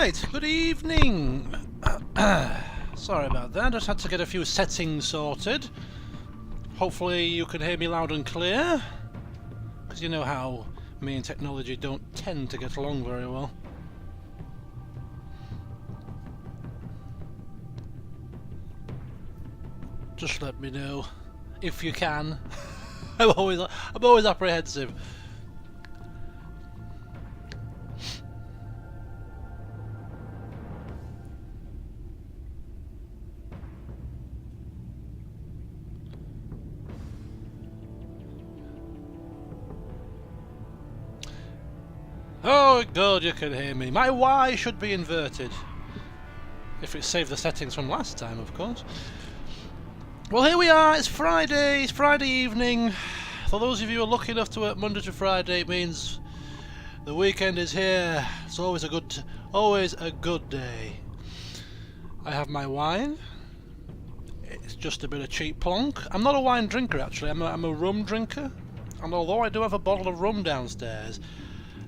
Right, good evening. Sorry about that, just had to get a few settings sorted. Hopefully you can hear me loud and clear, because you know how me and technology don't tend to get along very well. Just let me know if you can. I'm always apprehensive. Oh god, you can hear me. My Y should be inverted. If it saved the settings from last time, of course. Well, here we are, it's Friday evening. For those of you who are lucky enough to work Monday to Friday, it means the weekend is here. It's always a good day. I have my wine. It's just a bit of cheap plonk. I'm not a wine drinker actually, I'm a rum drinker. And although I do have a bottle of rum downstairs,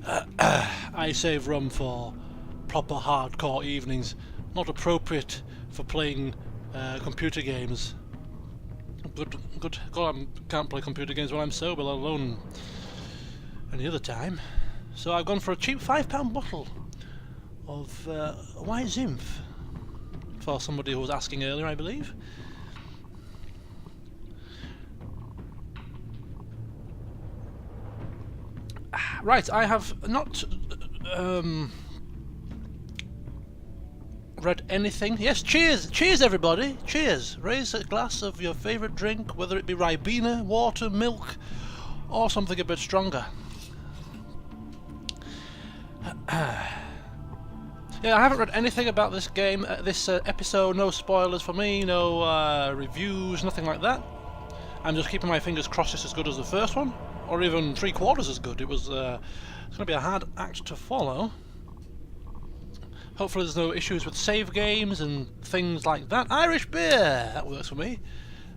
I save rum for proper hardcore evenings, not appropriate for playing computer games. Good God, I can't play computer games when I'm sober, let alone any other time. So I've gone for a cheap £5 bottle of white Zinf, for somebody who was asking earlier, I believe. Right, I have not read anything. Yes, cheers! Cheers, everybody! Cheers! Raise a glass of your favourite drink, whether it be Ribena, water, milk, or something a bit stronger. Yeah, I haven't read anything about this game, this episode. No spoilers for me, no reviews, nothing like that. I'm just keeping my fingers crossed it's as good as the first one, or even 3/4 as good. It was it's going to be a hard act to follow. Hopefully there's no issues with save games and things like that. Irish beer! That works for me.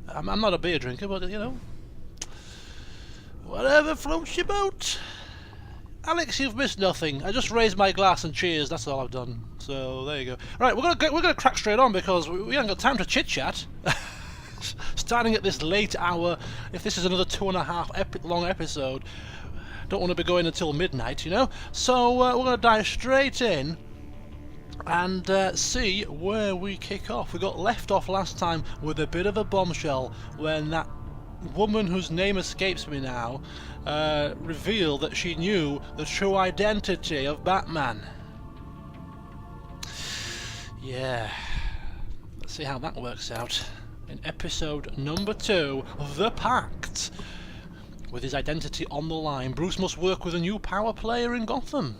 I'm not a beer drinker, but you know, whatever floats your boat. Alex, you've missed nothing. I just raised my glass and cheers, that's all I've done. So there you go. Right, we're gonna crack straight on because we haven't got time to chit-chat. Starting at this late hour, if this is another 2.5 long episode, don't want to be going until midnight, you know? So we're going to dive straight in and see where we kick off. We got left off last time with a bit of a bombshell when that woman whose name escapes me now revealed that she knew the true identity of Batman. Yeah, let's see how that works out. In episode number 2 of The Pact. With his identity on the line, Bruce must work with a new power player in Gotham.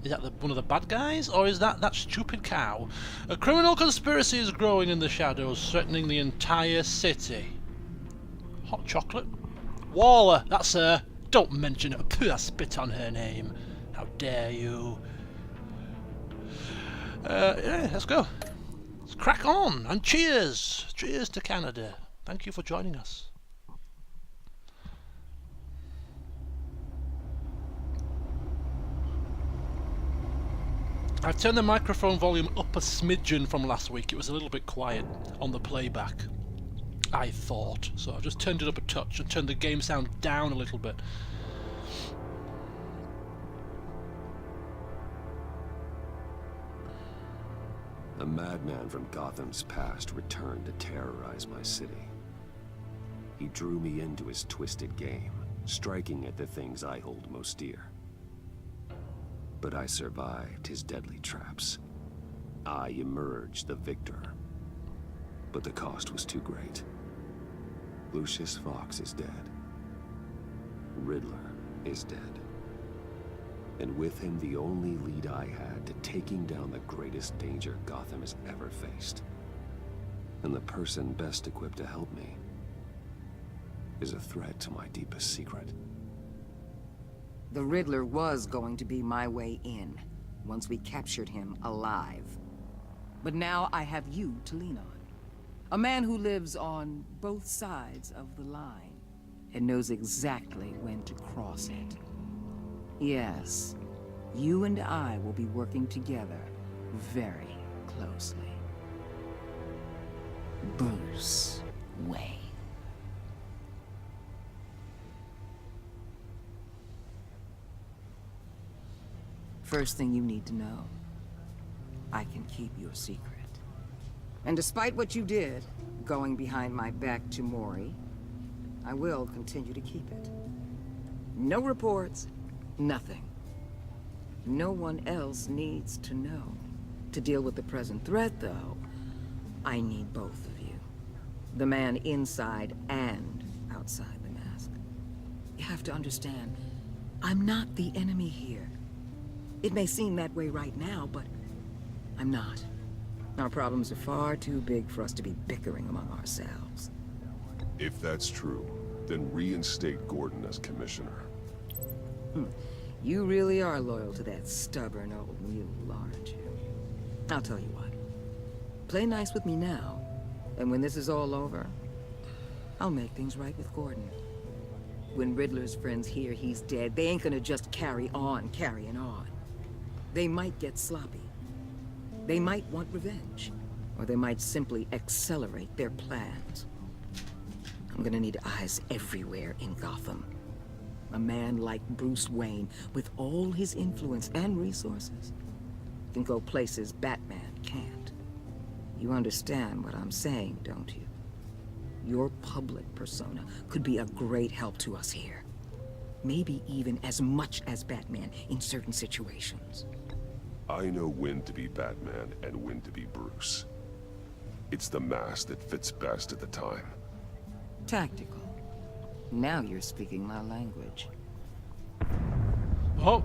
Is that one of the bad guys, or is that stupid cow? A criminal conspiracy is growing in the shadows, threatening the entire city. Hot chocolate? Waller, that's her. Don't mention her. Pooh, I spit on her name. How dare you? Yeah, let's go. Let's crack on, and cheers! Cheers to Canada. Thank you for joining us. I've turned the microphone volume up a smidgen from last week. It was a little bit quiet on the playback, I thought. So I've just turned it up a touch and turned the game sound down a little bit. A madman from Gotham's past returned to terrorize my city. He drew me into his twisted game, striking at the things I hold most dear. But I survived his deadly traps. I emerged the victor. But the cost was too great. Lucius Fox is dead. Riddler is dead. And with him the only lead I had to taking down the greatest danger Gotham has ever faced. And the person best equipped to help me is a threat to my deepest secret. The Riddler was going to be my way in, once we captured him alive. But now I have you to lean on. A man who lives on both sides of the line, and knows exactly when to cross it. Yes, you and I will be working together, very closely. Bruce Wayne. First thing you need to know, I can keep your secret. And despite what you did, going behind my back to Mori, I will continue to keep it. No reports, nothing. No one else needs to know. To deal with the present threat, though, I need both of you. The man inside and outside the mask. You have to understand, I'm not the enemy here. It may seem that way right now, but I'm not. Our problems are far too big for us to be bickering among ourselves. If that's true, then reinstate Gordon as commissioner. You really are loyal to that stubborn old mule, aren't you? I'll tell you what. Play nice with me now, and when this is all over, I'll make things right with Gordon. When Riddler's friends hear he's dead, they ain't gonna just carry on carrying on. They might get sloppy. They might want revenge. Or they might simply accelerate their plans. I'm gonna need eyes everywhere in Gotham. A man like Bruce Wayne, with all his influence and resources, can go places Batman can't. You understand what I'm saying, don't you? Your public persona could be a great help to us here. Maybe even as much as Batman in certain situations. I know when to be Batman and when to be Bruce. It's the mask that fits best at the time. Tactical. Now you're speaking my language. Oh,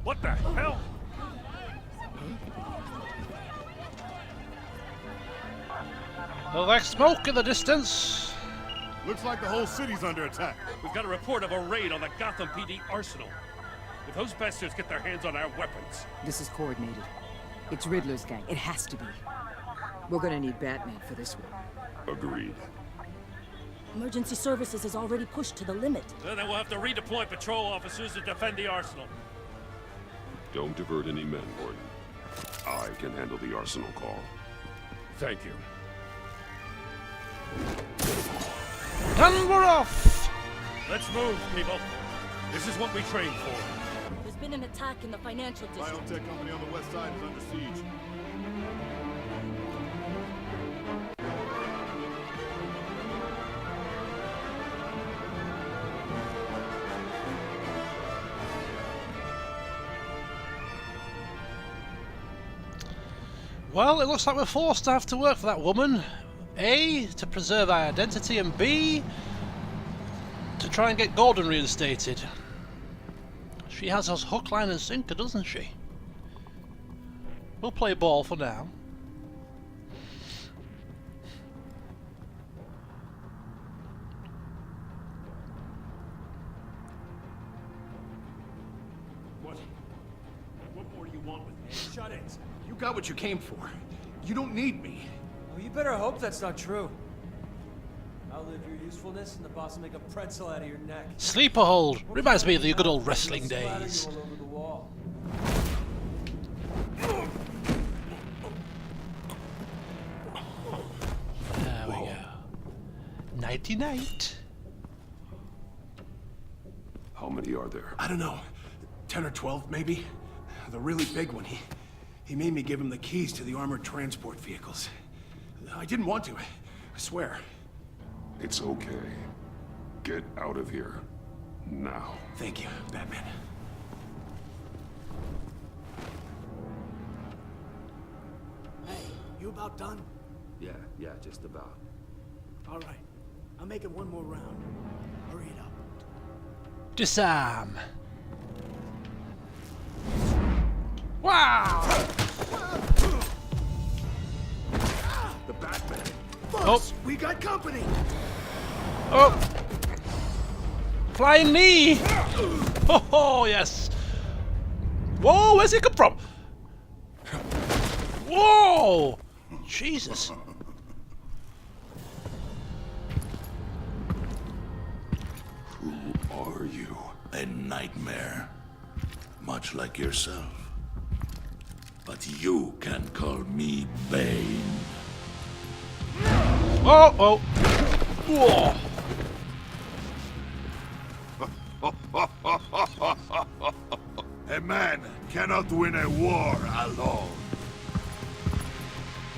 What the hell? like smoke in the distance. Looks like the whole city's under attack. We've got a report of a raid on the Gotham PD arsenal. If those bastards get their hands on our weapons... This is coordinated. It's Riddler's gang. It has to be. We're gonna need Batman for this one. Agreed. Emergency services is already pushed to the limit. Then we'll have to redeploy patrol officers to defend the arsenal. Don't divert any men, Gordon. I can handle the arsenal call. Thank you. And we're off! Let's move, people. This is what we trained for. There's been an attack in the financial district. Biotech company on the west side is under siege. Well, it looks like we're forced to have to work for that woman. A, to preserve our identity, and B, to try and get Gordon reinstated. She has us hook, line and sinker, doesn't she? We'll play ball for now. What more do you want with me? Shut it. You got what you came for. You don't need me. Well, you better hope that's not true. Outlive your usefulness, and the boss will make a pretzel out of your neck. Sleeper hold. Reminds me of the good old wrestling Splatter days. you all over the wall. There we go. Nighty night. How many are there? I don't know. 10 or 12, maybe? The really big one, he made me give him the keys to the armored transport vehicles. I didn't want to, I swear. It's okay. Get out of here. Now. Thank you, Batman. Hey, you about done? Yeah, just about. All right. I'll make it one more round. Hurry it up. Disarm. Wow! The Batman! Folks, we got company! Oh! Flying knee! Oh, yes! Whoa, where's he come from? Whoa! Jesus. Who are you? A nightmare, much like yourself. but you can call me Bane. Oh, oh. Whoa. A man cannot win a war alone.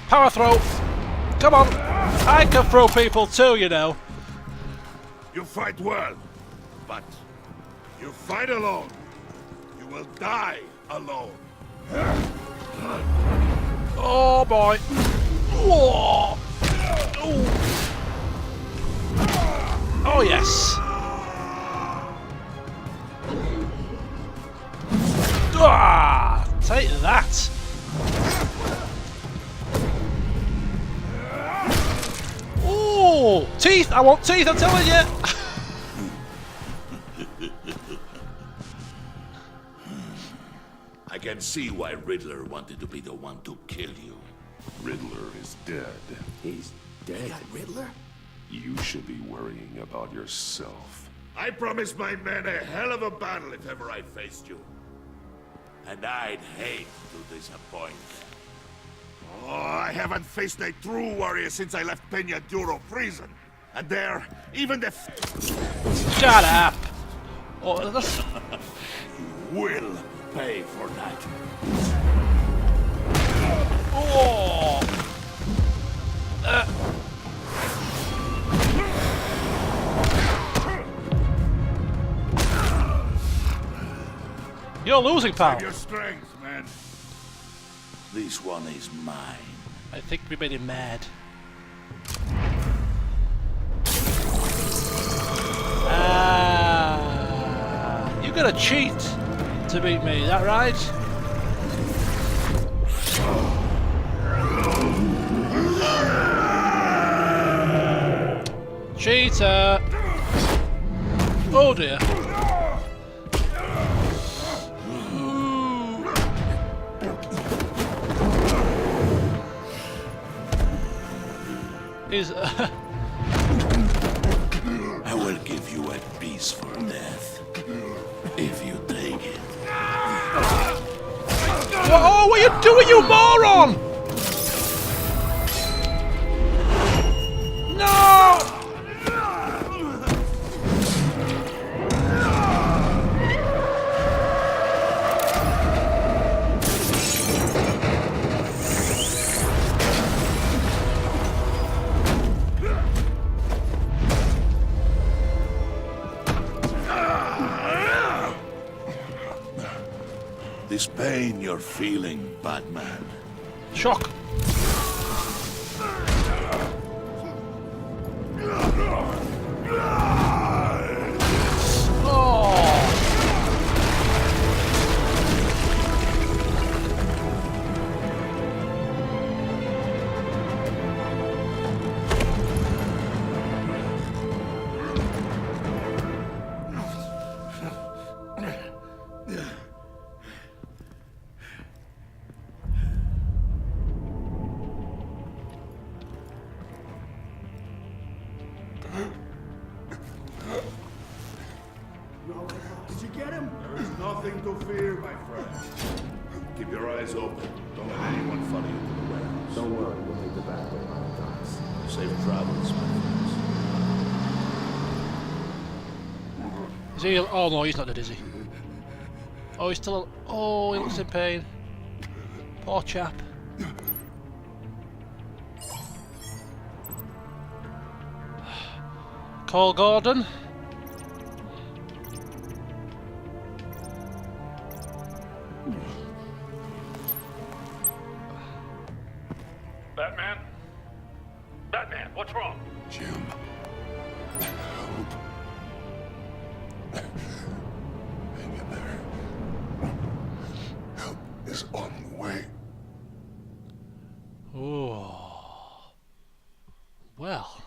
Power throw. Come on. I can throw people too, you know. You fight well, but you fight alone. You will die alone. Oh boy. Whoa. Ooh. Oh yes. Ah, take that. Ooh, teeth. I want teeth, I'm telling you. I can see why Riddler wanted to be the one to kill you. Riddler is dead. He's dead. Riddler? You should be worrying about yourself. I promised my men a hell of a battle if ever I faced you. And I'd hate to disappoint them. Oh, I haven't faced a true warrior since I left Peña Duro prison. And there, even the Shut up. Oh, that's... will pay for that. Oh. You're losing, pal. Save your strength, man. This one is mine. I think we made him mad. You gotta cheat to beat me, is that right? Cheater! Oh dear. Is I will give you a peaceful death. If you take it. oh, what are you doing, you moron? No! This pain you're feeling, Batman. Shock. Did you get him? There is nothing to fear, my friend. Keep your eyes open. Don't let anyone follow you to the warehouse. Don't worry, we'll make the back way on the docks. Safe travels, my friends. Is he? Oh no, he's not dead, is he? Oh, he's still. Oh, he looks in pain. Poor chap. Call Gordon. Batman? Batman, what's wrong? Jim. Help. Hang in there. Help is on the way. Oh. Well.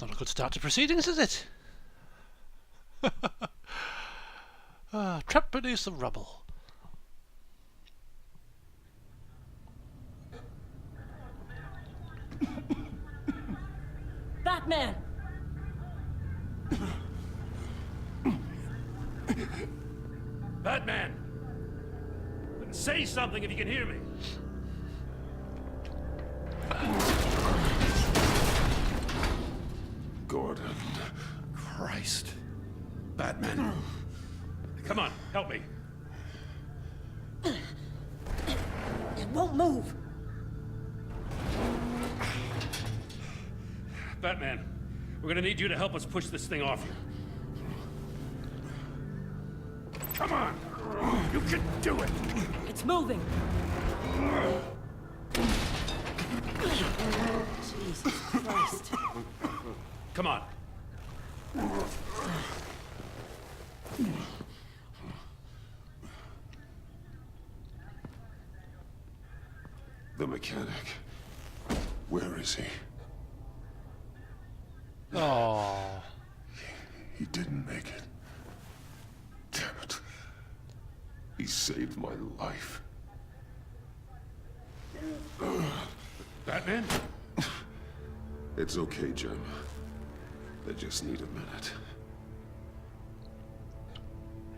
Not a good start to proceedings, is it? Trapped beneath the rubble. Batman! Batman! Say something if you can hear me. Gordon. Christ. Batman. Come on, help me. It won't move. Batman, we're gonna need you to help us push this thing off you. Come on! You can do it! It's moving. Jesus Christ. Come on. The mechanic. Where is he? Oh. He didn't make it. Damn it. He saved my life. Batman? It's okay, Jim. They just need a minute.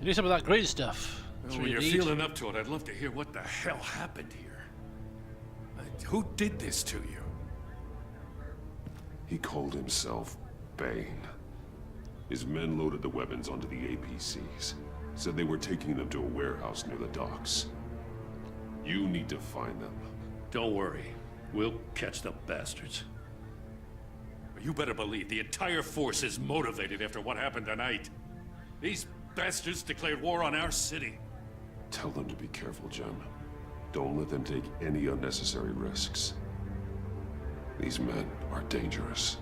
You need some of that green stuff. That's Well, what when you you're need. feeling up to it, I'd love to hear what the hell happened here. Who did this to you? He called himself Bane. His men loaded the weapons onto the APCs. Said they were taking them to a warehouse near the docks. You need to find them. Don't worry. We'll catch the bastards. You better believe the entire force is motivated after what happened tonight. These bastards declared war on our city. Tell them to be careful, Jim. Don't let them take any unnecessary risks. These men are dangerous.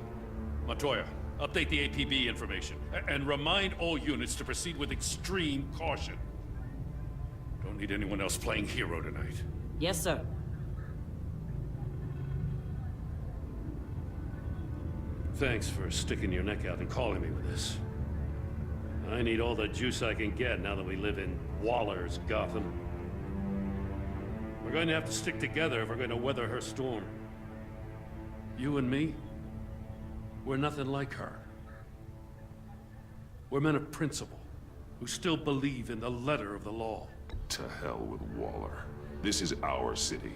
Montoya, update the APB information. And remind all units to proceed with extreme caution. Don't need anyone else playing hero tonight. Yes, sir. Thanks for sticking your neck out and calling me with this. I need all the juice I can get now that we live in Waller's Gotham. We're going to have to stick together if we're going to weather her storm. You and me, we're nothing like her. We're men of principle, who still believe in the letter of the law. To hell with Waller. This is our city,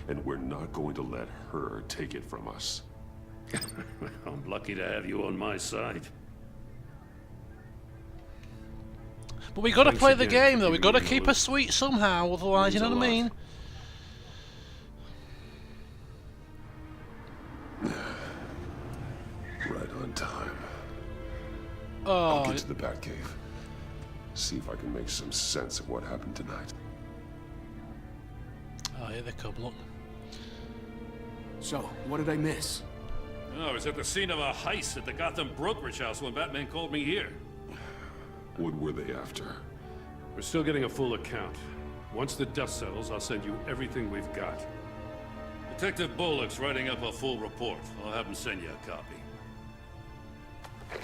and we're not going to let her take it from us. I'm lucky to have you on my side. But we gotta Thanks play the again game for though, we gotta keeping me keep in her the sweet somehow, otherwise, you know what I mean? Right on time. Oh, I'll get to the Batcave. See if I can make some sense of what happened tonight. oh, here they come, look. So, what did I miss? I was at the scene of a heist at the Gotham brokerage house when Batman called me here. What were they after? We're still getting a full account. Once the dust settles, I'll send you everything we've got. Detective Bullock's writing up a full report. I'll have him send you a copy.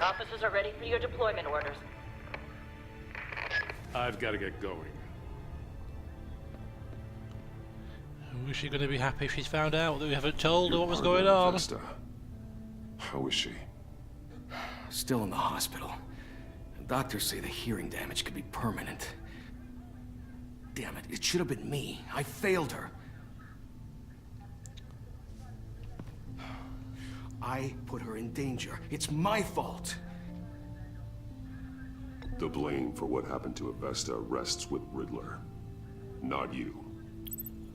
Officers are ready for your deployment orders. I've got to get going. Was she gonna be happy if she's found out that we haven't told her Your what was partner, going on? Vesta. How is she? Still in the hospital. Doctors say the hearing damage could be permanent. Damn it, it should have been me. I failed her. I put her in danger. It's my fault. The blame for what happened to Vesta rests with Riddler, not you.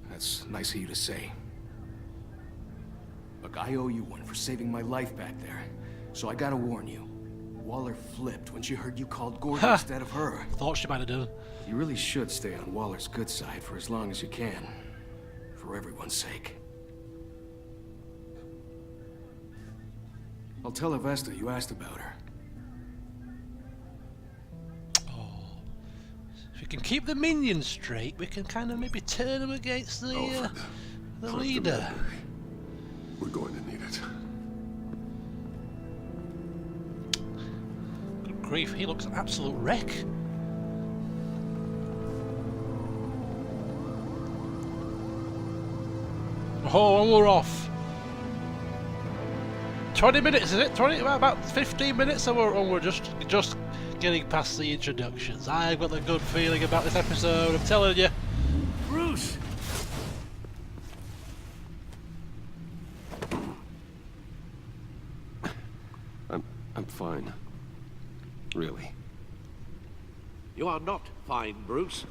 That's nice of you to say. Look, I owe you one for saving my life back there. So I gotta warn you. Waller flipped when she heard you called Gordon instead of her. Thought she might have done. You really should stay on Waller's good side for as long as you can. For everyone's sake. I'll tell Vesta you asked about her. If we can keep the minions straight, we can kind of maybe turn them against the Alfred, the collect leader. Manberry. We're going to need it. Good grief, he looks an absolute wreck. Oh, and we're off. 20 minutes, is it? 20, about 15 minutes, and we're just getting past the introductions. I've got a good feeling about this episode, I'm telling you. Bruce! Bruce! I'm fine. Really. You are not fine, Bruce.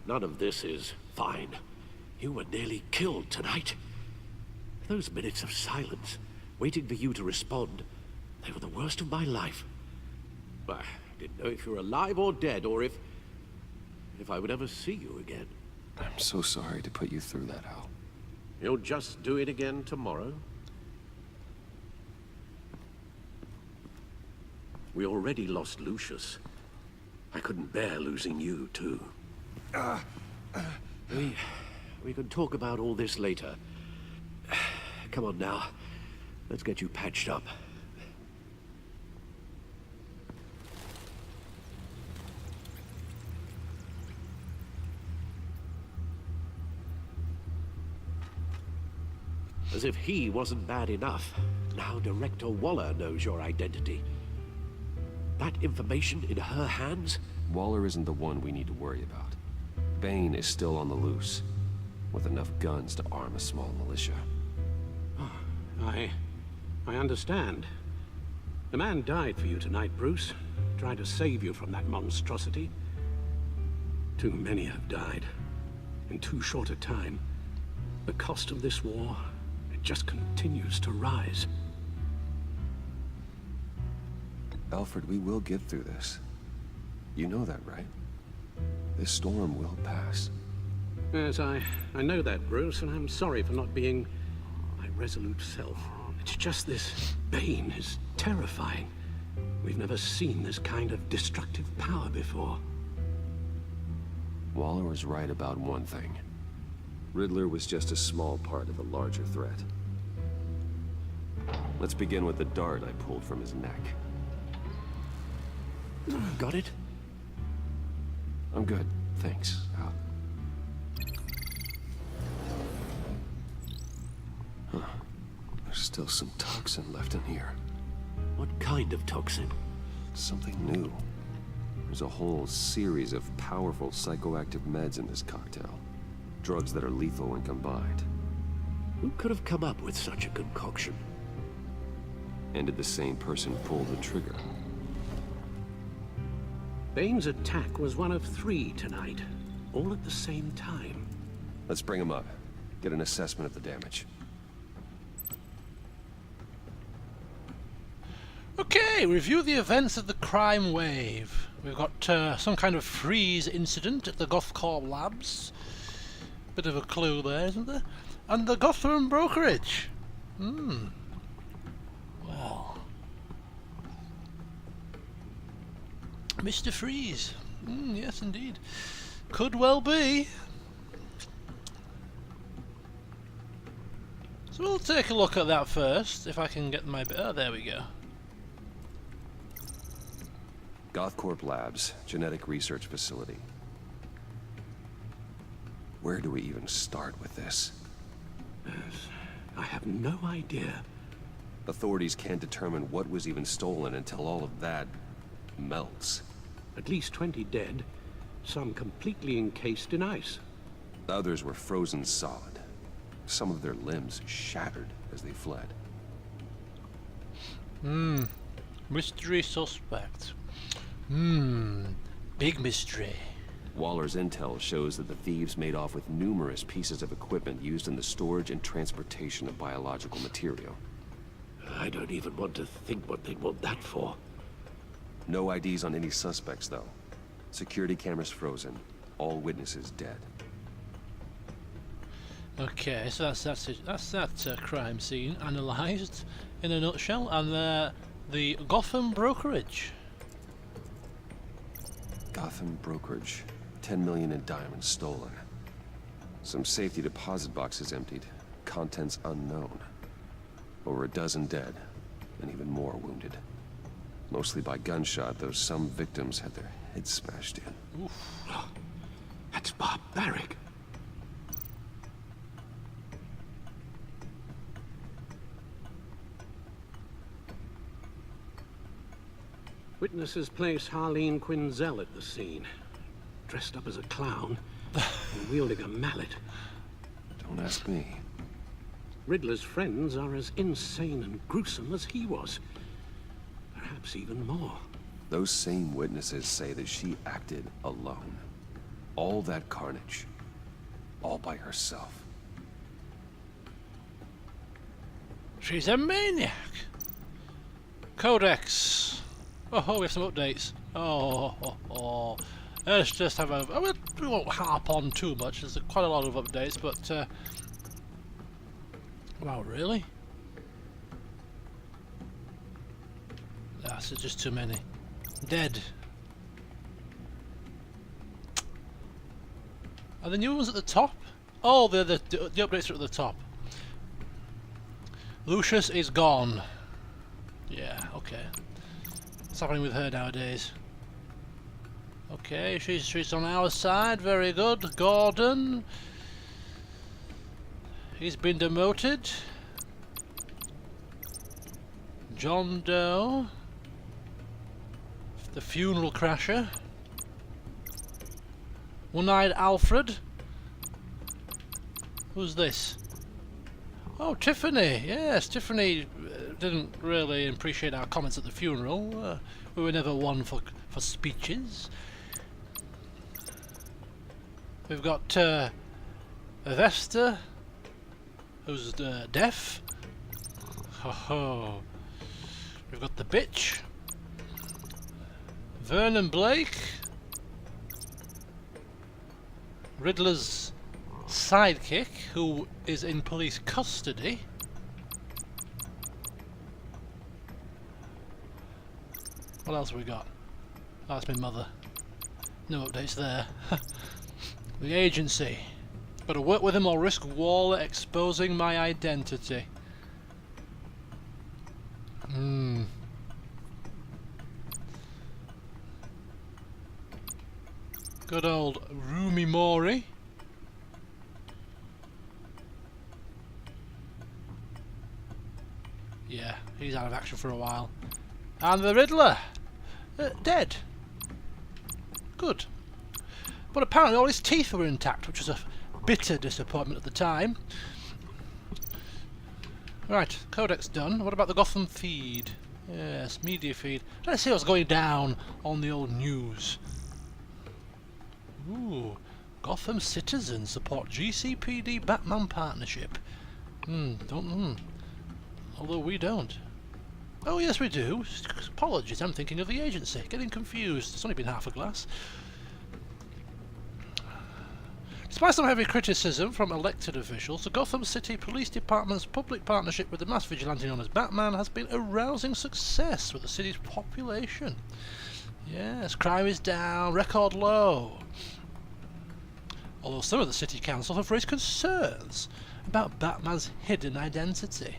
None of this is fine. You were nearly killed tonight. Those minutes of silence, waiting for you to respond, they were the worst of my life. I didn't know if you were alive or dead, or if I would ever see you again. I'm so sorry to put you through that, Al. You'll just do it again tomorrow? We already lost Lucius. I couldn't bear losing you, too. We can talk about all this later. Come on now. Let's get you patched up. As if he wasn't bad enough, now Director Waller knows your identity. That information in her hands? Waller isn't the one we need to worry about. Bane is still on the loose, with enough guns to arm a small militia. Oh, I understand. The man died for you tonight, Bruce. Trying to save you from that monstrosity. Too many have died. In too short a time. The cost of this war, it just continues to rise. Alfred, we will get through this. You know that, right? This storm will pass. Yes, I know that, Bruce, and I'm sorry for not being my resolute self. It's just this Bane is terrifying. We've never seen this kind of destructive power before. Waller was right about one thing. Riddler was just a small part of a larger threat. Let's begin with the dart I pulled from his neck. Got it? I'm good, thanks, Al. Huh. There's still some toxin left in here. What kind of toxin? Something new. There's a whole series of powerful psychoactive meds in this cocktail. Drugs that are lethal when combined. Who could have come up with such a concoction? And did the same person pull the trigger? Bane's attack was one of 3 tonight, all at the same time. Let's bring him up. Get an assessment of the damage. Okay, review the events of the crime wave. We've got some kind of freeze incident at the Gothcorp Labs. Bit of a clue there, isn't there? And the Gotham brokerage. Well, Mr. Freeze. Yes, indeed. Could well be. So we'll take a look at that first, if I can get my... Oh, there we go. Gothcorp Labs, genetic research facility. Where do we even start with this? Yes, I have no idea. Authorities can't determine what was even stolen until all of that melts. At least 20 dead, some completely encased in ice. Others were frozen solid. Some of their limbs shattered as they fled. Mystery suspect. Big mystery. Waller's intel shows that the thieves made off with numerous pieces of equipment used in the storage and transportation of biological material. I don't even want to think what they'd want that for. No IDs on any suspects, though. Security cameras frozen. All witnesses dead. Okay, so that's that crime scene analysed in a nutshell, and the Gotham brokerage. Gotham brokerage. 10 million in diamonds stolen. Some safety deposit boxes emptied. Contents unknown. Over a dozen dead, and even more wounded. Mostly by gunshot, though some victims had their heads smashed in. Oof. That's barbaric. Witnesses place Harleen Quinzel at the scene. Dressed up as a clown, and wielding a mallet. Don't ask me. Riddler's friends are as insane and gruesome as he was. Perhaps even more. Those same witnesses say that she acted alone. All that carnage. All by herself. She's a maniac. Codex. Oh, we have some updates. Let's just have a... we won't harp on too much. There's quite a lot of updates, but... wow, really? That's just too many. Dead. Are the new ones at the top? Oh, the updates are at the top. Lucius is gone. Yeah, okay. What's happening with her nowadays? Okay, she's on our side. Very good. Gordon. He's been demoted. John Doe. The funeral crasher. One-eyed Alfred. Who's this? Oh, Tiffany. Yes, Tiffany didn't really appreciate our comments at the funeral. We were never one for speeches. We've got Vesta, who's deaf. Ho. We've got the bitch. Vernon Blake. Riddler's sidekick, who is in police custody. What else have we got? Oh, that's my mother. No updates there. The agency. Got to work with him or risk Waller exposing my identity. Good old Rumi Mori. Yeah, he's out of action for a while. And the Riddler! Dead. Good. But apparently all his teeth were intact, which was a bitter disappointment at the time. Right, Codex done. What about the Gotham feed? Yes, media feed. Let's see what's going down on the old news. Ooh, Gotham citizens support GCPD Batman partnership. Although we don't. Oh yes, we do. Apologies, I'm thinking of the agency. Getting confused. It's only been half a glass. Despite some heavy criticism from elected officials, the Gotham City Police Department's public partnership with the mass vigilante known as Batman has been a rousing success with the city's population. Yes, crime is down, record low. Although some of the city council have raised concerns about Batman's hidden identity.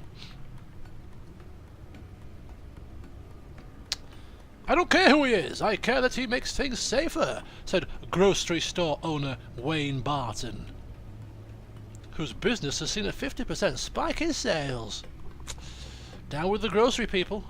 I don't care who he is, I care that he makes things safer, said grocery store owner Wayne Barton, whose business has seen a 50% spike in sales. Down with the grocery people.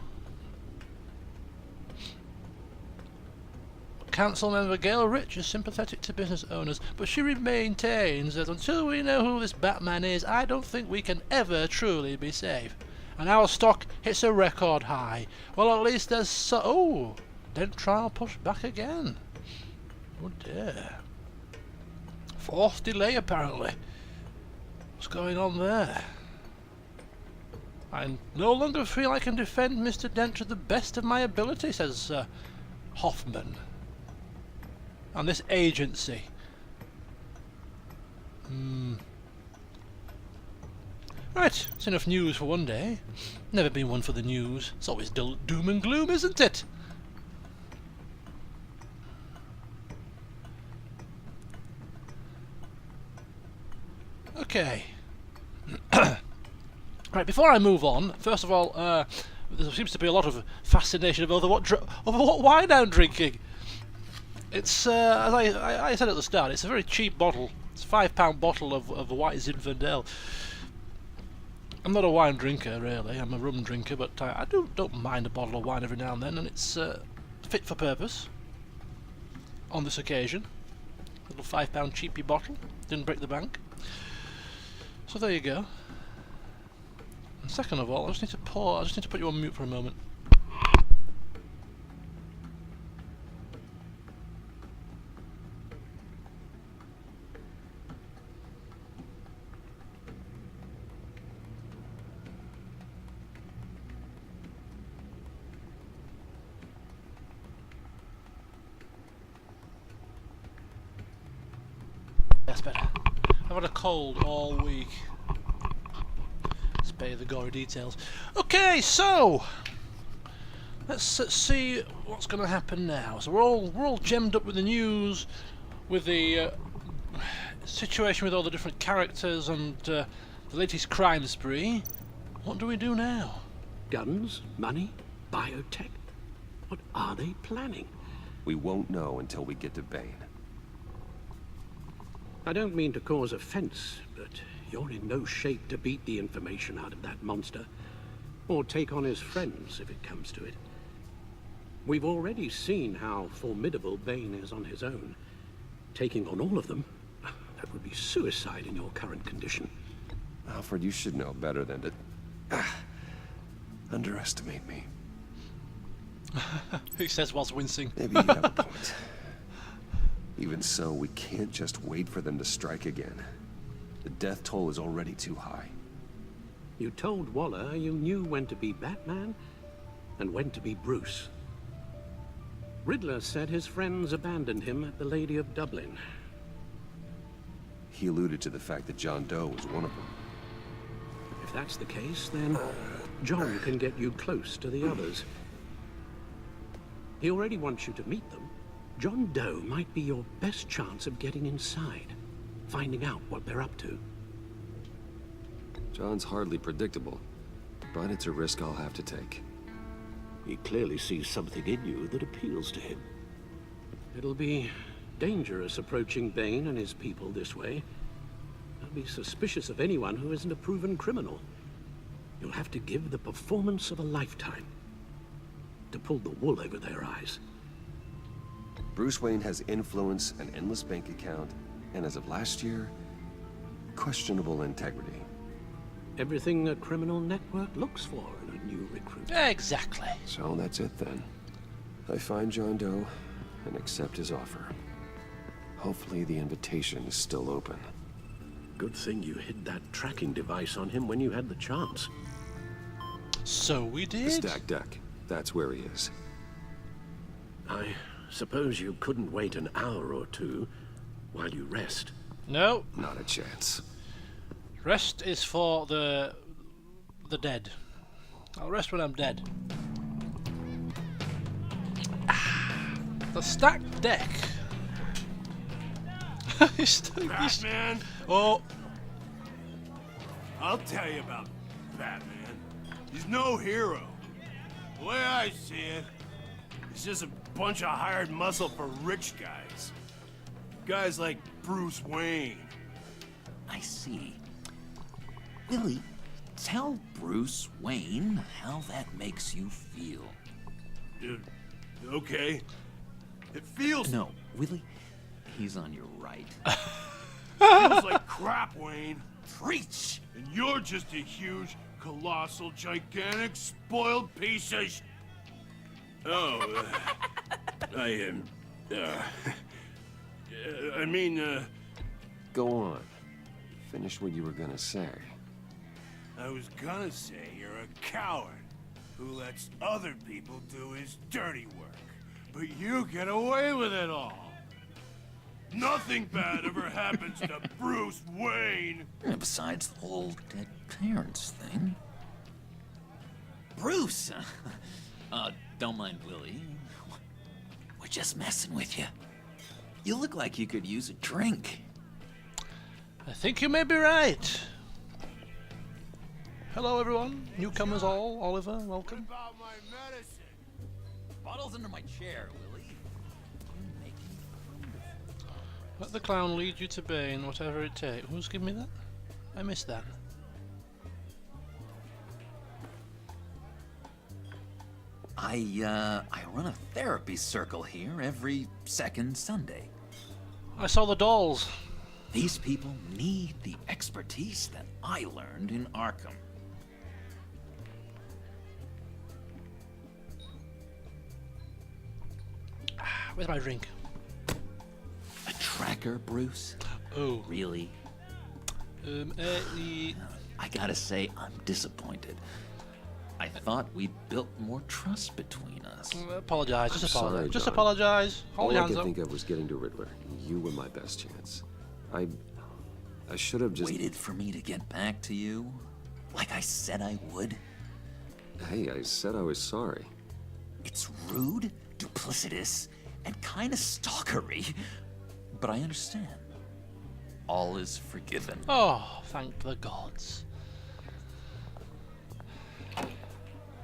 Council member Gail Rich is sympathetic to business owners, but she maintains that until we know who this Batman is, I don't think we can ever truly be safe. And our stock hits a record high. Well, at least there's oh, dent trial pushed back again. Oh dear. Fourth delay apparently. What's going on there? I no longer feel I can defend Mr. Dent to the best of my ability, says Hoffman. And this agency. Right, it's enough news for one day. Never been one for the news. It's always doom and gloom, isn't it? Okay. Right, before I move on, first of all, there seems to be a lot of fascination over what wine I'm drinking. It's, as I said at the start, it's a very cheap bottle. It's a £5 bottle of white Zinfandel. I'm not a wine drinker, really. I'm a rum drinker, but I don't mind a bottle of wine every now and then, and it's fit for purpose on this occasion. Little £5 cheapy bottle. Didn't break the bank. So there you go. And second of all, I just need to put you on mute for a moment. That's better. I've had a cold all week. Spare the gory details. Okay, so let's see what's going to happen now. So we're all gemmed up with the news, with the situation with all the different characters and the latest crime spree. What do we do now? Guns? Money? Biotech? What are they planning? We won't know until we get to Bane. I don't mean to cause offense, but you're in no shape to beat the information out of that monster, or take on his friends if it comes to it. We've already seen how formidable Bane is on his own. Taking on all of them, that would be suicide in your current condition. Alfred, you should know better than to underestimate me. He says whilst wincing. Maybe you have a point. Even so, we can't just wait for them to strike again. The death toll is already too high. You told Waller you knew when to be Batman and when to be Bruce. Riddler said his friends abandoned him at the Lady of Dublin. He alluded to the fact that John Doe was one of them. If that's the case, then John can get you close to the others. He already wants you to meet them. John Doe might be your best chance of getting inside, finding out what they're up to. John's hardly predictable, but it's a risk I'll have to take. He clearly sees something in you that appeals to him. It'll be dangerous approaching Bane and his people this way. They'll be suspicious of anyone who isn't a proven criminal. You'll have to give the performance of a lifetime to pull the wool over their eyes. Bruce Wayne has influence, an endless bank account, and as of last year, questionable integrity. Everything a criminal network looks for in a new recruit. Exactly. So that's it then. I find John Doe and accept his offer. Hopefully the invitation is still open. Good thing you hid that tracking device on him when you had the chance. So we did. The stacked deck. That's where he is. I suppose you couldn't wait an hour or two while you rest. No. Not a chance. Rest is for the dead. I'll rest when I'm dead. The stacked deck. Batman? Oh. I'll tell you about Batman. He's no hero. The way I see it, he's just a bunch of hired muscle for rich guys. Guys like Bruce Wayne. I see. Willie, tell Bruce Wayne how that makes you feel. Okay. It feels... No, Willie, he's on your right. feels like crap, Wayne. Preach! And you're just a huge, colossal, gigantic, spoiled piece of Oh, I mean, Go on. Finish what you were gonna say. I was gonna say you're a coward who lets other people do his dirty work. But you get away with it all. Nothing bad ever happens to Bruce Wayne. And besides the whole dead parents thing. Bruce! Don't mind Willie. We're just messing with you. You look like you could use a drink. I think you may be right. Hello everyone, newcomers all. Oliver, welcome. What about my medicine? Bottle's under my chair, Willie. You're making wonderful progress. Let the clown lead you to Bane, whatever it takes. Who's giving me that? I missed that. I run a therapy circle here every second Sunday. I saw the dolls. These people need the expertise that I learned in Arkham. Where's my drink? A tracker, Bruce? Oh. Really? I gotta say, I'm disappointed. I thought we'd built more trust between us. Apologize, just apologize. Sorry, Just John. apologize. Hold All your I hands could up. think of was getting to Riddler. You were my best chance. I should have just... Waited for me to get back to you? Like I said I would? Hey, I said I was sorry. It's rude, duplicitous, and kinda stalkery. But I understand. All is forgiven. Oh, thank the gods.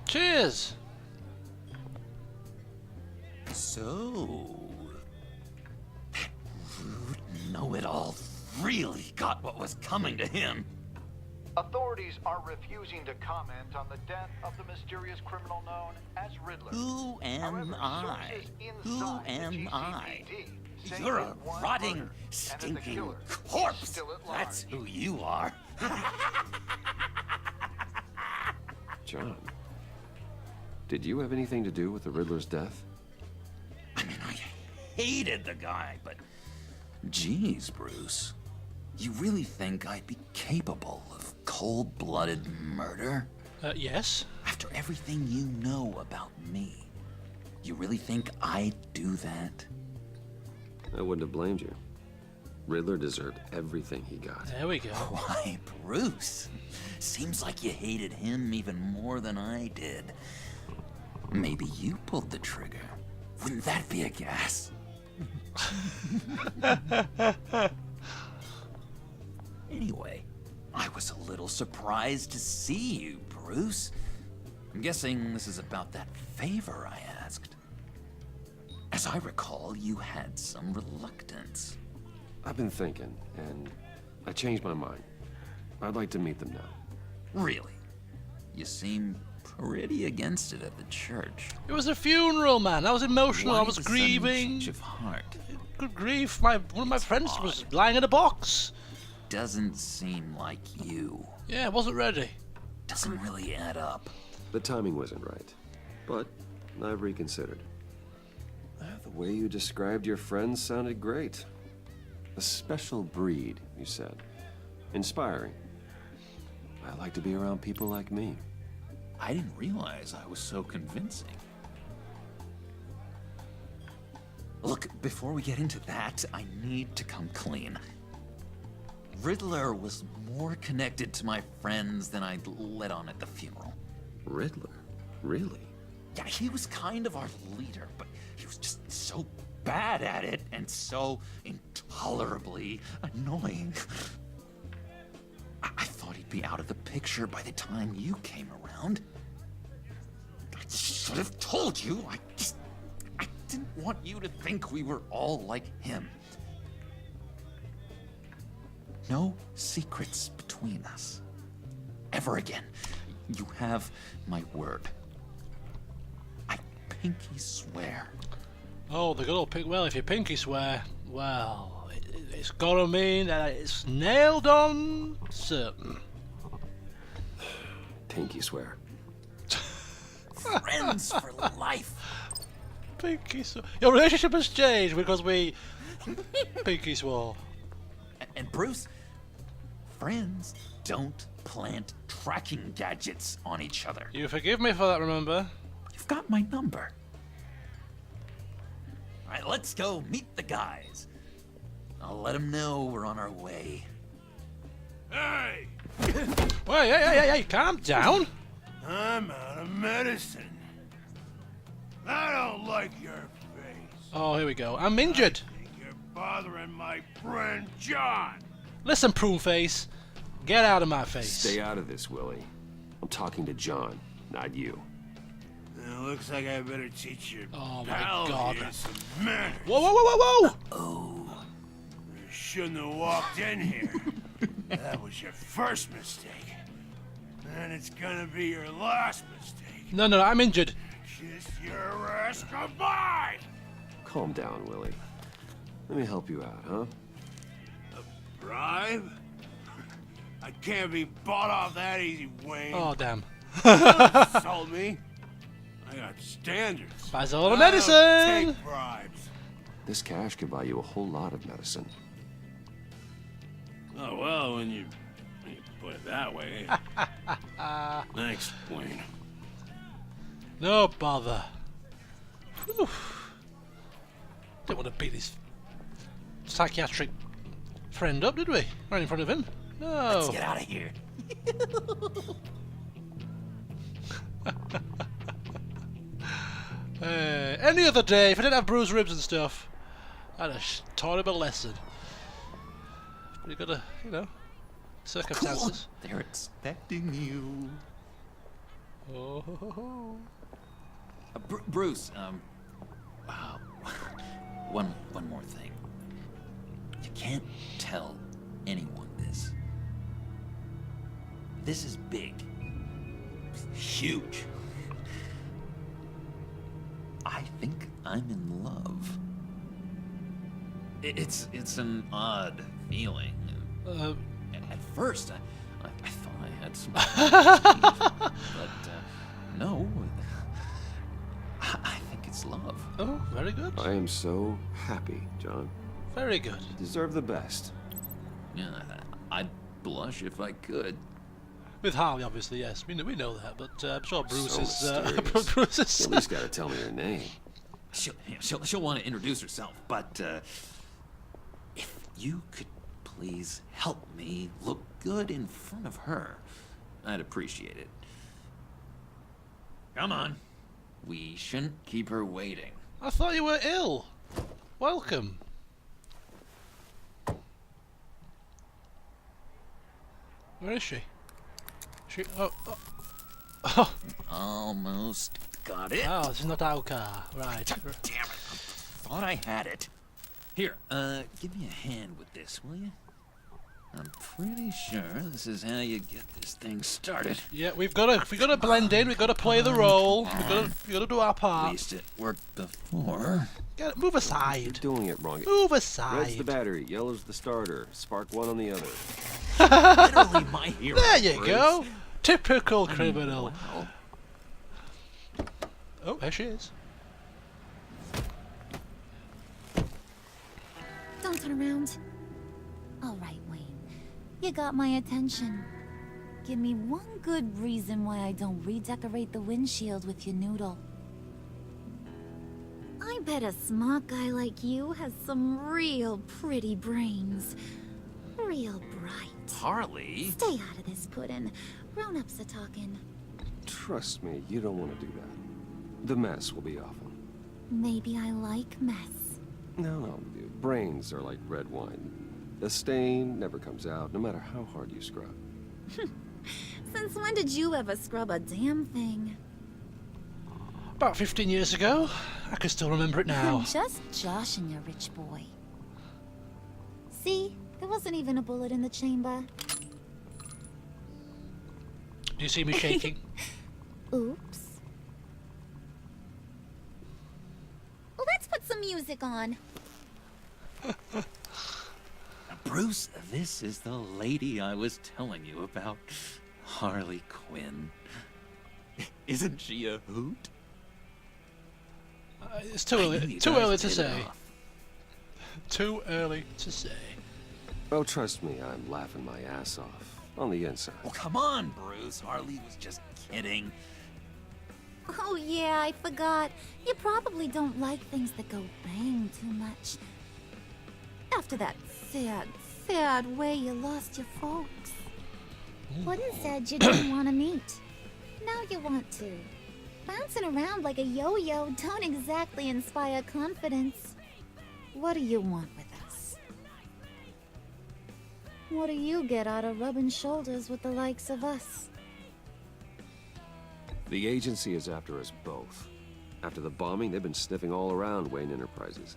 Cheers! So... that rude know-it-all really got what was coming to him. Authorities are refusing to comment on the death of the mysterious criminal known as Riddler. Who am I? Who am I? say You're they a weren't rotting, murdered, and that the stinking killer is corpse. still at large. That's who you are. John, did you have anything to do with the Riddler's death? I mean, I hated the guy, but... Geez, Bruce. You really think I'd be capable of cold-blooded murder? Yes. After everything you know about me, you really think I'd do that? I wouldn't have blamed you. Riddler deserved everything he got. There we go. Why, Bruce? Seems like you hated him even more than I did. Maybe you pulled the trigger. Wouldn't that be a gas? Anyway, I was a little surprised to see you, Bruce. I'm guessing this is about that favor I asked. As I recall, you had some reluctance. I've been thinking, and I changed my mind. I'd like to meet them now. Really? You seem pretty against it at the church. It was a funeral, man. I was emotional. Why I was the sudden grieving. change of heart? Good grief. One of my friends was lying in a box. Doesn't seem like you. Yeah, I wasn't ready. Doesn't really add up. The timing wasn't right, but I've reconsidered. The way you described your friends sounded great. A special breed, you said. Inspiring. I like to be around people like me. I didn't realize I was so convincing. Look, before we get into that, I need to come clean. Riddler was more connected to my friends than I'd let on at the funeral. Riddler? Really? Yeah, he was kind of our leader, but he was just so bad at it and so intolerably annoying. I thought he'd be out of the picture by the time you came around. I should have told you. I didn't want you to think we were all like him. No secrets between us. Ever again. You have my word. I pinky swear. Oh, the good old pink. Well, if you pinky swear, well, it's gotta mean that it's nailed on certain. Pinky swear. Friends for life. Pinky swear. Your relationship has changed because we pinky swore. And Bruce, friends don't plant tracking gadgets on each other. You forgive me for that, remember? You've got my number. All right, let's go meet the guys. I'll let them know we're on our way. Hey! Wait, hey, calm down. I'm out of medicine. I don't like your face. Oh, here we go. I'm injured. I think you're bothering my friend John. Listen, prune face. Get out of my face. Stay out of this, Willie. I'm talking to John, not you. It looks like I better teach your Oh my pal God. here some manners. Whoa, whoa, whoa, whoa, whoa! Oh. You shouldn't have walked in here. That was your first mistake. And it's gonna be your last mistake. No, I'm injured. Kiss your ass goodbye! Calm down, Willie. Let me help you out, huh? A bribe? I can't be bought off that easy, Wayne. Oh, damn. Insult me. I got standards. Buys a lot of I don't medicine. take bribes. This cash could buy you a whole lot of medicine. Oh, well, when you put it that way. Thanks, Wayne. No bother. Whew. Didn't want to beat his psychiatric friend up, did we? Right in front of him. No. Let's get out of here. Any other day, if I didn't have bruised ribs and stuff, I'd have taught him a lesson. But you gotta, you know, circumstances. They're expecting you. Oh. Bruce, one more thing. You can't tell anyone this. This is big. Huge. I think I'm in love. It's an odd feeling. At first, I thought I had some but no. I think it's love. Oh, very good. I am so happy, John. Very good. You deserve the best. Yeah, I'd blush if I could. With Harley, obviously, yes. We know that, but I'm sure Bruce So is... Bruce is... You at least gotta tell me your name. She'll want to introduce herself, but if you could please help me look good in front of her, I'd appreciate it. Come on. We shouldn't keep her waiting. I thought you were ill. Welcome. Where is she? Oh. Almost got it. Oh, this is not our car. Right. Damn it. Thought I had it. Here, give me a hand with this, will you? I'm pretty sure this is how you get this thing started. Yeah, we've got to blend in. We've got to play the role. We've got to do our At part. least it worked before. Move aside. You're doing it wrong. Move aside. Red's the battery, yellow's the starter. Spark one on the other. Literally my hero. There you Bruce. go. Typical criminal. Wow. Oh, there she is. Don't turn around. All right, Wayne. You got my attention. Give me one good reason why I don't redecorate the windshield with your noodle. I bet a smart guy like you has some real pretty brains. Real bright. Harley? Stay out of this, Puddin'. Grown-ups are talking. Trust me, you don't want to do that. The mess will be awful. Maybe I like mess. No, brains are like red wine. The stain never comes out, no matter how hard you scrub. Since when did you ever scrub a damn thing? About 15 years ago. I can still remember it now. Just joshing you, rich boy. See? There wasn't even a bullet in the chamber. Do you see me shaking? Oops. Well, let's put some music on. Bruce, this is the lady I was telling you about. Harley Quinn. Isn't she a hoot? It's too early. Too early to say. Too early to say. Oh, trust me, I'm laughing my ass off. On the inside. Oh, come on, Bruce. Harley was just kidding. Oh yeah, I forgot. You probably don't like things that go bang too much. After that sad way you lost your folks. Puddin' said you didn't want to meet. Now you want to. Bouncing around like a yo-yo don't exactly inspire confidence. What do you want with us? What do you get out of rubbing shoulders with the likes of us? The agency is after us both. After the bombing, they've been sniffing all around Wayne Enterprises.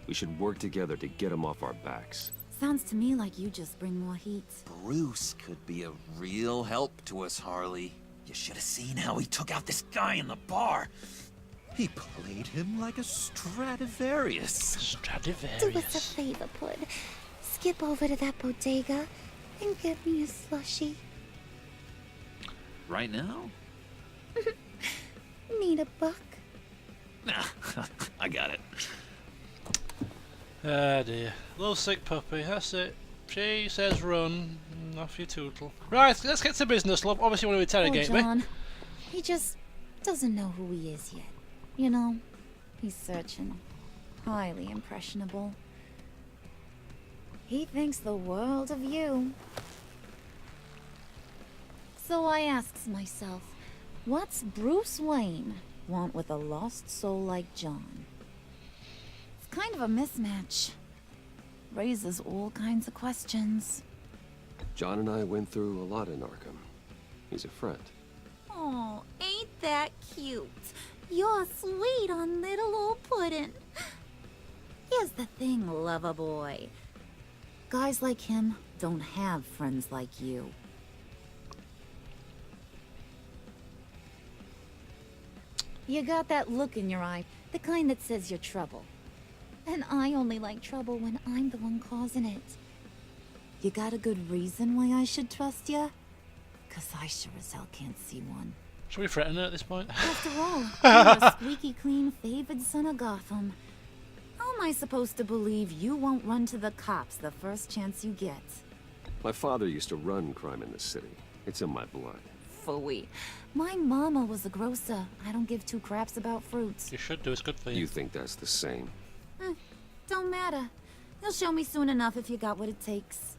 We should work together to get them off our backs. Sounds to me like you just bring more heat. Bruce could be a real help to us, Harley. You should have seen how he took out this guy in the bar. He played him like a Stradivarius. Do us a favor, Pud. Skip over to that bodega and get me a slushie. Right now? Need a buck? Nah, I got it. Ah dear. Little sick puppy, that's it. She says run, off you tootle. Right, let's get to business, love. Obviously you want to interrogate me. John. He just doesn't know who he is yet. You know, he's searching. Highly impressionable. He thinks the world of you. So I asks myself, what's Bruce Wayne want with a lost soul like John? It's kind of a mismatch. Raises all kinds of questions. John and I went through a lot in Arkham. He's a friend. Oh, ain't that cute? You're sweet on little old Puddin'. Here's the thing, lover boy. Guys like him don't have friends like you. You got that look in your eye, the kind that says you're trouble. And I only like trouble when I'm the one causing it. You got a good reason why I should trust you? 'Cause I sure as hell can't see one. Should we threaten her at this point? After all, you're a squeaky clean favored son of Gotham. How am I supposed to believe you won't run to the cops the first chance you get? My father used to run crime in this city. It's in my blood. Phooey. My mama was a grocer. I don't give two craps about fruits. You should do, it's good for you. You think that's the same? Don't matter. You'll show me soon enough if you got what it takes.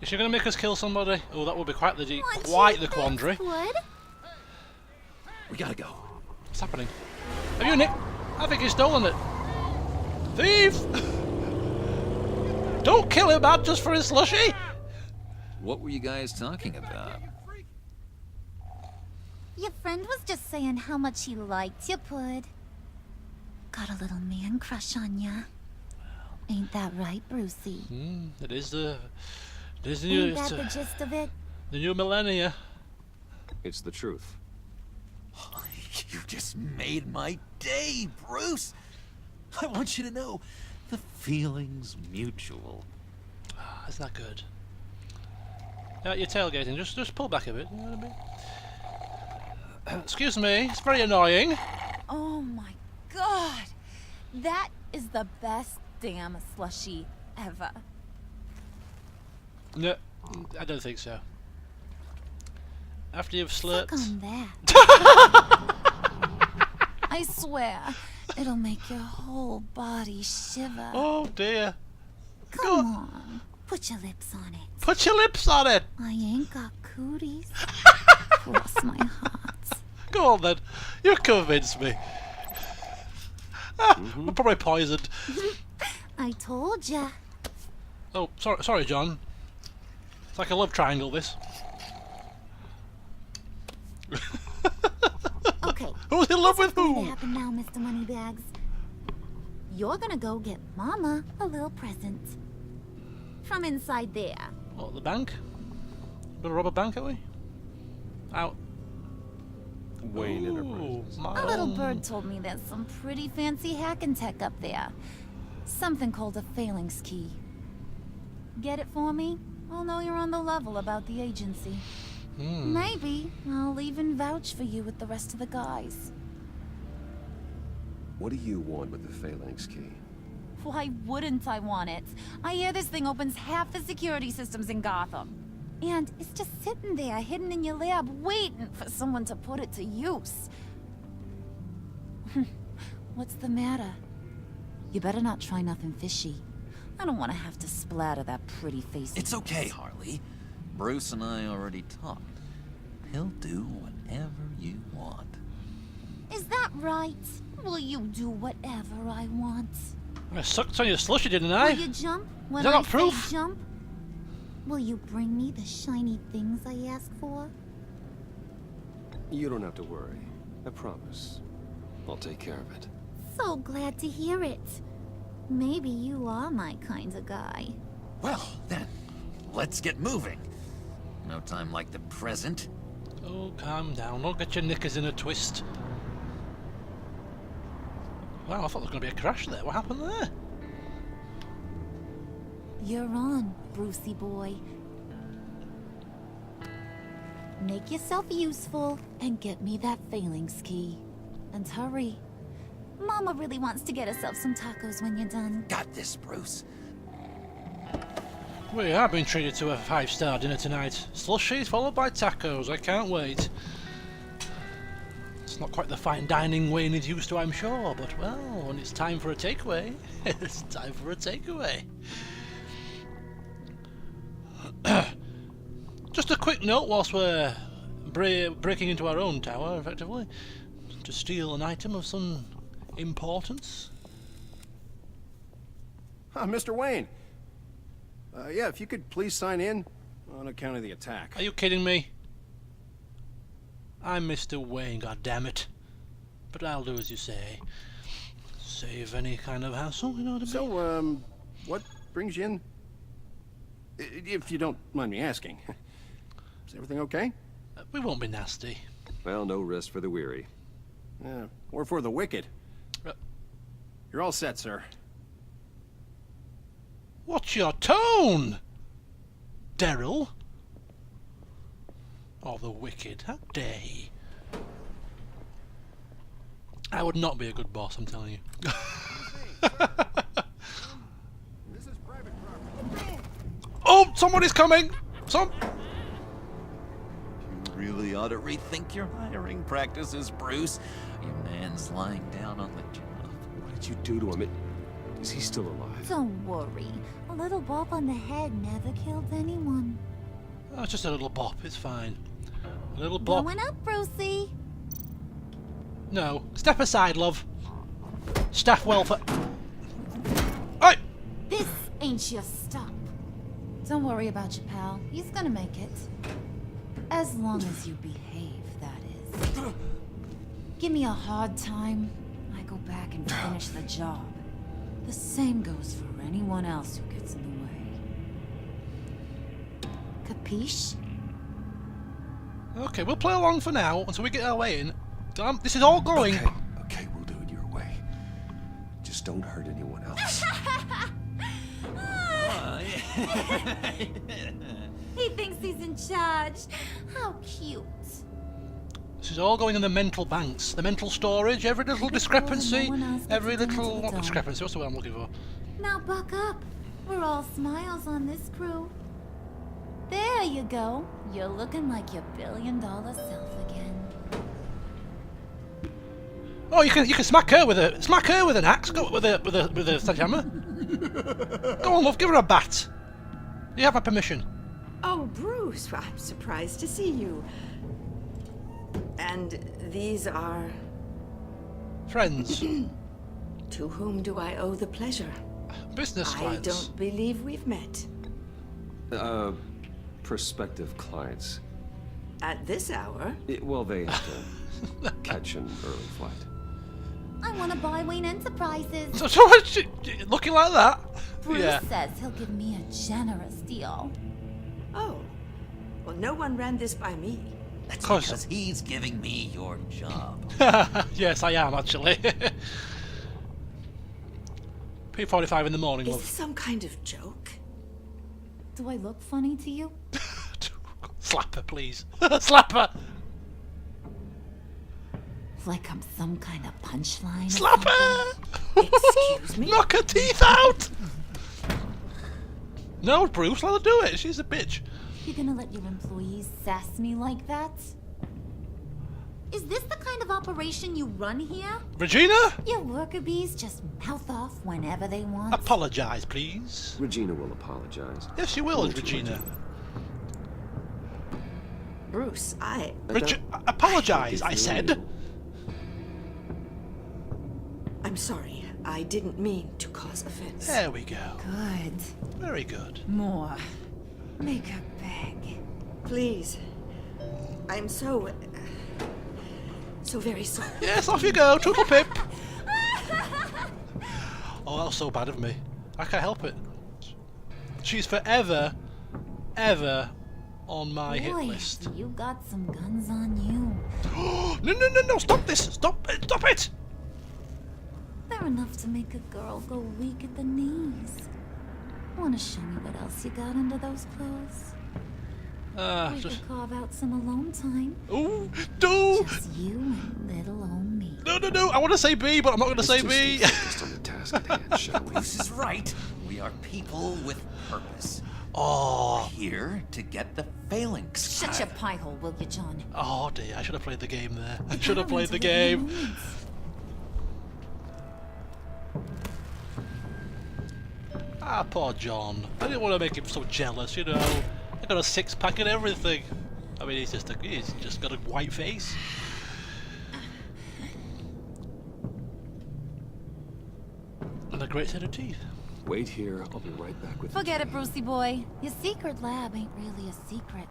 Is she going to make us kill somebody? Oh, that would be quite the quandary. Would? We gotta go. What's happening? Have you nicked? I think he's stolen it. Thief! Don't kill him, man, just for his slushy! What were you guys talking about? Your friend was just saying how much he liked you, Pud. Got a little man crush on ya. Ain't that right, Brucey? It is the Ain't new... that the gist of it? The new millennia. It's the truth. You just made my day, Bruce. I want you to know, the feeling's mutual. Isn't that good? You're tailgating. Just pull back a bit. You know what I mean? Excuse me. It's very annoying. Oh my god! That is the best damn slushie ever. No, I don't think so. After you've slurped... Suck on that. I swear, it'll make your whole body shiver. Oh dear. Come on, put your lips on it. Put your lips on it! I ain't got cooties. Cross my heart. Go on then. You convinced me. I'm probably poisoned. I told ya. Oh, sorry, John. It's like a love triangle, this. Okay. Who's in love with who? What's gonna happen now, Mr. Moneybags? You're gonna go get Mama a little present. From inside there. What, the bank? Gonna rob a bank, are we? Out. Wayne Enterprises. A little bird told me there's some pretty fancy hacking tech up there. Something called a phalanx key. Get it for me? I'll know you're on the level about the agency. Maybe I'll even vouch for you with the rest of the guys. What do you want with the phalanx key? Why wouldn't I want it? I hear this thing opens half the security systems in Gotham. And it's just sitting there, hidden in your lab, waiting for someone to put it to use. What's the matter? You better not try nothing fishy. I don't want to have to splatter that pretty face. It's okay, Harley. Bruce and I already talked. He'll do whatever you want. Is that right? Will you do whatever I want? I sucked on your slushy, didn't I? Will you jump when Is that I not proof? say jump? Will you bring me the shiny things I ask for? You don't have to worry. I promise. I'll take care of it. So glad to hear it. Maybe you are my kind of guy. Well, then, let's get moving. No time like the present. Oh, calm down. Don't get your knickers in a twist. Wow, I thought there was going to be a crash there. What happened there? You're on, Brucey boy. Make yourself useful and get me that phalanx key. And hurry. Mama really wants to get herself some tacos when you're done. Got this, Bruce. We are being treated to a 5-star dinner tonight. Slushies followed by tacos. I can't wait. It's not quite the fine dining Wayne is used to, I'm sure, but well, when it's time for a takeaway, it's time for a takeaway. Just a quick note whilst we're breaking into our own tower, effectively, to steal an item of some importance. Mr. Wayne. Yeah, if you could please sign in on account of the attack. Are you kidding me? I'm Mr. Wayne, goddammit. But I'll do as you say. Save any kind of hassle, you know what I mean? So, what brings you in? If you don't mind me asking. Is everything okay? We won't be nasty. Well, no rest for the weary. Or for the wicked. You're all set, sir. What's your tone, Daryl? Oh, the wicked. How dare he? I would not be a good boss, I'm telling you. Oh, somebody's coming! You really ought to rethink your hiring practices, Bruce. Your man's lying down on the job. What did you do to him? Is he still alive? Don't worry. A little bop on the head never killed anyone. Oh, it's just a little bop, it's fine. A little bop. Going up, Brucey. No. Step aside, love. Staff welfare. Oi! This ain't your stop. Don't worry about your pal. He's gonna make it. As long as you behave, that is. Give me a hard time, I go back and finish the job. The same goes for anyone else who gets in the way. Capiche? Okay, we'll play along for now until we get our way in. Damn, this is all going. Okay, we'll do it your way. Just don't hurt anyone else. He thinks he's in charge. How cute. This is all going in the mental banks, the mental storage, every little discrepancy, every little... What discrepancy? What's the word I'm looking for? Now buck up. We're all smiles on this crew. There you go. You're looking like your billion-dollar self again. Oh, you can smack her with an axe. Go with a sledgehammer. Go on, love, give her a bat. You have my permission. Oh, Bruce, I'm surprised to see you. And these are... friends. To whom do I owe the pleasure? Business clients. I don't believe we've met. Prospective clients. At this hour? Well, they have to catch an early flight. I want to buy Wayne Enterprises. So looking like that? Bruce says he'll give me a generous deal. Oh. Well, no one ran this by me. That's because he's giving me your job. Yes, I am, actually. P45 in the morning, Is love. this some kind of joke? Do I look funny to you? Slap her, please. Slap her! Like I'm some kind of punchline. Slap her! Excuse me? Knock her teeth out! No, Bruce, let her do it. She's a bitch. You gonna let your employees sass me like that? Is this the kind of operation you run here? Regina? Your worker bees just mouth off whenever they want. Apologise, please. Regina will apologize. Yes, she will, Regina. Bruce, apologise, I said. I'm sorry. I didn't mean to cause offense. There we go. Good. Very good. More. Make her beg. Please. I'm so very sorry. Yes, off you go, Toodle Pip. Oh, that was so bad of me. I can't help it. She's forever, ever on my hit list. You got some guns on you. No, stop this! Stop it! They're enough to make a girl go weak at the knees. Wanna show me what else you got under those clothes? We could carve out some alone time. Ooh, no! Just you and little old me. No, I want to say B, but I'm not going to say B. Focused on the task at hand, shall we? Bruce is right. We are people with purpose. Oh. We're here to get the phalanx. Shut your pie hole, will you, John? Oh dear, I should have played the game there. I should have played the game. Ah, poor John. I didn't want to make him so jealous, you know. I got a six-pack and everything. I mean, he's just got a white face. And a great set of teeth. Wait here, I'll be right back with Forget it, Brucey boy. Your secret lab ain't really a secret.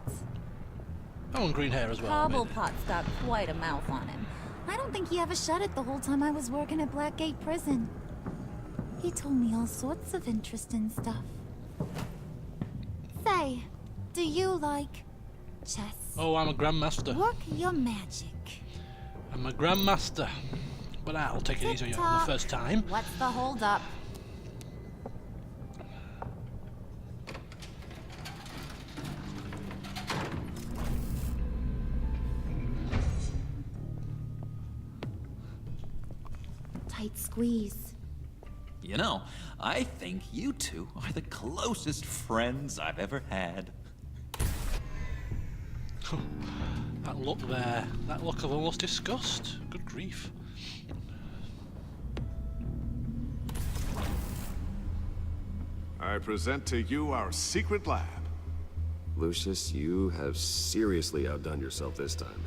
Oh, and green hair as well. Cobblepot's got quite a mouth on him. I don't think he ever shut it the whole time I was working at Blackgate Prison. He told me all sorts of interesting stuff. Say, do you like chess? Oh, I'm a grandmaster. Work your magic. I'm a grandmaster. But I'll take it easy on the first time. What's the hold up? Tight squeeze. You know, I think you two are the closest friends I've ever had. That look there. That look of almost disgust. Good grief. I present to you our secret lab. Lucius, you have seriously outdone yourself this time.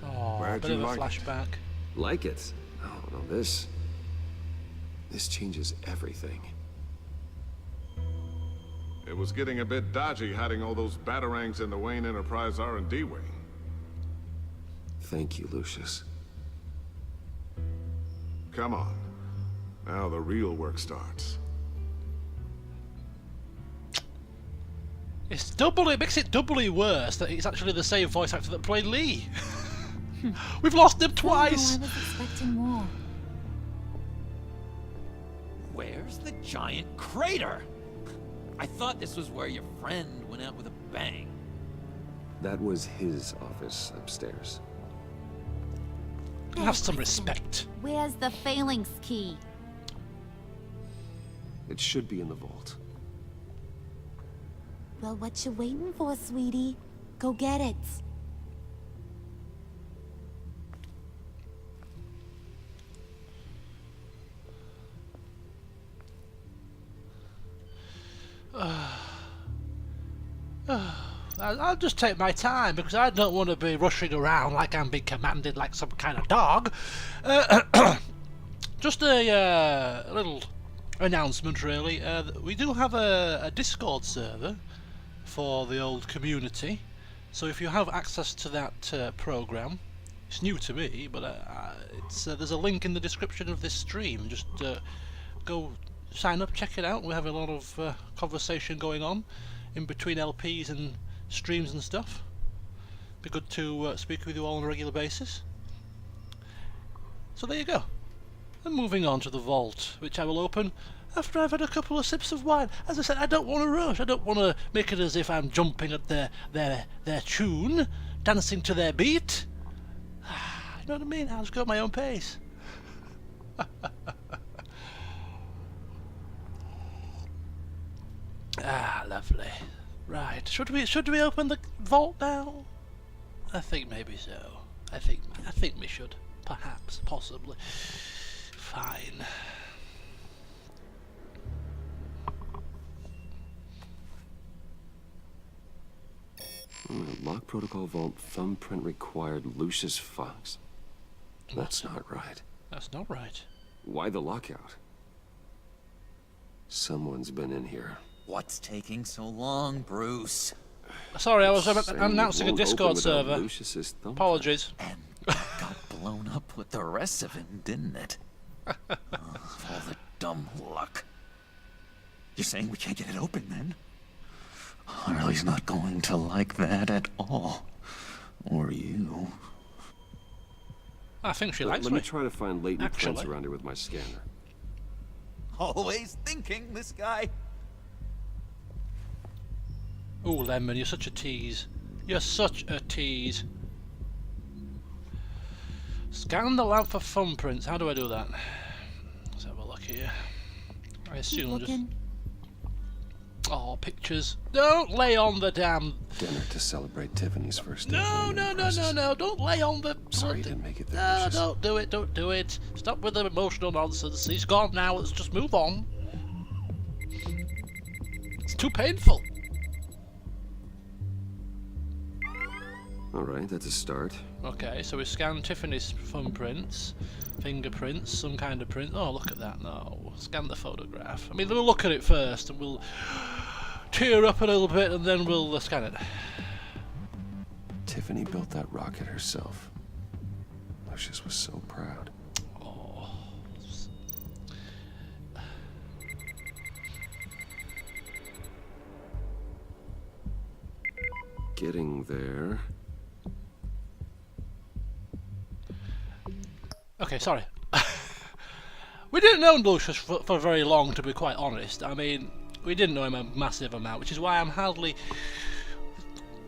Oh, a bit of a flashback. Like it? Oh, no, this changes everything. It was getting a bit dodgy hiding all those batarangs in the Wayne Enterprise R&D wing. Thank you, Lucius. Come on. Now the real work starts. It makes it doubly worse that it's actually the same voice actor that played Lee. We've lost him twice. I was expecting more. Where's the giant crater? I thought this was where your friend went out with a bang. That was his office upstairs. Have some respect. Where's the phalanx key? It should be in the vault. Well, what you waiting for, sweetie? Go get it. I'll just take my time because I don't want to be rushing around like I'm being commanded like some kind of dog. Just a little announcement, really. We do have a Discord server for the old community, so if you have access to that program, it's new to me, but there's a link in the description of this stream. Just go sign up, check it out. We have a lot of conversation going on in between LPs and streams and stuff. Be good to speak with you all on a regular basis. So there you go. And moving on to the vault, which I will open after I've had a couple of sips of wine. As I said, I don't want to rush. I don't want to make it as if I'm jumping at their tune, dancing to their beat. You know what I mean? I'll just go at my own pace. Ah, lovely. Right, should we open the vault now? I think maybe so. I think we should. Perhaps, possibly. Fine. Lock protocol vault thumbprint required Lucius Fox. That's not right. That's not right. Why the lockout? Someone's been in here. What's taking so long, Bruce? Sorry, I was announcing a Discord server. Apologies. And got blown up with the rest of him, didn't it? All the dumb luck. You're saying we can't get it open, then? Harley's not going to like that at all. Or you. I think she likes Let me try to find latent prints Actually. around here with my scanner. Always thinking, this guy. Ooh, Lemon, you're such a tease. You're such a tease. Scan the lamp for thumbprints. How do I do that? Let's have a look here. I assume just... Oh, pictures. Don't lay on the damn... Dinner to celebrate Tiffany's first day. No, don't lay on the... Sorry you didn't make it there. No, don't do it. Stop with the emotional nonsense. He's gone now, let's just move on. It's too painful. Alright, that's a start. Okay, so we scan Tiffany's thumbprints, fingerprints, some kind of print. Oh, look at that. No, scan the photograph. I mean, we'll look at it first and we'll tear up a little bit and then we'll scan it. Tiffany built that rocket herself. Lucius was so proud. Oh. Getting there. Okay, sorry. We didn't know Lucius for very long, to be quite honest. I mean, we didn't know him a massive amount, which is why I'm hardly,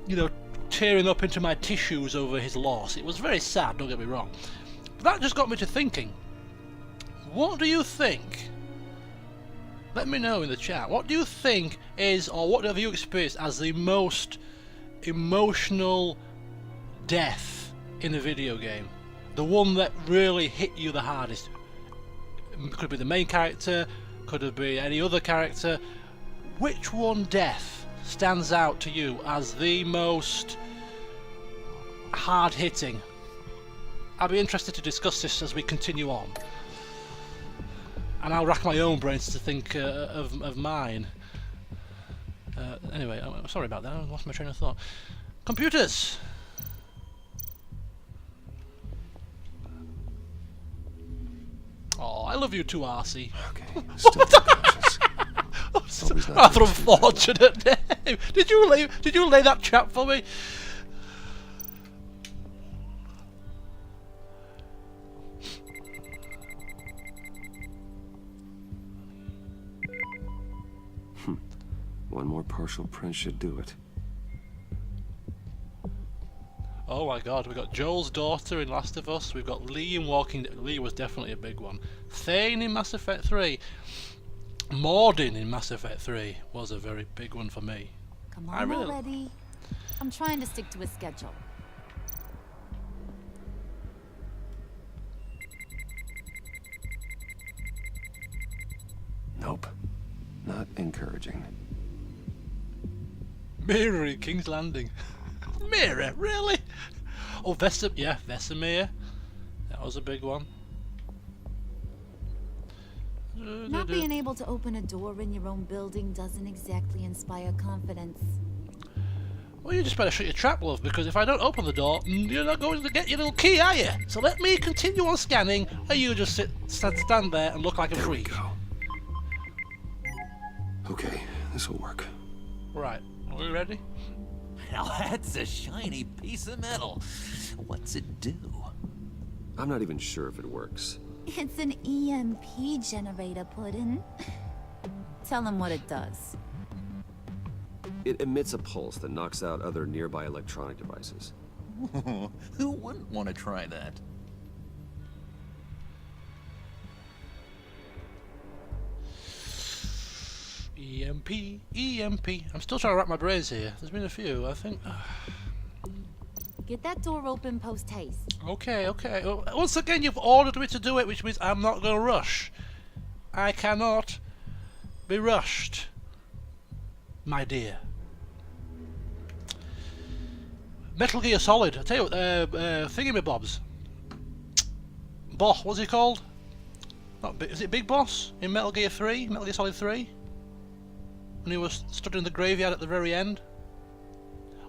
you know, tearing up into my tissues over his loss. It was very sad, don't get me wrong. But that just got me to thinking. What do you think? Let me know in the chat. What do you think is, or what have you experienced as the most emotional death in a video game? The one that really hit you the hardest. Could be the main character, could it be any other character. Which one death stands out to you as the most hard-hitting? I'd be interested to discuss this as we continue on. And I'll rack my own brains to think of mine. Anyway, I'm sorry about that, I lost my train of thought. Computers! Oh, I love you too, RC. Okay, still unconscious. Rather unfortunate name. Did you lay that trap for me? One more partial print should do it. Oh my god, we've got Joel's daughter in Last of Us, we've got Lee in Walking Dead. Lee was definitely a big one. Thane in Mass Effect 3. Mordin in Mass Effect 3 was a very big one for me. Come on already. I'm trying to stick to a schedule. Nope. Not encouraging. Mira in King's Landing. Mira, really? Oh, Vesemir. That was a big one. Not being able to open a door in your own building doesn't exactly inspire confidence. Well, you just better shut your trap, love, because if I don't open the door, you're not going to get your little key, are you? So let me continue on scanning, and you just stand there and look like a freak. There we go. Okay, this will work. Right, are we ready? Now that's a shiny piece of metal. What's it do? I'm not even sure if it works. It's an EMP generator, Puddin'. Tell him what it does. It emits a pulse that knocks out other nearby electronic devices. Who wouldn't want to try that? EMP. I'm still trying to wrap my brains here. There's been a few, I think. Get that door open post-haste. Okay. Well, once again, you've ordered me to do it, which means I'm not going to rush. I cannot be rushed, my dear. Metal Gear Solid. I tell you what, thingamabobs. Boss, what's he called? Is it Big Boss in Metal Gear 3? Metal Gear Solid 3? When he was stood in the graveyard at the very end?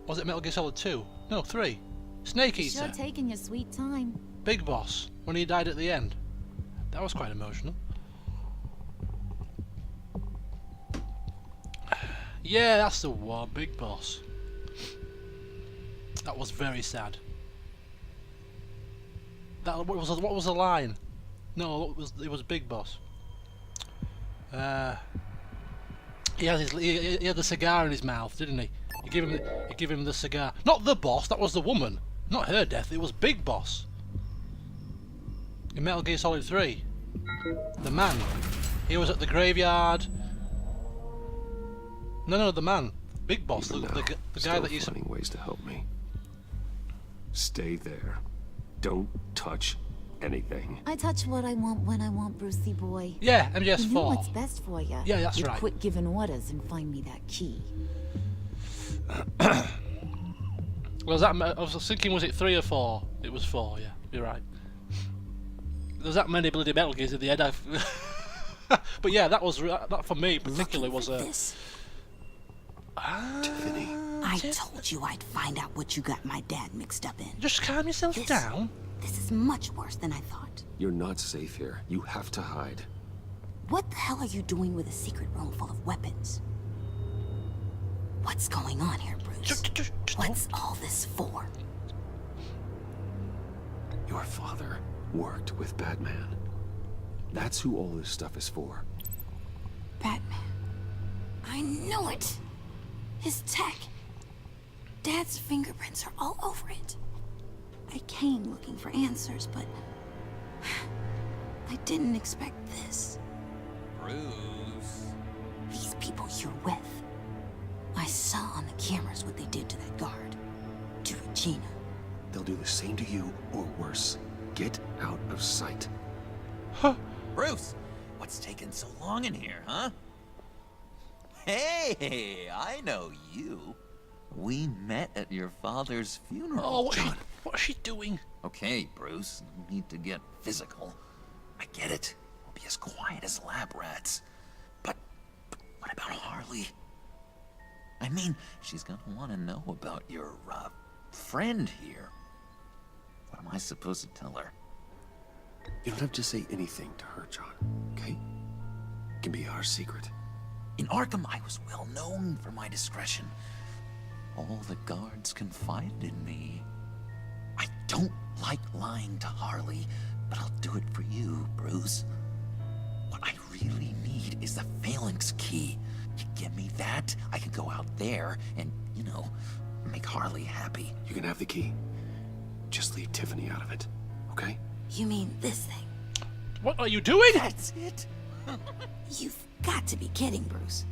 Was it Metal Gear Solid 2? No, 3. Snake Eater. Sure taking your sweet time. Big Boss, when he died at the end. That was quite emotional. Yeah, that's the one, Big Boss. That was very sad. What was the line? No, it was Big Boss. He had the cigar in his mouth, didn't he? He gave him the cigar. Not the boss. That was the woman. Not her death. It was Big Boss. In Metal Gear Solid 3, the man. He was at the graveyard. No, the man. Big Boss. The guy that used to. Finding ways to help me. Stay there. Don't touch anything. I touch what I want when I want, Brucey boy. Yeah, MGS4. You know what's best for you. Yeah, that's You'd right. quit giving orders and find me that key. Was that? I was thinking, was it 3 or 4? It was 4. Yeah, you're right. There's that many bloody Metal Gears in the head. But yeah, that for me particularly was a. Tiffany. I told you I'd find out what you got my dad mixed up in. Just calm yourself down. This is much worse than I thought. You're not safe here. You have to hide. What the hell are you doing with a secret room full of weapons? What's going on here, Bruce? What's all this for? Your father worked with Batman. That's who all this stuff is for. Batman. I knew it. His tech. Dad's fingerprints are all over it. I came looking for answers, but I didn't expect this. Bruce. These people you're with. I saw on the cameras what they did to that guard. To Regina. They'll do the same to you, or worse. Get out of sight. Huh. Bruce, what's taking so long in here, huh? Hey, I know you. We met at your father's funeral. Oh, what's she doing? Okay, Bruce, no need to get physical. I get it. We'll be as quiet as lab rats. But what about Harley? I mean, she's gonna want to know about your, friend here. What am I supposed to tell her? You don't have to say anything to her, John, okay? It can be our secret. In Arkham, I was well known for my discretion. All the guards confided in me. I don't like lying to Harley, but I'll do it for you, Bruce. What I really need is the Phalanx key. You give me that, I can go out there and, you know, make Harley happy. You can have the key. Just leave Tiffany out of it, okay? You mean this thing? What are you doing? That's it? You've got to be kidding, Bruce.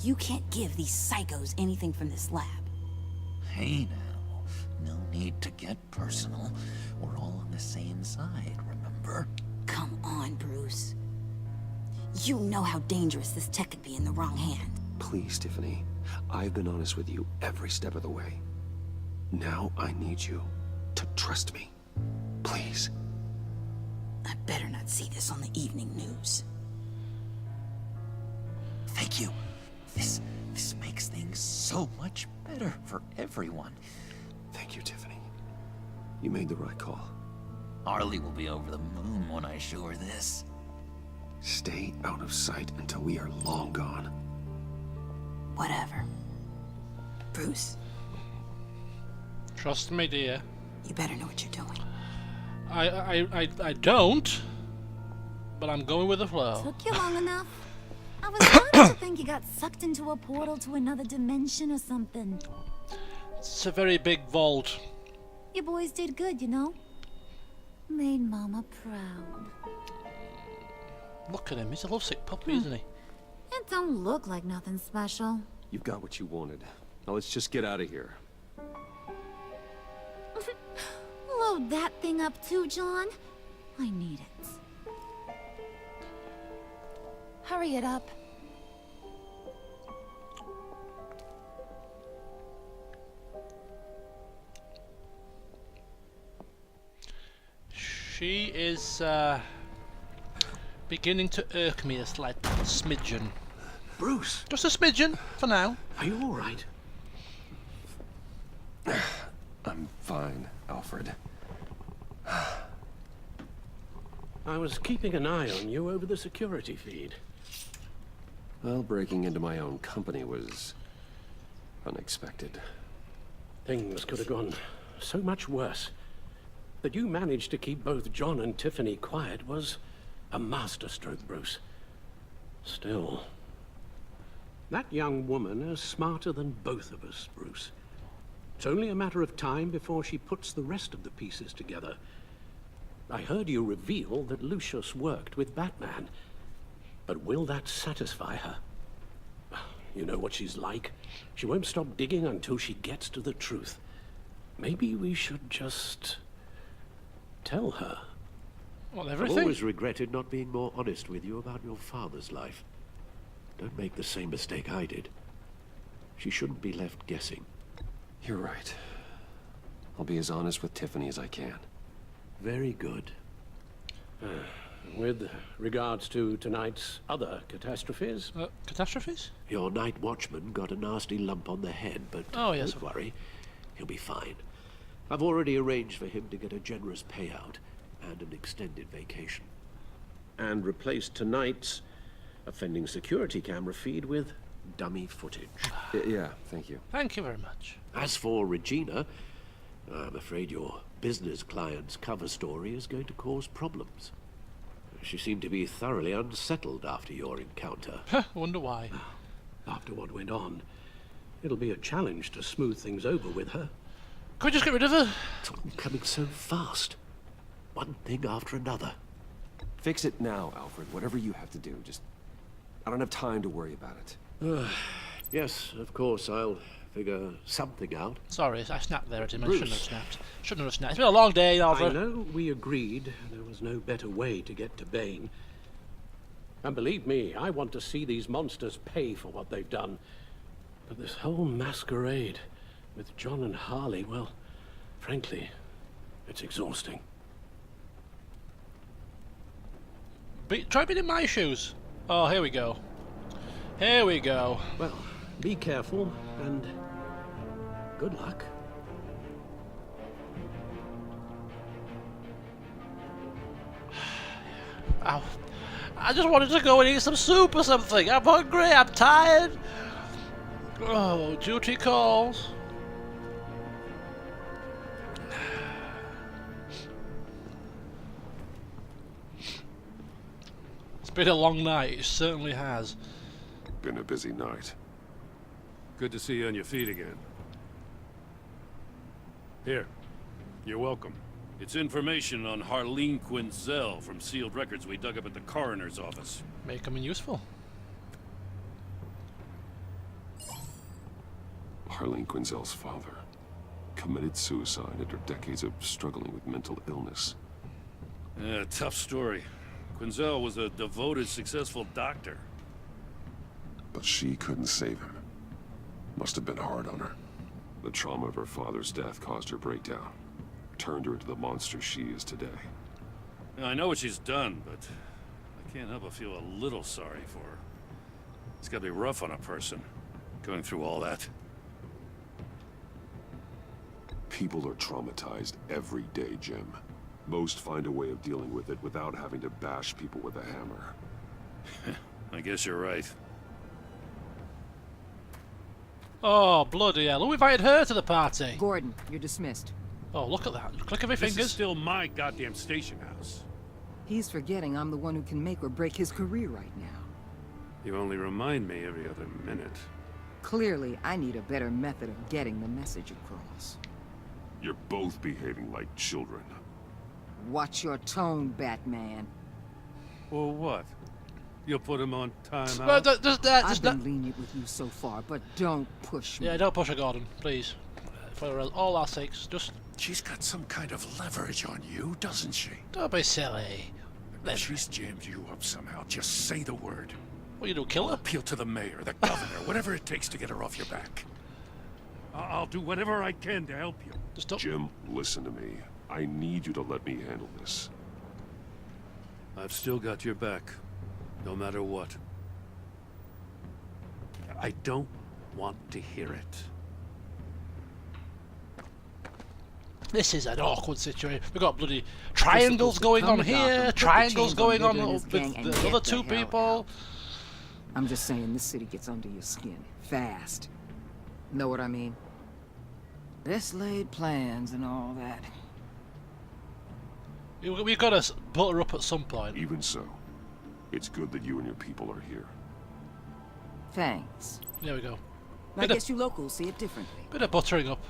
You can't give these psychos anything from this lab. Hey now, no need to get personal. We're all on the same side, remember? Come on, Bruce. You know how dangerous this tech could be in the wrong hand. Please, Tiffany. I've been honest with you every step of the way. Now I need you to trust me. Please. I better not see this on the evening news. Thank you. This makes things so much better for everyone. Thank you, Tiffany. You made the right call. Harley will be over the moon when I show her this. Stay out of sight until we are long gone. Whatever. Bruce. Trust me, dear. You better know what you're doing. I don't, but I'm going with the flow. Took you long enough? I was starting to think you got sucked into a portal to another dimension or something. It's a very big vault. You boys did good, you know? Made Mama proud. Look at him, he's a lovesick puppy, isn't he? It don't look like nothing special. You've got what you wanted. Now let's just get out of here. Load that thing up too, John. I need it. Hurry it up. She is beginning to irk me a slight smidgen. Bruce! Just a smidgen, for now. Are you all right? I'm fine, Alfred. I was keeping an eye on you over the security feed. Well, breaking into my own company was unexpected. Things could have gone so much worse. That you managed to keep both John and Tiffany quiet was a masterstroke, Bruce. Still, that young woman is smarter than both of us, Bruce. It's only a matter of time before she puts the rest of the pieces together. I heard you reveal that Lucius worked with Batman. But will that satisfy her? You know what she's like. She won't stop digging until she gets to the truth. Maybe we should just tell her. Well, I've everything? always regretted not being more honest with you about your father's life. Don't make the same mistake I did. She shouldn't be left guessing. You're right. I'll be as honest with Tiffany as I can. Very good. With regards to tonight's other catastrophes? Catastrophes? Your night watchman got a nasty lump on the head, but oh, yes, don't worry. He'll be fine. I've already arranged for him to get a generous payout and an extended vacation. And replaced tonight's offending security camera feed with dummy footage. Yeah, thank you. Thank you very much. As for Regina, I'm afraid your business client's cover story is going to cause problems. She seemed to be thoroughly unsettled after your encounter. I wonder why. After what went on, it'll be a challenge to smooth things over with her. Can we just get rid of her? It's all coming so fast. One thing after another. Fix it now, Alfred. Whatever you have to do. Just... I don't have time to worry about it. Yes, of course, I'll figure something out. Sorry, I snapped there at him. I shouldn't have snapped. Shouldn't have snapped. It's been a long day, Alfred. I know we agreed there was no better way to get to Bane. And believe me, I want to see these monsters pay for what they've done. But this whole masquerade with John and Harley, well, frankly, it's exhausting. Try being in my shoes. Oh, here we go. Here we go. Well, be careful and good luck. Ow. I just wanted to go and eat some soup or something. I'm hungry, I'm tired. Oh, duty calls. It's been a long night, it certainly has. Been a busy night. Good to see you on your feet again. Here, you're welcome. It's information on Harleen Quinzel from sealed records we dug up at the coroner's office. May come in useful. Harleen Quinzel's father committed suicide after decades of struggling with mental illness. Yeah, tough story. Quinzel was a devoted, successful doctor. But she couldn't save him. Must have been hard on her. The trauma of her father's death caused her breakdown. Turned her into the monster she is today. Now, I know what she's done, but I can't help but feel a little sorry for her. It's gotta be rough on a person, going through all that. People are traumatized every day, Jim. Most find a way of dealing with it without having to bash people with a hammer. I guess you're right. Oh, bloody hell. Who invited her to the party? Gordon, you're dismissed. Oh, look at that. Click of your This fingers. is still my goddamn station house. He's forgetting I'm the one who can make or break his career right now. You only remind me every other minute. Clearly, I need a better method of getting the message across. You're both behaving like children. Watch your tone, Batman. Well, what? You'll put him on timeout? Well, I've been lenient with you so far, but don't push me. Yeah, don't push her, Gordon, please. For all our sakes, just... She's got some kind of leverage on you, doesn't she? Don't be silly. If she's jammed you up somehow, just say the word. What you do, kill her? Appeal to the mayor, the governor, whatever it takes to get her off your back. I'll do whatever I can to help you. Just don't... Jim, listen to me. I need you to let me handle this. I've still got your back, no matter what. I don't want to hear it. This is an awkward situation. We've got bloody triangles going on here, triangles going on with the other two people. I'm just saying, this city gets under your skin. Fast. Know what I mean? Best laid plans and all that. We've got to butter up at some point. Even so, it's good that you and your people are here. Thanks. There we go. I guess you locals see it differently. Bit of buttering up.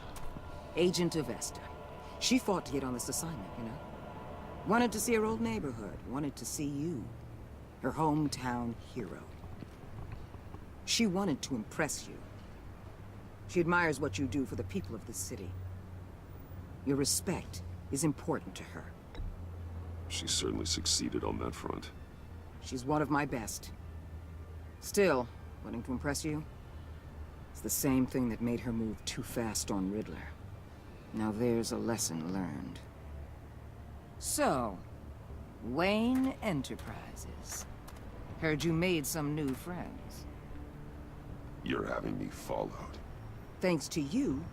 Agent Avesta. She fought to get on this assignment, you know? Wanted to see her old neighborhood. Wanted to see you. Her hometown hero. She wanted to impress you. She admires what you do for the people of this city. Your respect is important to her. She certainly succeeded on that front. She's one of my best. Still, wanting to impress you? It's the same thing that made her move too fast on Riddler. Now there's a lesson learned. So, Wayne Enterprises. Heard you made some new friends. You're having me followed. Thanks to you,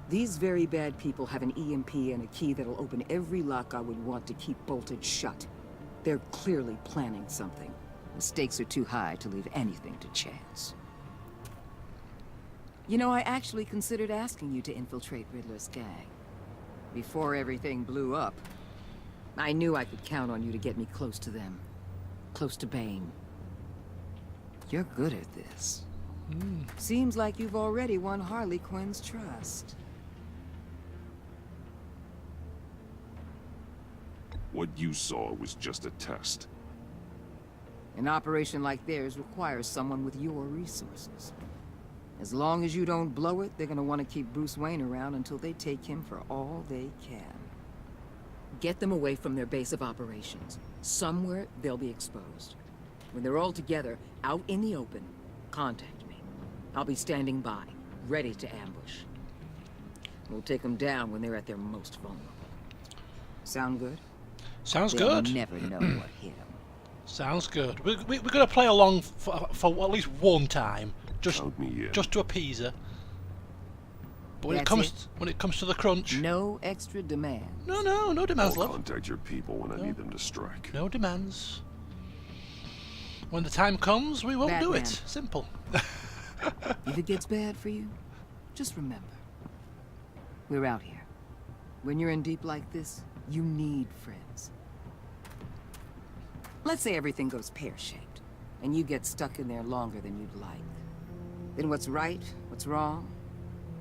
these very bad people have an EMP and a key that'll open every lock I would want to keep bolted shut. They're clearly planning something. The stakes are too high to leave anything to chance. You know, I actually considered asking you to infiltrate Riddler's gang. Before everything blew up, I knew I could count on you to get me close to them. Close to Bane. You're good at this. Seems like you've already won Harley Quinn's trust. What you saw was just a test. An operation like theirs requires someone with your resources. As long as you don't blow it, they're gonna want to keep Bruce Wayne around until they take him for all they can. Get them away from their base of operations. Somewhere they'll be exposed. When they're all together, out in the open, contact me. I'll be standing by, ready to ambush. We'll take them down when they're at their most vulnerable. Sound good? Sounds They'll good. never know what hit them. Sounds good. We're going to play along for at least one time, just to appease her. But when it comes to the crunch, no extra demands. No demands, I'll love. contact your people when I need them to strike. No demands. When the time comes, we won't do Batman. it. Simple. If it gets bad for you, just remember, we're out here. When you're in deep like this, you need friends. Let's say everything goes pear-shaped, and you get stuck in there longer than you'd like. Then what's right, what's wrong,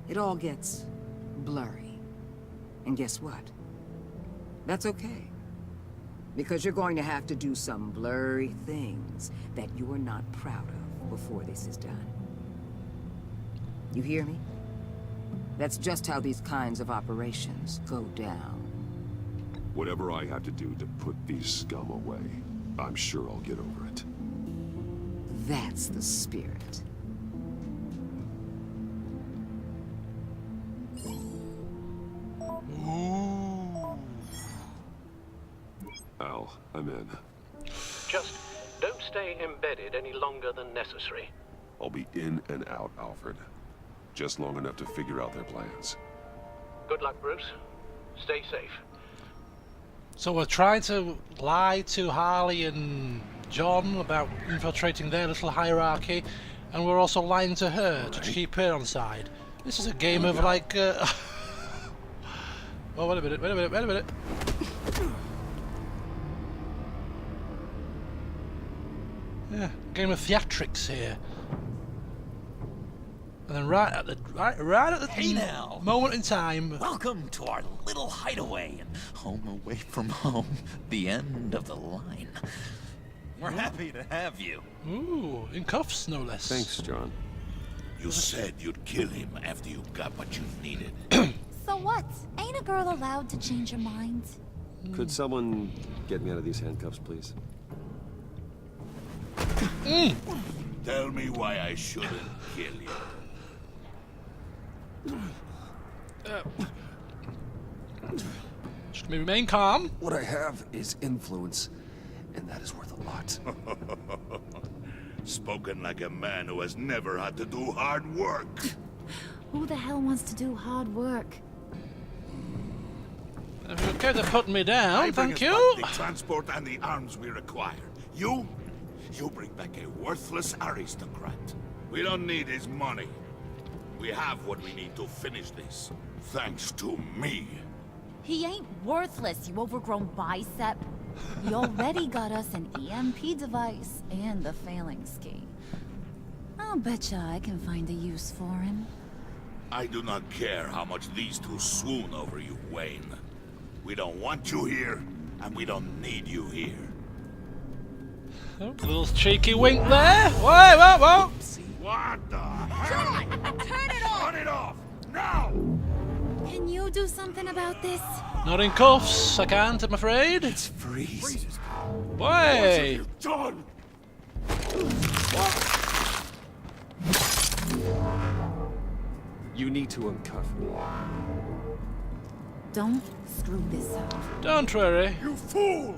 it all gets blurry. And guess what? That's okay. Because you're going to have to do some blurry things that you are not proud of before this is done. You hear me? That's just how these kinds of operations go down. Whatever I have to do to put these scum away, I'm sure I'll get over it. That's the spirit. Al, I'm in. Just don't stay embedded any longer than necessary. I'll be in and out, Alfred. Just long enough to figure out their plans. Good luck, Bruce. Stay safe. So we're trying to lie to Harley and John about infiltrating their little hierarchy, and we're also lying to her to keep her on side. This is a game of like... Oh, wait a minute. Yeah, game of theatrics here. And then right at the Hey now. moment in time. Welcome to our little hideaway and home away from home. The end of the line. We're happy to have you. Ooh, in cuffs, no less. Thanks, John. You said you'd kill him after you got what you needed. So what? Ain't a girl allowed to change her mind? Could someone get me out of these handcuffs, please? Tell me why I shouldn't kill you. Just remain calm. What I have is influence, and that is worth a lot. Spoken like a man who has never had to do hard work. Who the hell wants to do hard work? If you're okay to put me down, thank you. The transport and the arms we require. You bring back a worthless aristocrat. We don't need his money. We have what we need to finish this. Thanks to me. He ain't worthless, you overgrown bicep. You already got us an EMP device and the failing ski. I'll betcha I can find a use for him. I do not care how much these two swoon over you, Wayne. We don't want you here, and we don't need you here. Oh, little cheeky wink there. Wait, whoa. What the hell? John, turn it off! Turn it off! Now! Can you do something about this? Not in cuffs, I can't, I'm afraid. It's freeze. Why? Done! You need to uncuff me. Don't screw this up. Don't worry. You fool!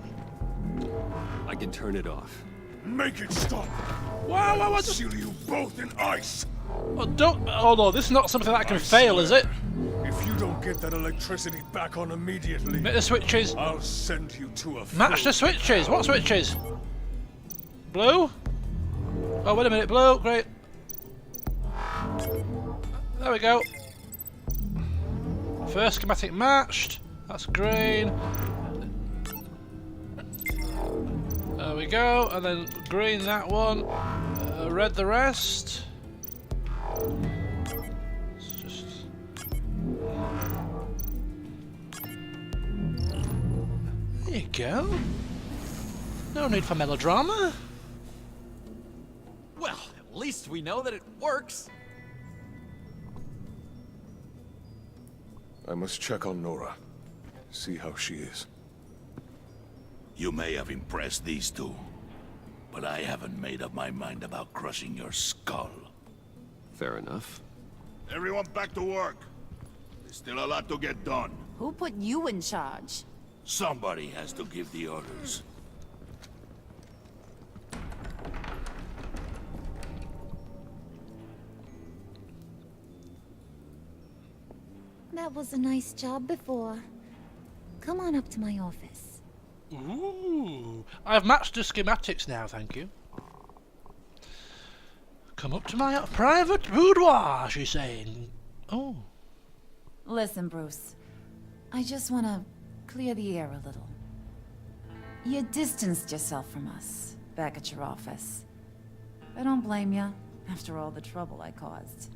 I can turn it off. Make it stop! Wow, Seal you both in ice! Oh, don't. Oh no, this is not something that can fail, is it? If you don't get that electricity back on immediately, Make the switches. I'll send you to a Match the switches. What switches? Blue? Oh, wait a minute. Blue. Great. There we go. First schematic matched. That's green. There we go. And then green that one. Red the rest. It's just... There you go. No need for melodrama. Well, at least we know that it works. I must check on Nora. See how she is. You may have impressed these two, but I haven't made up my mind about crushing your skull. Fair enough. Everyone back to work. There's still a lot to get done. Who put you in charge? Somebody has to give the orders. That was a nice job before. Come on up to my office. Ooh, I've matched the schematics now, thank you. Come up to my private boudoir, she's saying. Oh. Listen, Bruce. I just want to clear the air a little. You distanced yourself from us, back at your office. I don't blame you, after all the trouble I caused.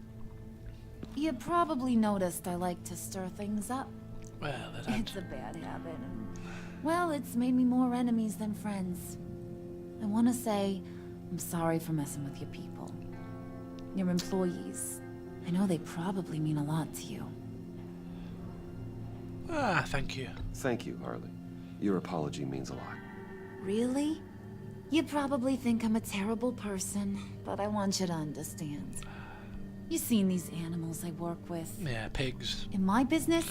You probably noticed I like to stir things up. Well, it's a bad habit, and, well, it's made me more enemies than friends. I want to say I'm sorry for messing with your people. Your employees. I know they probably mean a lot to you. Ah, thank you. Thank you, Harley. Your apology means a lot. Really? You probably think I'm a terrible person, but I want you to understand. You've seen these animals I work with. Yeah, pigs. In my business,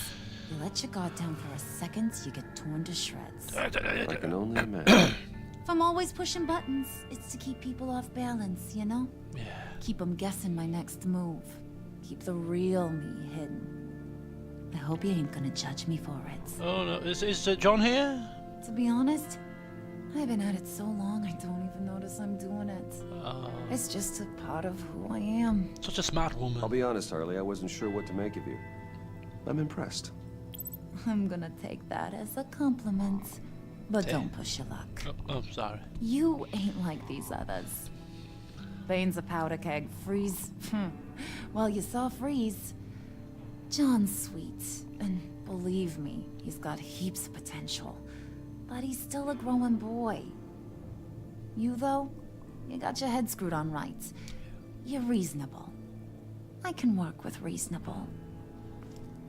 you let your guard down for a second, you get torn to shreds. I can only imagine. If I'm always pushing buttons, it's to keep people off balance, you know? Yeah. Keep them guessing my next move. Keep the real me hidden. I hope you ain't gonna judge me for it. Oh no, is John here? To be honest, I've been at it so long I don't even notice I'm doing it. It's just a part of who I am. Such a smart woman. I'll be honest, Harley, I wasn't sure what to make of you. I'm impressed. I'm gonna take that as a compliment. But don't push your luck. Oh, sorry. You ain't like these others. Bane's a powder keg. Freeze. Well, you saw Freeze. John's sweet. And believe me, he's got heaps of potential. But he's still a growing boy. You, though, you got your head screwed on right. You're reasonable. I can work with reasonable.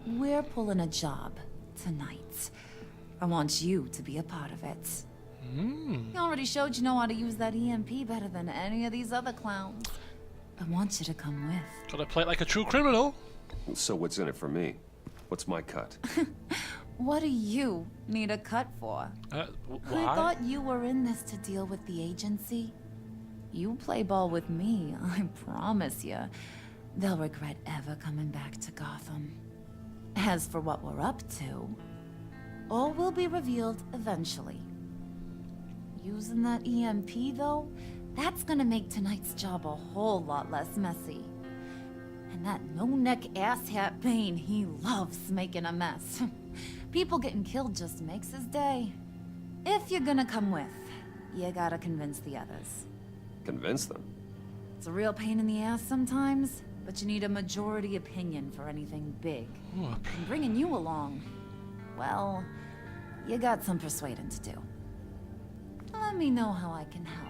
We're pulling a job tonight. I want you to be a part of it. You already showed you know how to use that EMP better than any of these other clowns. I want you to come with. Gotta play it like a true criminal. So what's in it for me? What's my cut? What do you need a cut for? Why? I thought you were in this to deal with the agency. You play ball with me, I promise you. They'll regret ever coming back to Gotham. As for what we're up to, all will be revealed eventually. Using that EMP, though, that's gonna make tonight's job a whole lot less messy. And that no-neck asshat Bane, he loves making a mess. People getting killed just makes his day. If you're gonna come with, you gotta convince the others. Convince them? It's a real pain in the ass sometimes, but you need a majority opinion for anything big. And bringing you along, well, you got some persuading to do. Let me know how I can help.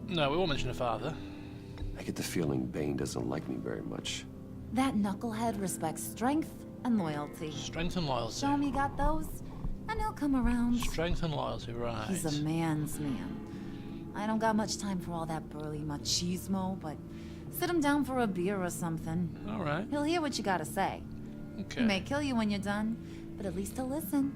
No, we won't mention the father. I get the feeling Bane doesn't like me very much. That knucklehead respects strength and loyalty. Strength and loyalty. Show him you got those, and he'll come around. Strength and loyalty, right. He's a man's man. I don't got much time for all that burly machismo, but sit him down for a beer or something. All right. He'll hear what you gotta say. Okay. He may kill you when you're done, but at least he'll listen.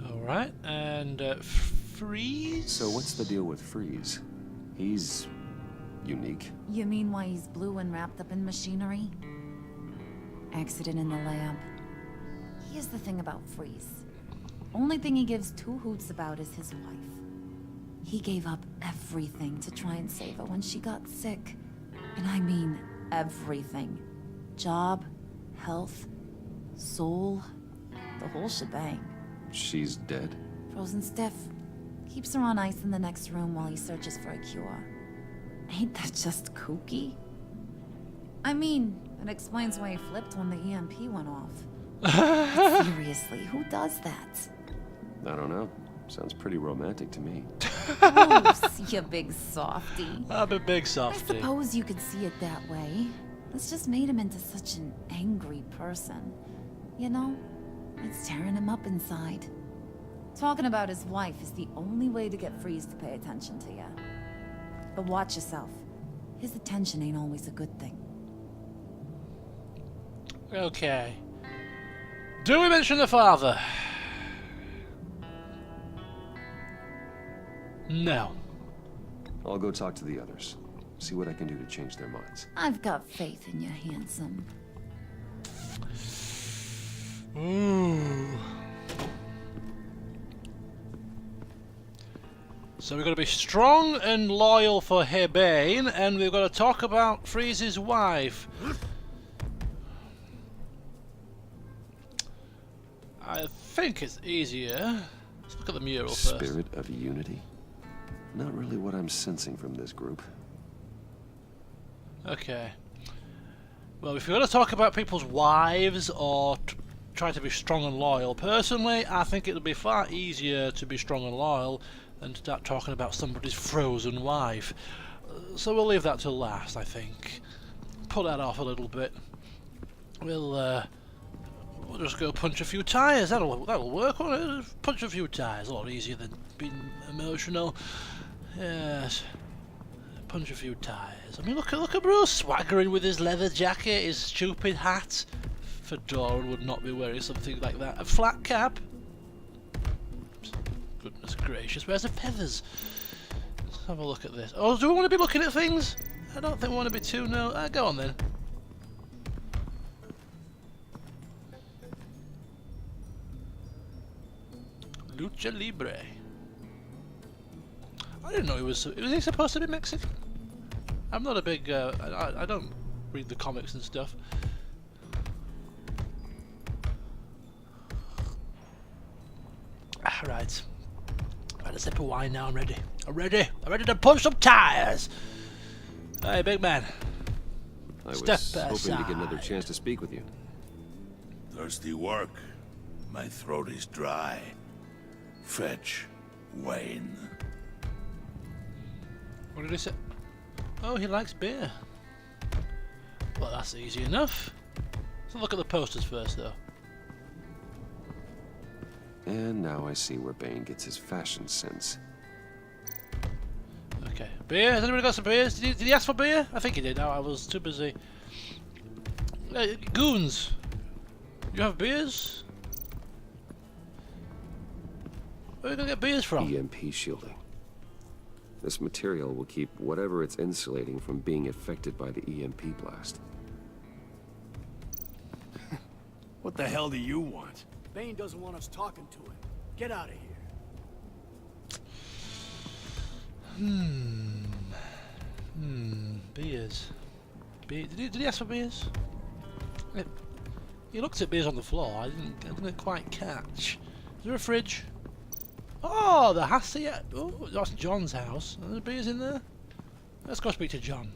All right, and Freeze? So what's the deal with Freeze? He's unique. You mean why he's blue and wrapped up in machinery? Accident in the lab. Here's the thing about Freeze. Only thing he gives two hoots about is his wife. He gave up everything to try and save her when she got sick. And I mean everything. Job, health, soul, the whole shebang. She's dead? Frozen stiff. Keeps her on ice in the next room while he searches for a cure. Ain't that just kooky? I mean, it explains why he flipped when the EMP went off. But seriously, who does that? I don't know. Sounds pretty romantic to me. Oh, you big softy. I'm a big softy. I suppose you could see it that way. It's just made him into such an angry person. You know, it's tearing him up inside. Talking about his wife is the only way to get Freeze to pay attention to you. But watch yourself. His attention ain't always a good thing. Okay. Do we mention the father? No. I'll go talk to the others. See what I can do to change their minds. I've got faith in you, handsome. Ooh. So we've got to be strong and loyal for Hebane, and we've got to talk about Freeze's wife. I think it's easier. Let's look at the mural first. Spirit of unity? Not really what I'm sensing from this group. Okay. Well, if you're going to talk about people's wives or try to be strong and loyal, personally, I think it would be far easier to be strong and loyal than to start talking about somebody's frozen wife. So we'll leave that till last, I think. Put that off a little bit. We'll just go punch a few tyres. That'll work, won't it? Punch a few tyres. A lot easier than being emotional. Yes. Punch a few tyres. I mean, look at Bruce swaggering with his leather jacket, his stupid hat. Fedora would not be wearing something like that. A flat cap. Goodness gracious, where's the feathers? Let's have a look at this. Oh, do we want to be looking at things? I don't think we want to be too, no. Go on then. Lucha Libre. I didn't know was he supposed to be Mexican? I'm not a big, I don't read the comics and stuff. Right. Had a sip of wine now, I'm ready. I'm ready to punch some tires! Hey, big man. I was Step hoping aside. to get another chance to speak with you. Thirsty work. My throat is dry. Fetch Wayne. What did he say? Oh, he likes beer. Well, that's easy enough. Let's look at the posters first, though. And now I see where Bane gets his fashion sense. Okay. Beer? Has anybody got some beers? Did he ask for beer? I think he did. No, I was too busy. Goons! You have beers? Where are you going to get beers from? EMP shielding. This material will keep whatever it's insulating from being affected by the EMP blast. What the hell do you want? Bane doesn't want us talking to him. Get out of here. Beers. Did he ask for beers? He looked at beers on the floor. I didn't quite catch. Is there a fridge? Oh, there has to. Yeah. Oh, that's John's house. Are there beers in there? Let's go speak to John.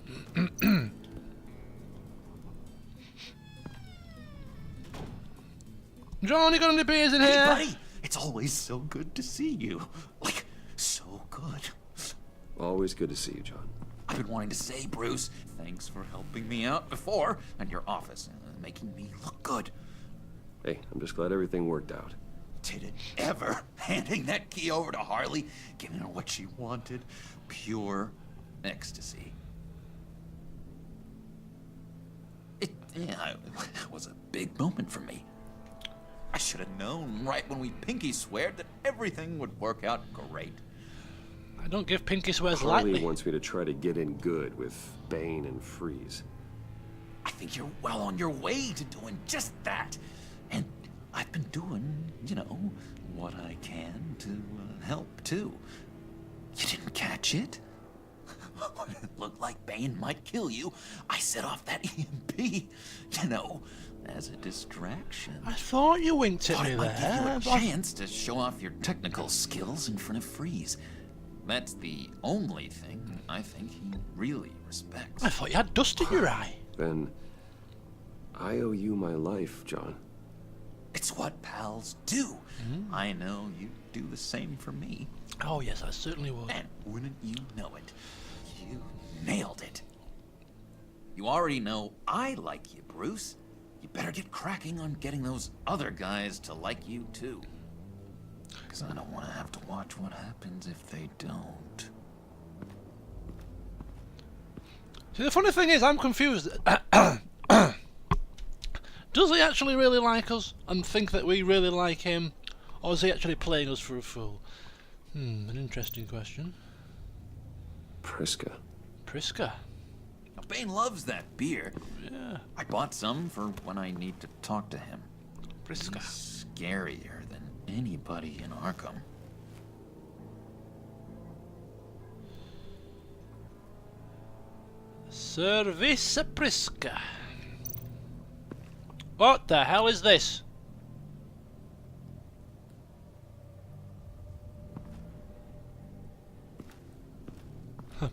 John, you got any beers in here? Hey, buddy! It's always so good to see you. Like, so good. Always good to see you, John. I've been wanting to say, Bruce, thanks for helping me out before, and your office, making me look good. Hey, I'm just glad everything worked out. Did it ever? Handing that key over to Harley, giving her what she wanted. Pure ecstasy. It was a big moment for me. I should have known right when we pinky sweared that everything would work out great. I don't give pinky swears Harley lightly. wants me to try to get in good with Bane and Freeze. I think you're well on your way to doing just that. And I've been doing, what I can to help, too. You didn't catch it? When it looked like Bane might kill you, I set off that EMP, as a distraction. I thought you winked at Thought me it might there. give you a chance to show off your technical skills in front of Freeze. That's the only thing I think he really respects. I thought you had dust in your eye. Then I owe you my life, John. It's what pals do. I know you'd do the same for me. Oh yes, I certainly would. And wouldn't you know it? You nailed it. You already know I like you, Bruce. You better get cracking on getting those other guys to like you too. Because I don't want to have to watch what happens if they don't. See, the funny thing is, I'm confused. Does he actually really like us and think that we really like him? Or is he actually playing us for a fool? An interesting question. Priska. Priska? Now, Bane loves that beer. Yeah. I bought some for when I need to talk to him. Priska. He's scarier than anybody in Arkham. Service Priska. What the hell is this?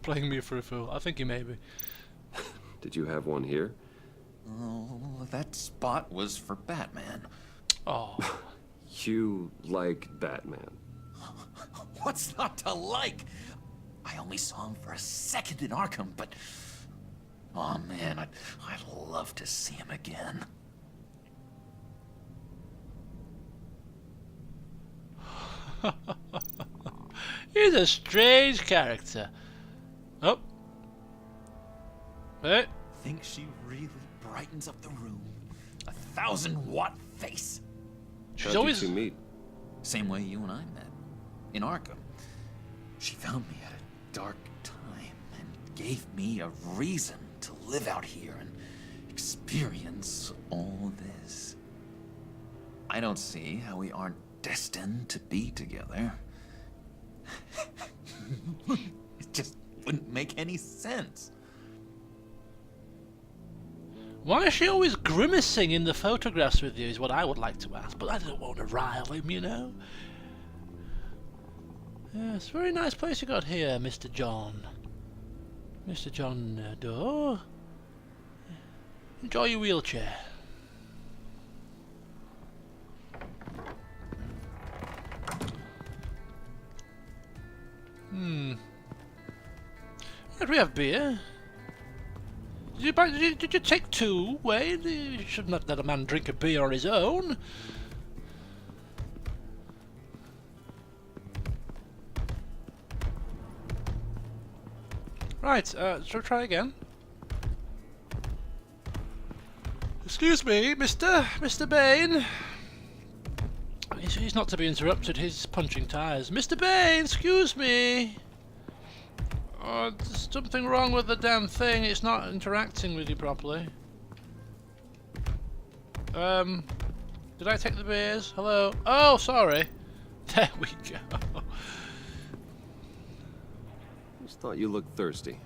Playing me for a fool. I think he may be. Did you have one here? Oh, that spot was for Batman. Oh. You like Batman? What's not to like? I only saw him for a second in Arkham, but... Oh man, I'd love to see him again. He's a strange character. Oh. Hey. Think she really brightens up the room. 1,000-watt face. She's always... How'd you two meet? Same way you and I met. In Arkham. She found me at a dark time and gave me a reason to live out here and experience all this. I don't see how we aren't destined to be together. It just wouldn't make any sense. Why is she always grimacing in the photographs with you is what I would like to ask, but I don't want to rile him, Yeah, it's a very nice place you got here, Mr. John. Mr. John Doe. Enjoy your wheelchair. Right, we have beer. Did you take two, Wayne? You shouldn't have let a man drink a beer on his own. Right, shall we try again? Excuse me, Mr. Bane. He's not to be interrupted, he's punching tyres. Mr. Bane, excuse me. Oh, there's something wrong with the damn thing, it's not interacting with you properly. Did I take the beers? Hello? Oh, sorry. There we go. Thought you looked thirsty.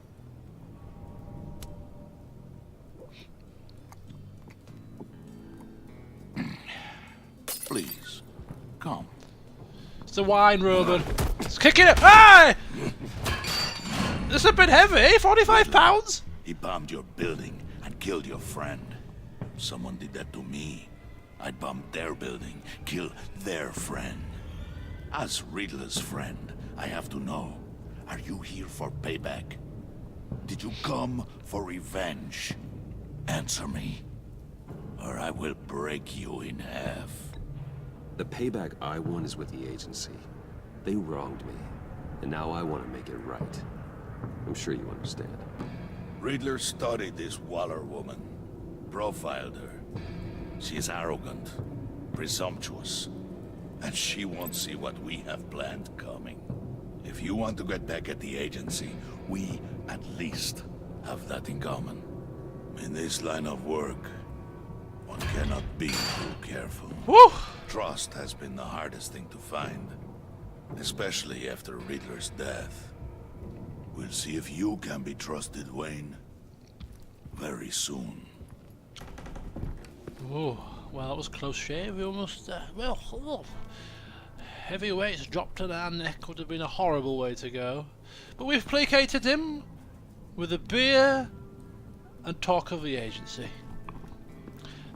Please, come. It's the wine, Roman. It's kicking it. Hey! This a bit heavy. 45 pounds. He bombed your building and killed your friend. Someone did that to me. I'd bomb their building, kill their friend. As Riddler's friend, I have to know, are you here for payback? Did you come for revenge? Answer me, or I will break you in half. The payback I want is with the agency. They wronged me, and now I want to make it right. I'm sure you understand. Riddler studied this Waller woman, profiled her. She is arrogant, presumptuous, and she won't see what we have planned coming. If you want to get back at the agency, we at least have that in common. In this line of work, one cannot be too careful. Woo! Trust has been the hardest thing to find, especially after Riddler's death. We'll see if you can be trusted, Wayne. Very soon. Oh, well, that was close shave. We almost, heavyweights dropped on our neck would have been a horrible way to go. But we've placated him with a beer and talk of the agency.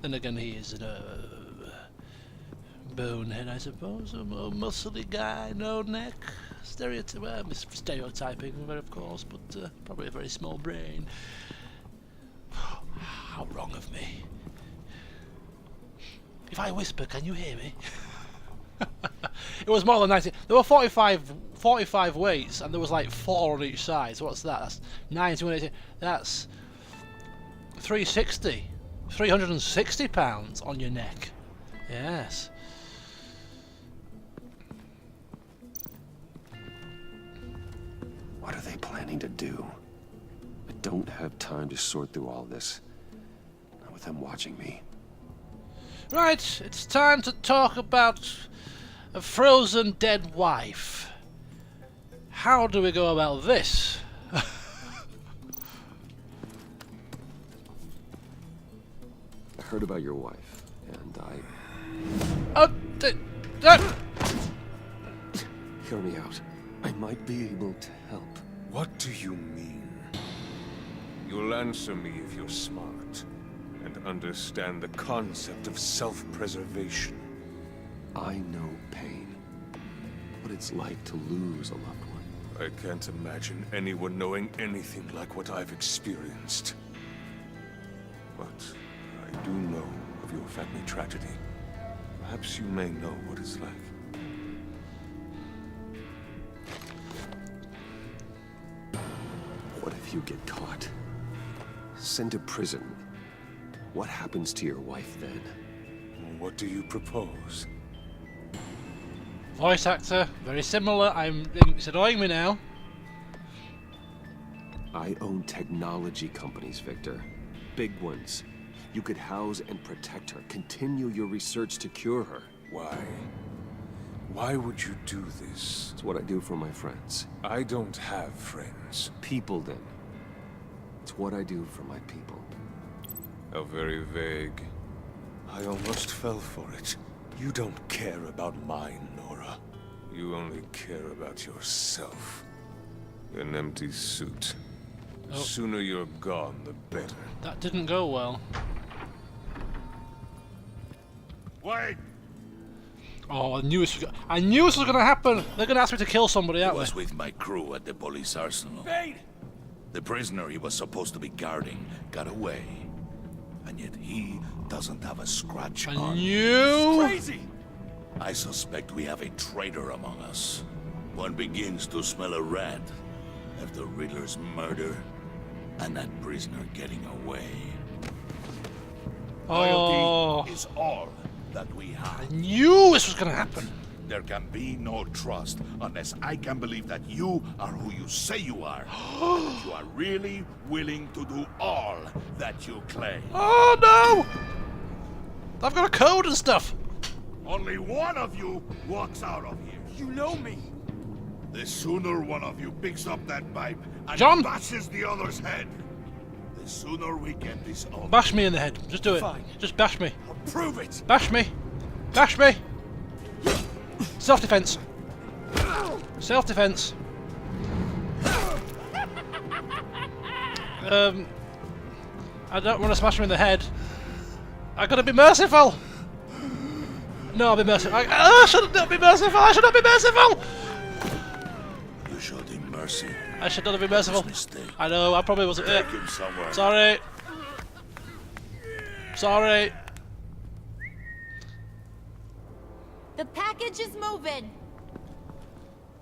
Then again, he is a bonehead, I suppose. A more muscly guy, no neck. Stereotyping, of course, but probably a very small brain. How wrong of me. If I whisper, can you hear me? It was more than 90. There were 45 weights, and there was like 4 on each side. So what's that? That's 90, 180. That's 360. 360 pounds on your neck. Yes. What are they planning to do? I don't have time to sort through all this. Not with them watching me. Right, it's time to talk about a frozen dead wife. How do we go about this? I heard about your wife, and hear me out. I might be able to help. What do you mean? You'll answer me if you're smart and understand the concept of self-preservation. I know pain. What it's like to lose a loved one. I can't imagine anyone knowing anything like what I've experienced. But I do know of your family tragedy. Perhaps you may know what it's like. What if you get caught? Sent to prison. What happens to your wife then? What do you propose? Voice actor, very similar. It's annoying me now. I own technology companies, Victor. Big ones. You could house and protect her. Continue your research to cure her. Why? Why would you do this? It's what I do for my friends. I don't have friends. People, then. It's what I do for my people. How very vague. I almost fell for it. You don't care about mine, Nora. You only care about yourself. An empty suit. The sooner you're gone, the better. That didn't go well. Wait! Oh, I knew this was going to happen. They're going to ask me to kill somebody, aren't they? I was with my crew at the police arsenal. Bane! The prisoner he was supposed to be guarding got away. And yet he doesn't have a scratch on him. You crazy! I suspect we have a traitor among us. One begins to smell a rat after Riddler's murder and that prisoner getting away. Loyalty is all that we have. I knew this was going to happen. There can be no trust unless I can believe that you are who you say you are. And that you are really willing to do all that you claim. Oh no! I've got a code and stuff. Only one of you walks out of here. You know me. The sooner one of you picks up that pipe and John! bashes the other's head. The sooner we get this over. Bash me in the head. Just do it. Fine. Just bash me. I'll prove it. Bash me. Bash me. Self-defense. Self-defense. I don't want to smash him in the head. I gotta be merciful. No, I'll be merciful. I should not be merciful. I should not be merciful. You showed him mercy. I should not have been merciful. I know. I probably wasn't. Take him somewhere. Sorry. Sorry. The package is moving.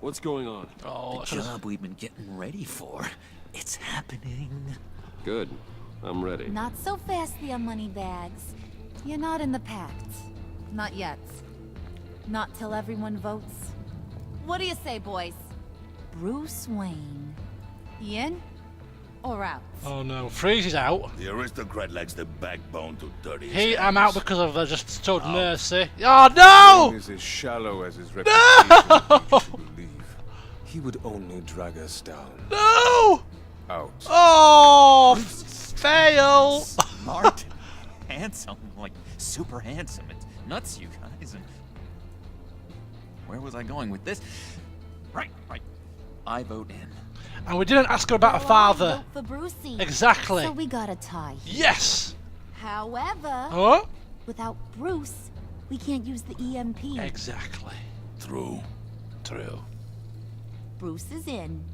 What's going on? Oh, the job we've been getting ready for. It's happening. Good. I'm ready. Not so fast, there, moneybags. You're not in the pact. Not yet. Not till everyone votes. What do you say, boys? Bruce Wayne. In or out? Oh no, Freeze is out. The aristocrat lacks the backbone to dirty. I'm out because of just showed mercy. Oh no! Wayne is as shallow as his reputation leads you to believe. He would only drag us down. No! Out. Oh, fail! Smart, handsome, like super handsome. It's nuts, you guys. And where was I going with this? Right. I vote in. And we didn't ask her about her father. Vote for Brucey. Exactly. So we got a tie. Yes. However, without Bruce, we can't use the EMP. Exactly. True. Bruce is in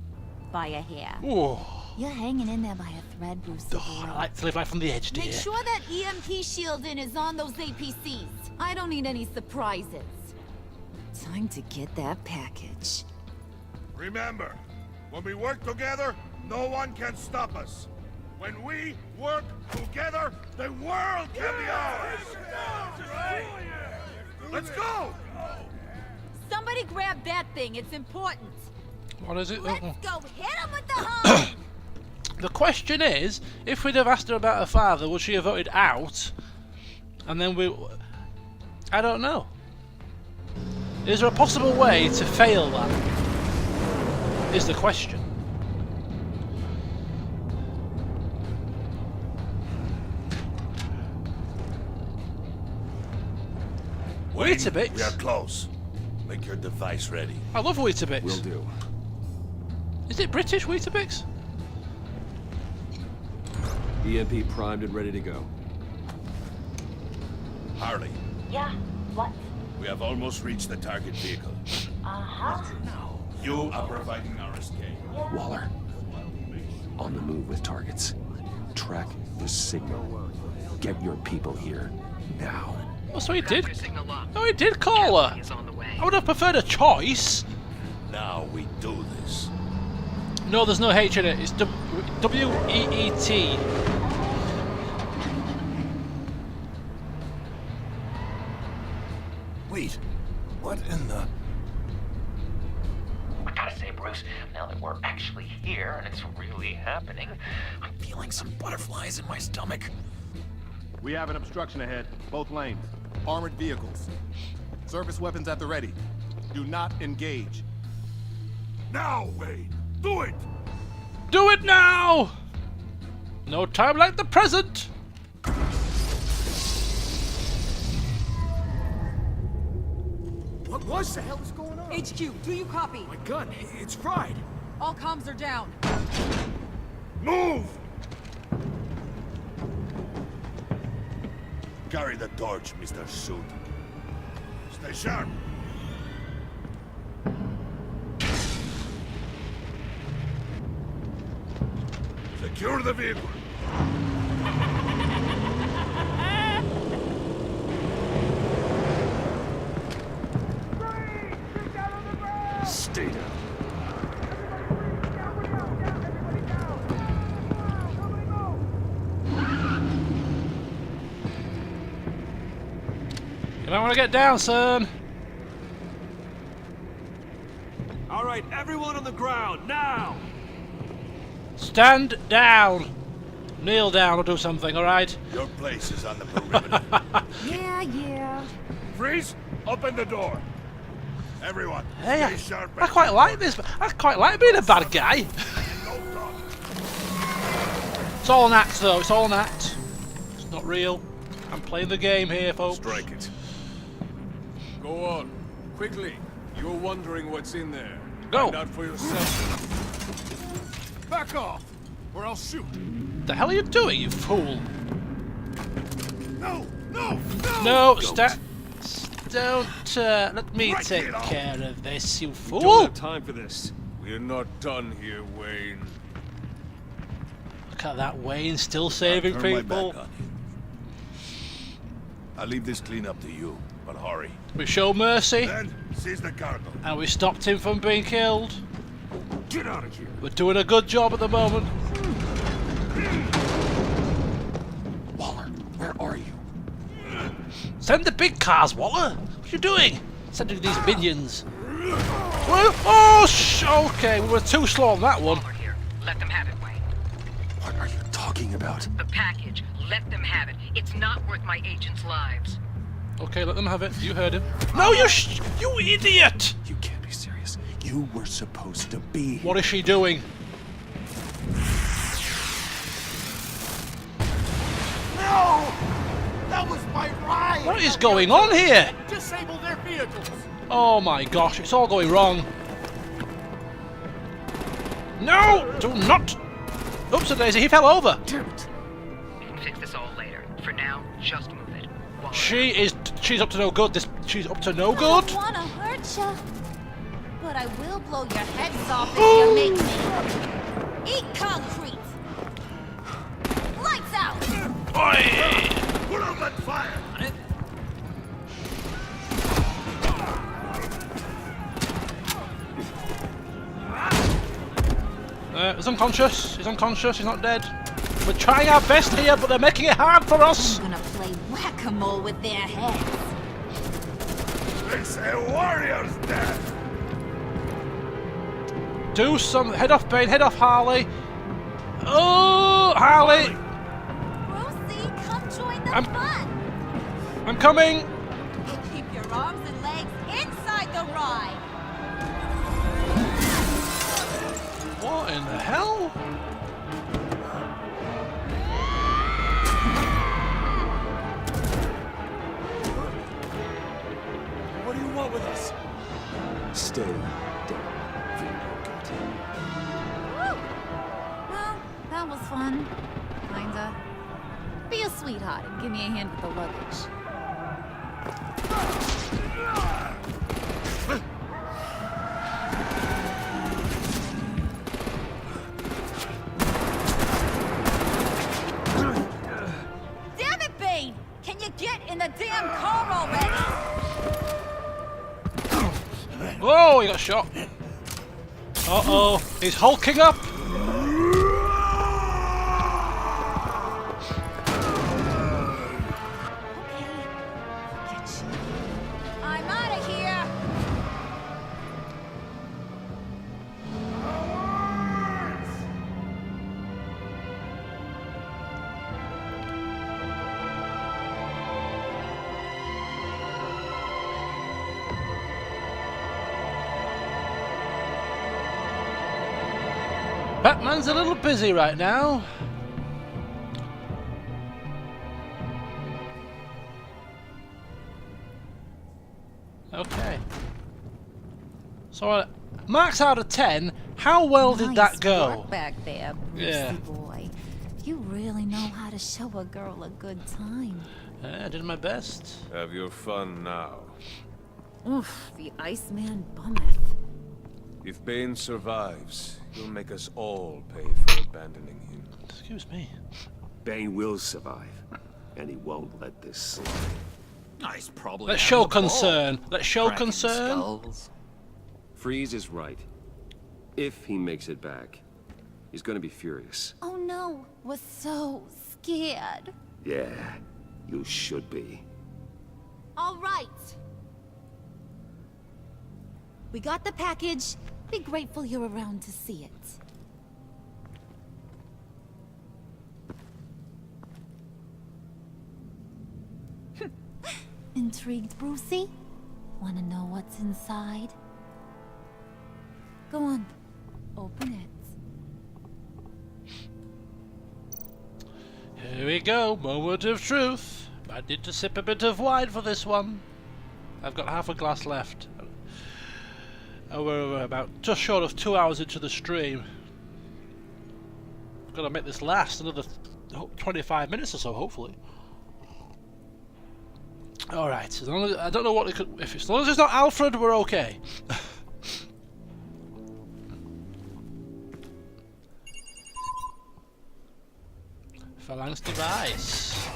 by a hair. Ooh. You're hanging in there by a thread, Bruce. I like to live life on the edge, dear. Make sure that EMP shielding is on those APCs. I don't need any surprises. Time to get that package. Remember, when we work together, no one can stop us. When we work together, the world can be ours. Let's go! Somebody grab that thing. It's important. What is it? Let's go hit him with the hose. The question is, if we'd have asked her about her father, would she have voted out? And then I don't know. Is there a possible way to fail that? Is the question. Weetabix? We are close. Make your device ready. I love Weetabix. Will do. Is it British Weetabix? EMP primed and ready to go. Harley, Yeah, what? we have almost reached the target vehicle. Uh-huh. You are providing our escape. Waller. On the move with targets. Track the signal. Get your people here now. Oh, so he did. Oh, he did call her. I would have preferred a choice. Now we do this. No, there's no H in it. It's W-E-E-T. Wait, what in the... I gotta say, Bruce, now that we're actually here and it's really happening, I'm feeling some butterflies in my stomach. We have an obstruction ahead, both lanes. Armored vehicles. Service weapons at the ready. Do not engage. Now, Wayne! Do it! Do it now! No time like the present! What the hell is going on? HQ, do you copy? My gun, it's fried. All comms are down. Move! Carry the torch, Mr. Suit. Stay sharp. Secure the vehicle. Stay down. You don't want to get down, son. All right, everyone on the ground, now! Stand down. Kneel down or do something, alright? Your place is on the perimeter. Yeah. Freeze! Open the door. Everyone, Hey, stay sharp. I quite like this. I quite like being a bad guy. No It's all an act, though. It's all an act. It's not real. I'm playing the game here, folks. Strike it. Go on. Quickly. You're wondering what's in there. Go. Find out for yourself. Back off, or I'll shoot. The hell are you doing, you fool? No! No! No! No, don't. Let me take care of this, you fool. Don't have time for this. We're not done here, Wayne. Look at that, Wayne, still saving I'll turn my people. back on you. I'll leave this cleanup to you, but hurry. We show mercy. Then seize the cargo. And we stopped him from being killed. Get out of here. We're doing a good job at the moment. Waller, where are you? Send the big cars, Waller. What are you doing? Sending these minions. Oh, okay, we were too slow on that one. Here. Let them have it, Wayne. What are you talking about? The package. Let them have it. It's not worth my agents' lives. Okay, let them have it. You heard him. No, you idiot! You can't be serious. You were supposed to be here. What is she doing? No! That was my ride! What is going on here? Disable their vehicles! Oh my gosh, it's all going wrong. No! Do not! Oops, Daisy, he fell over. We can fix this all later. For now, just move it. She's up to no good. She's up to no I good. don't wanna hurt ya, but I will blow your heads off if you make me. Eat concrete. Lights out. Oi! Put on that fire! He's unconscious. He's unconscious. He's not dead. We're trying our best here, but they're making it hard for us. I'm gonna play whack-a-mole with their heads. It's a warrior's death! Do some. Head off, Bane. Head off, Harley. Oh, Harley. Rosie, come join the fun. I'm coming. Keep your arms and legs inside the ride. What in the hell? What do you want with us? Stay down. Woo. Well, that was fun. Kinda. Be a sweetheart and give me a hand with the luggage. Damn it, Bane! Can you get in the damn car already? Whoa, he got shot. Uh-oh. He's hulking up. I'm out of here! Batman's a little busy right now. Okay. So, marks out of 10. How well did that go? Work back there, Brucey Yeah. boy. You really know how to show a girl a good time. I did my best. Have your fun now. Oof, the Iceman bummeth. If Bane survives, he'll make us all pay for abandoning him. Excuse me. Bane will survive, and he won't let this slide. Nice, probably. Let's show concern. Let's show Cracking concern. skulls. Freeze is right. If he makes it back, he's gonna be furious. Oh no, we're so scared. Yeah, you should be. All right. We got the package. Be grateful you're around to see it. Intrigued, Brucey? Wanna know what's inside? Go on, open it. we go, moment of truth. I need to sip a bit of wine for this one. I've got half a glass left. We're about just short of 2 hours into the stream. Got to make this last another 25 minutes or so, hopefully. All right. As long as I don't know what it could. As long as it's not Alfred, we're okay. Phalanx device.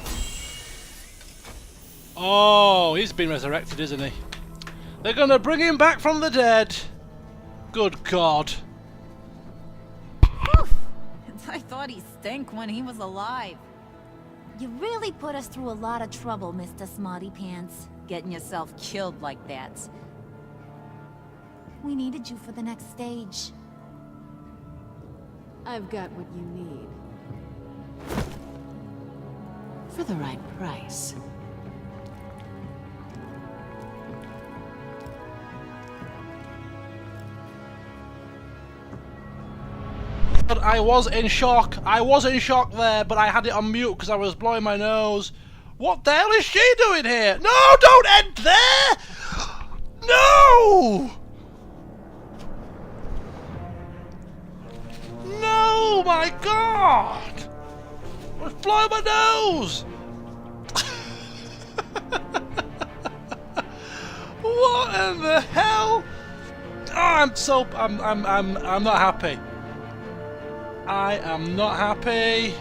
Oh, he's been resurrected, isn't he? They're gonna bring him back from the dead. Good God. I thought he stank when he was alive. You really put us through a lot of trouble, Mr. Smarty Pants. Getting yourself killed like that. We needed you for the next stage. I've got what you need. For the right price. I was in shock. I was in shock there, but I had it on mute because I was blowing my nose. What the hell is she doing here? No, don't end there! No! No, my God! I was blowing my nose! What in the hell? Oh, I'm not happy. I am not happy.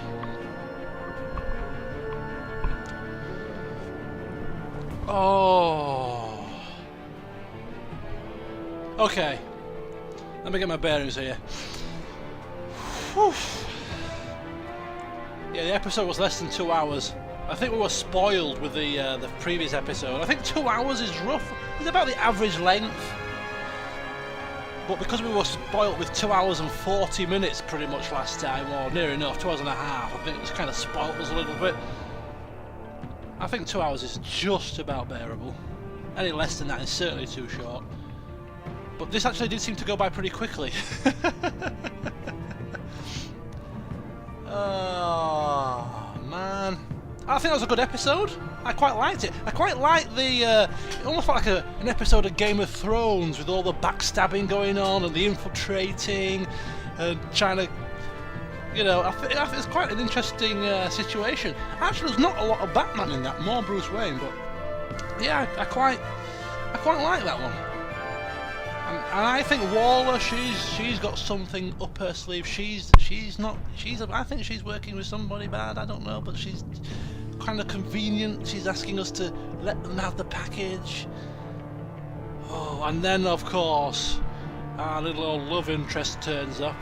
Oh. Okay. Let me get my bearings here. Whew. Yeah, the episode was less than 2 hours. I think we were spoiled with the previous episode. I think 2 hours is rough. It's about the average length. But because we were spoilt with 2 hours and 40 minutes pretty much last time, or near enough, 2 hours and a half, I think it was kind of spoilt us a little bit. I think 2 hours is just about bearable. Any less than that is certainly too short. But this actually did seem to go by pretty quickly. Oh, man. I think that was a good episode. I quite liked it. I quite liked the, it almost felt like an episode of Game of Thrones with all the backstabbing going on and the infiltrating and trying to, you know, I think it's quite an interesting situation. Actually, there's not a lot of Batman in that, more Bruce Wayne, but yeah, I quite like that one. And I think Waller, she's got something up her sleeve. I think she's working with somebody bad. I don't know, but she's kind of convenient. She's asking us to let them have the package. Oh, and then of course our little old love interest turns up,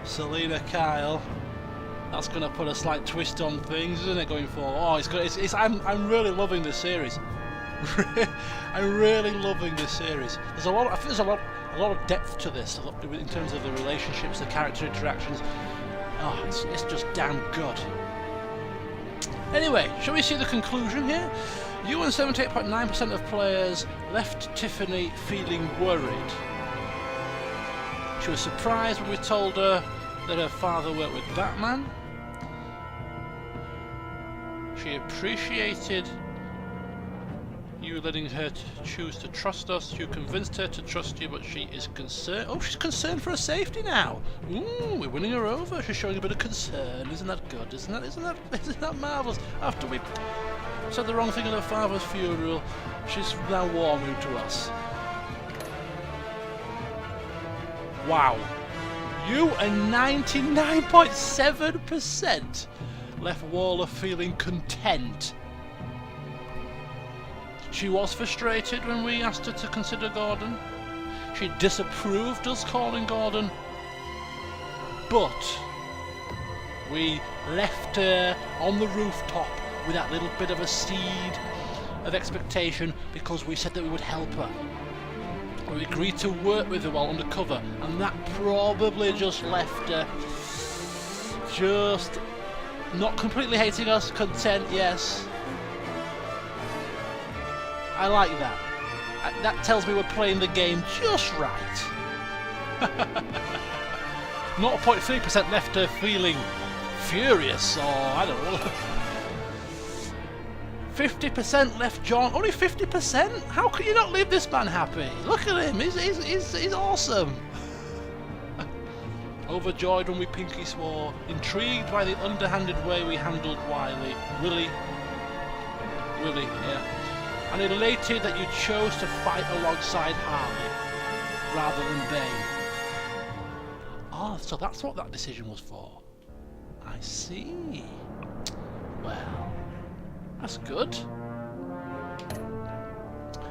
Selena Kyle. That's going to put a slight twist on things, isn't it? Going forward. Oh, I'm really loving this series. I'm really loving this series. I think there's a lot of depth to this in terms of the relationships, the character interactions. Oh, it's just damn good. Anyway, shall we see the conclusion here? You and 78.9% of players left Tiffany feeling worried. She was surprised when we told her that her father worked with Batman. She appreciated you letting her choose to trust us. You convinced her to trust you, but she is concerned. Oh, she's concerned for her safety now. Ooh, we're winning her over. She's showing a bit of concern. Isn't that good? Isn't that marvelous? After we said the wrong thing at her father's funeral, she's now warming to us. Wow. You and 99.7% left Waller feeling content. She was frustrated when we asked her to consider Gordon. She disapproved us calling Gordon. But we left her on the rooftop with that little bit of a seed of expectation because we said that we would help her. We agreed to work with her while undercover, and that probably just left her just not completely hating us, content, yes. I like that. That tells me we're playing the game just right. 0.3% left her feeling furious, or I don't know. 50% left John. Only 50%? How can you not leave this man happy? Look at him. He's awesome. Overjoyed when we pinky swore. Intrigued by the underhanded way we handled Wiley. Willie, yeah. And elated that you chose to fight alongside Harley rather than Bane. Oh, so that's what that decision was for. I see. Well, that's good.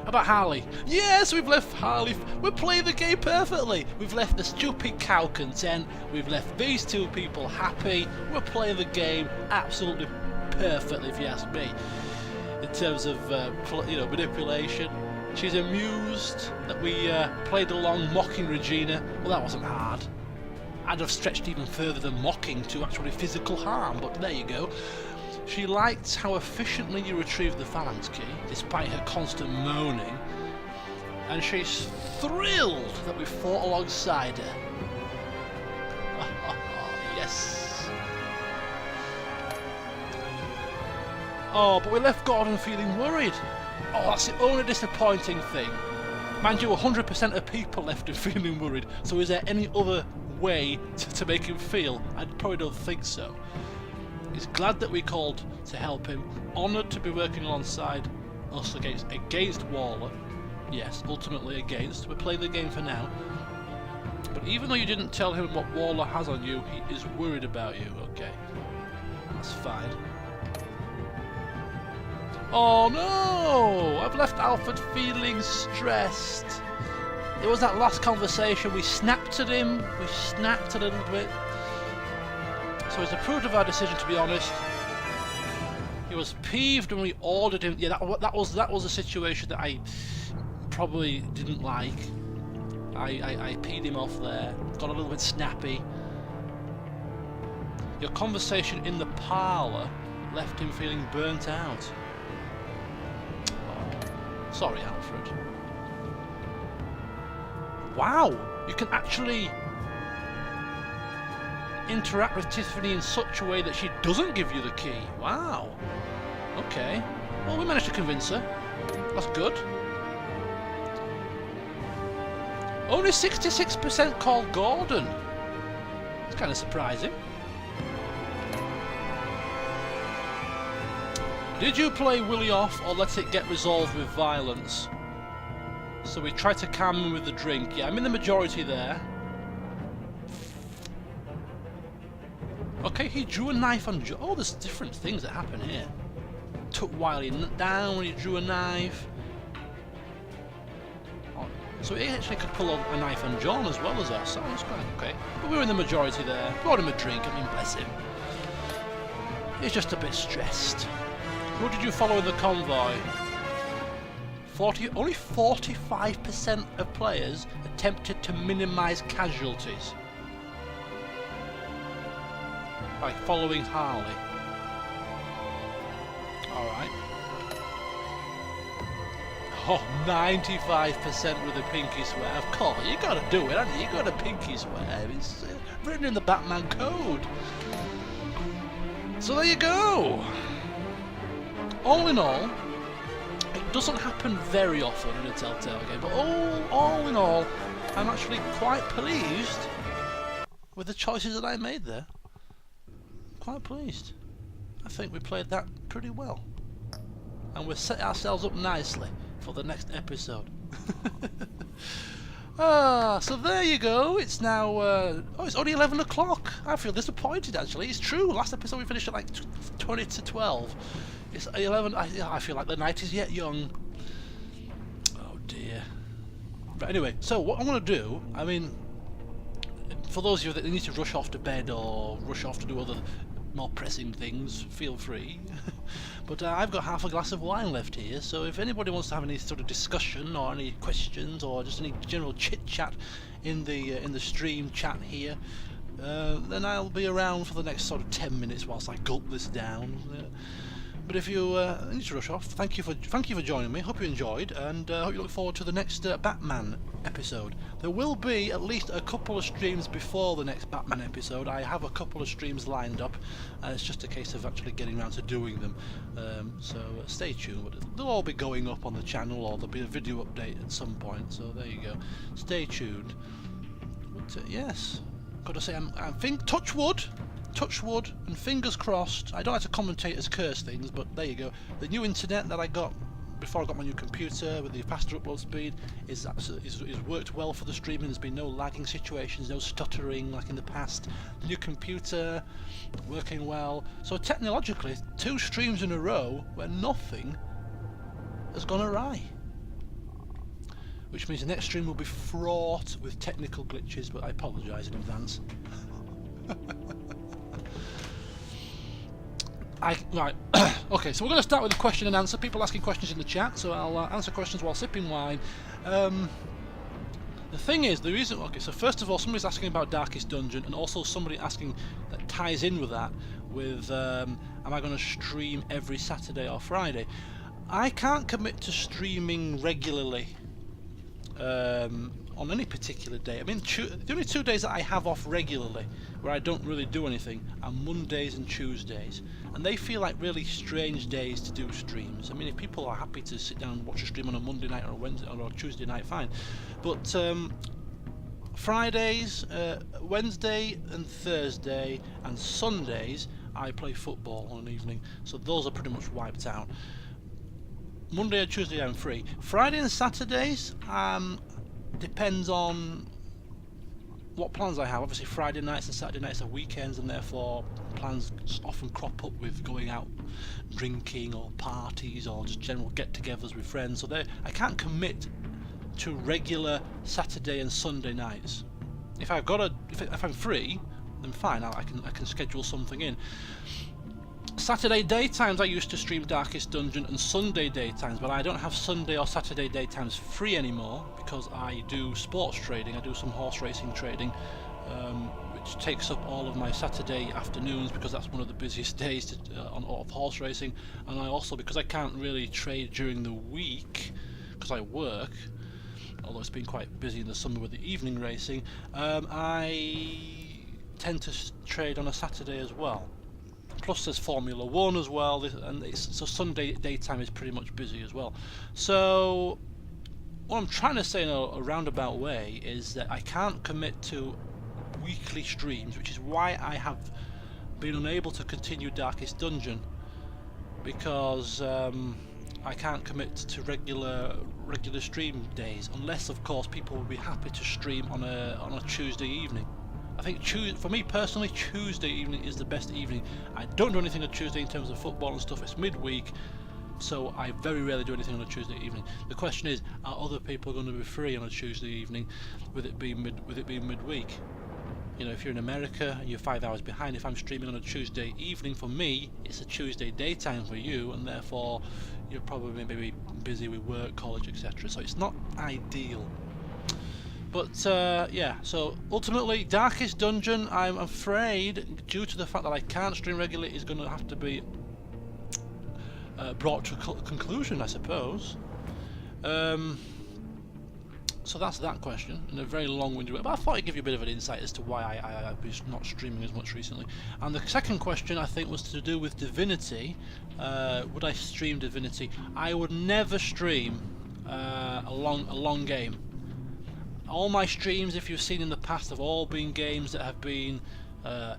How about Harley? Yes, we've left Harley. We're playing the game perfectly. We've left the stupid cow content. We've left these two people happy. We're playing the game absolutely perfectly, if you ask me. In terms of manipulation. She's amused that we played along mocking Regina. Well, that wasn't hard. I'd have stretched even further than mocking to actually physical harm, but there you go. She liked how efficiently you retrieved the phalanx key, despite her constant moaning, and she's thrilled that we fought alongside her. Yes. Oh, but we left Gordon feeling worried. Oh, that's the only disappointing thing. Mind you, 100% of people left him feeling worried, so is there any other way to make him feel? I probably don't think so. He's glad that we called to help him, honoured to be working alongside us against Waller. Yes, ultimately against. We're playing the game for now. But even though you didn't tell him what Waller has on you, he is worried about you. Okay, that's fine. Oh no! I've left Alfred feeling stressed. It was that last conversation, we snapped at him, we snapped a little bit. So he's approved of our decision, to be honest. He was peeved when we ordered him. Yeah, that was a situation that I probably didn't like. I peed him off there. Got a little bit snappy. Your conversation in the parlour left him feeling burnt out. Oh, sorry, Alfred. Wow, you can actually interact with Tiffany in such a way that she doesn't give you the key. Wow. Okay. Well, we managed to convince her. That's good. Only 66% called Gordon. It's kind of surprising. Did you play Willie off or let it get resolved with violence? So we tried to calm him with the drink. Yeah, I'm in the majority there. Okay, he drew a knife on Oh, there's different things that happen here. Took Wiley down when he drew a knife. Oh, so he actually could pull a knife on John as well as us. That was quite okay. But we were in the majority there. Brought him a drink, I mean, bless him. He's just a bit stressed. Who did you follow in the convoy? Only 45% of players attempted to minimise casualties by following Harley. Alright. Oh, 95% with a pinky swear. Of course, you gotta do it, haven't you? You got a pinky swear. It's written in the Batman code. So there you go. All in all, it doesn't happen very often in a Telltale game, but all in all, I'm actually quite pleased with the choices that I made there. Quite pleased. I think we played that pretty well. And we've set ourselves up nicely for the next episode. So there you go. It's now, oh, it's only 11 o'clock. I feel disappointed, actually. It's true. Last episode we finished at like 20 to 12. It's 11. I feel like the night is yet young. Oh dear. But anyway, so what I'm going to do, I mean, for those of you that need to rush off to bed or rush off to do other more pressing things, feel free. But I've got half a glass of wine left here, so if anybody wants to have any sort of discussion or any questions or just any general chit chat in the stream chat here, then I'll be around for the next sort of 10 minutes whilst I gulp this down. But if you need to rush off, thank you for joining me. Hope you enjoyed, and hope you look forward to the next Batman episode. There will be at least a couple of streams before the next Batman episode. I have a couple of streams lined up, and it's just a case of actually getting around to doing them. So stay tuned. But they'll all be going up on the channel, or there'll be a video update at some point. So there you go. Stay tuned. But yes, got to say, I think touch wood, and fingers crossed. I don't like to commentators curse things, but there you go. The new internet that I got before I got my new computer with the faster upload speed is worked well for the streaming. There's been no lagging situations, no stuttering like in the past. The new computer working well. So technologically, 2 streams in a row where nothing has gone awry. Which means the next stream will be fraught with technical glitches, but I apologise in advance. Right, okay, so we're going to start with a question and answer. People asking questions in the chat, so I'll answer questions while sipping wine. The thing is, the reason... Okay, so first of all, somebody's asking about Darkest Dungeon, and also somebody asking that ties in with that, with am I going to stream every Saturday or Friday? I can't commit to streaming regularly on any particular day. I mean, the only 2 days that I have off regularly, where I don't really do anything, are Mondays and Tuesdays. And they feel like really strange days to do streams. I mean, if people are happy to sit down and watch a stream on a Monday night or a Wednesday or a Tuesday night, fine. But Fridays, Wednesday and Thursday and Sundays, I play football on an evening. So those are pretty much wiped out. Monday and Tuesday I'm free. Friday and Saturdays depends on what plans I have. Obviously Friday nights and Saturday nights are weekends, and therefore plans often crop up with going out drinking or parties or just general get-togethers with friends. So I can't commit to regular Saturday and Sunday nights. If I'm free, then fine, I can schedule something in. Saturday daytimes I used to stream Darkest Dungeon, and Sunday daytimes, but I don't have Sunday or Saturday daytimes free anymore because I do sports trading. I do some horse racing trading, which takes up all of my Saturday afternoons because that's one of the busiest days of horse racing. And I also, because I can't really trade during the week because I work, although it's been quite busy in the summer with the evening racing, I tend to trade on a Saturday as well. Plus there's Formula 1 as well, and so Sunday daytime is pretty much busy as well. So what I'm trying to say in a roundabout way is that I can't commit to weekly streams, which is why I have been unable to continue Darkest Dungeon, because I can't commit to regular stream days, unless of course people will be happy to stream on a Tuesday evening. I think for me personally, Tuesday evening is the best evening. I don't do anything on Tuesday in terms of football and stuff. It's midweek, so I very rarely do anything on a Tuesday evening. The question is, are other people going to be free on a Tuesday evening, with it being midweek? You know, if you're in America and you're 5 hours behind, if I'm streaming on a Tuesday evening, for me, it's a Tuesday daytime for you, and therefore you're probably maybe busy with work, college, etc. So it's not ideal. But yeah, so ultimately Darkest Dungeon, I'm afraid, due to the fact that I can't stream regularly, is going to have to be brought to a conclusion, I suppose. So that's that question, in a very long-winded way, but I thought I'd give you a bit of an insight as to why I've been not streaming as much recently. And the second question, I think, was to do with Divinity. Would I stream Divinity? I would never stream a long game. All my streams, if you've seen in the past, have all been games that have been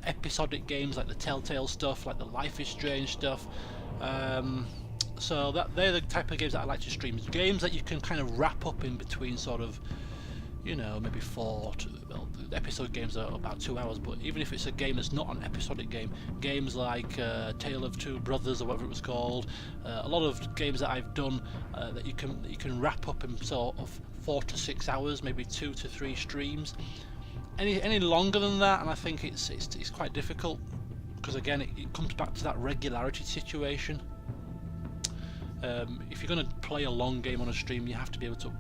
episodic games, like the Telltale stuff, like the Life is Strange stuff. So they're the type of games that I like to stream. Games that you can kind of wrap up in between, sort of, you know, maybe well, the episode games are about 2 hours, but even if it's a game that's not an episodic game, games like Tale of Two Brothers or whatever it was called, a lot of games that I've done that you can wrap up in sort of 4 to 6 hours, maybe 2 to 3 streams. Any longer than that, and I think it's quite difficult, because again it comes back to that regularity situation. If you're going to play a long game on a stream, you have to be able to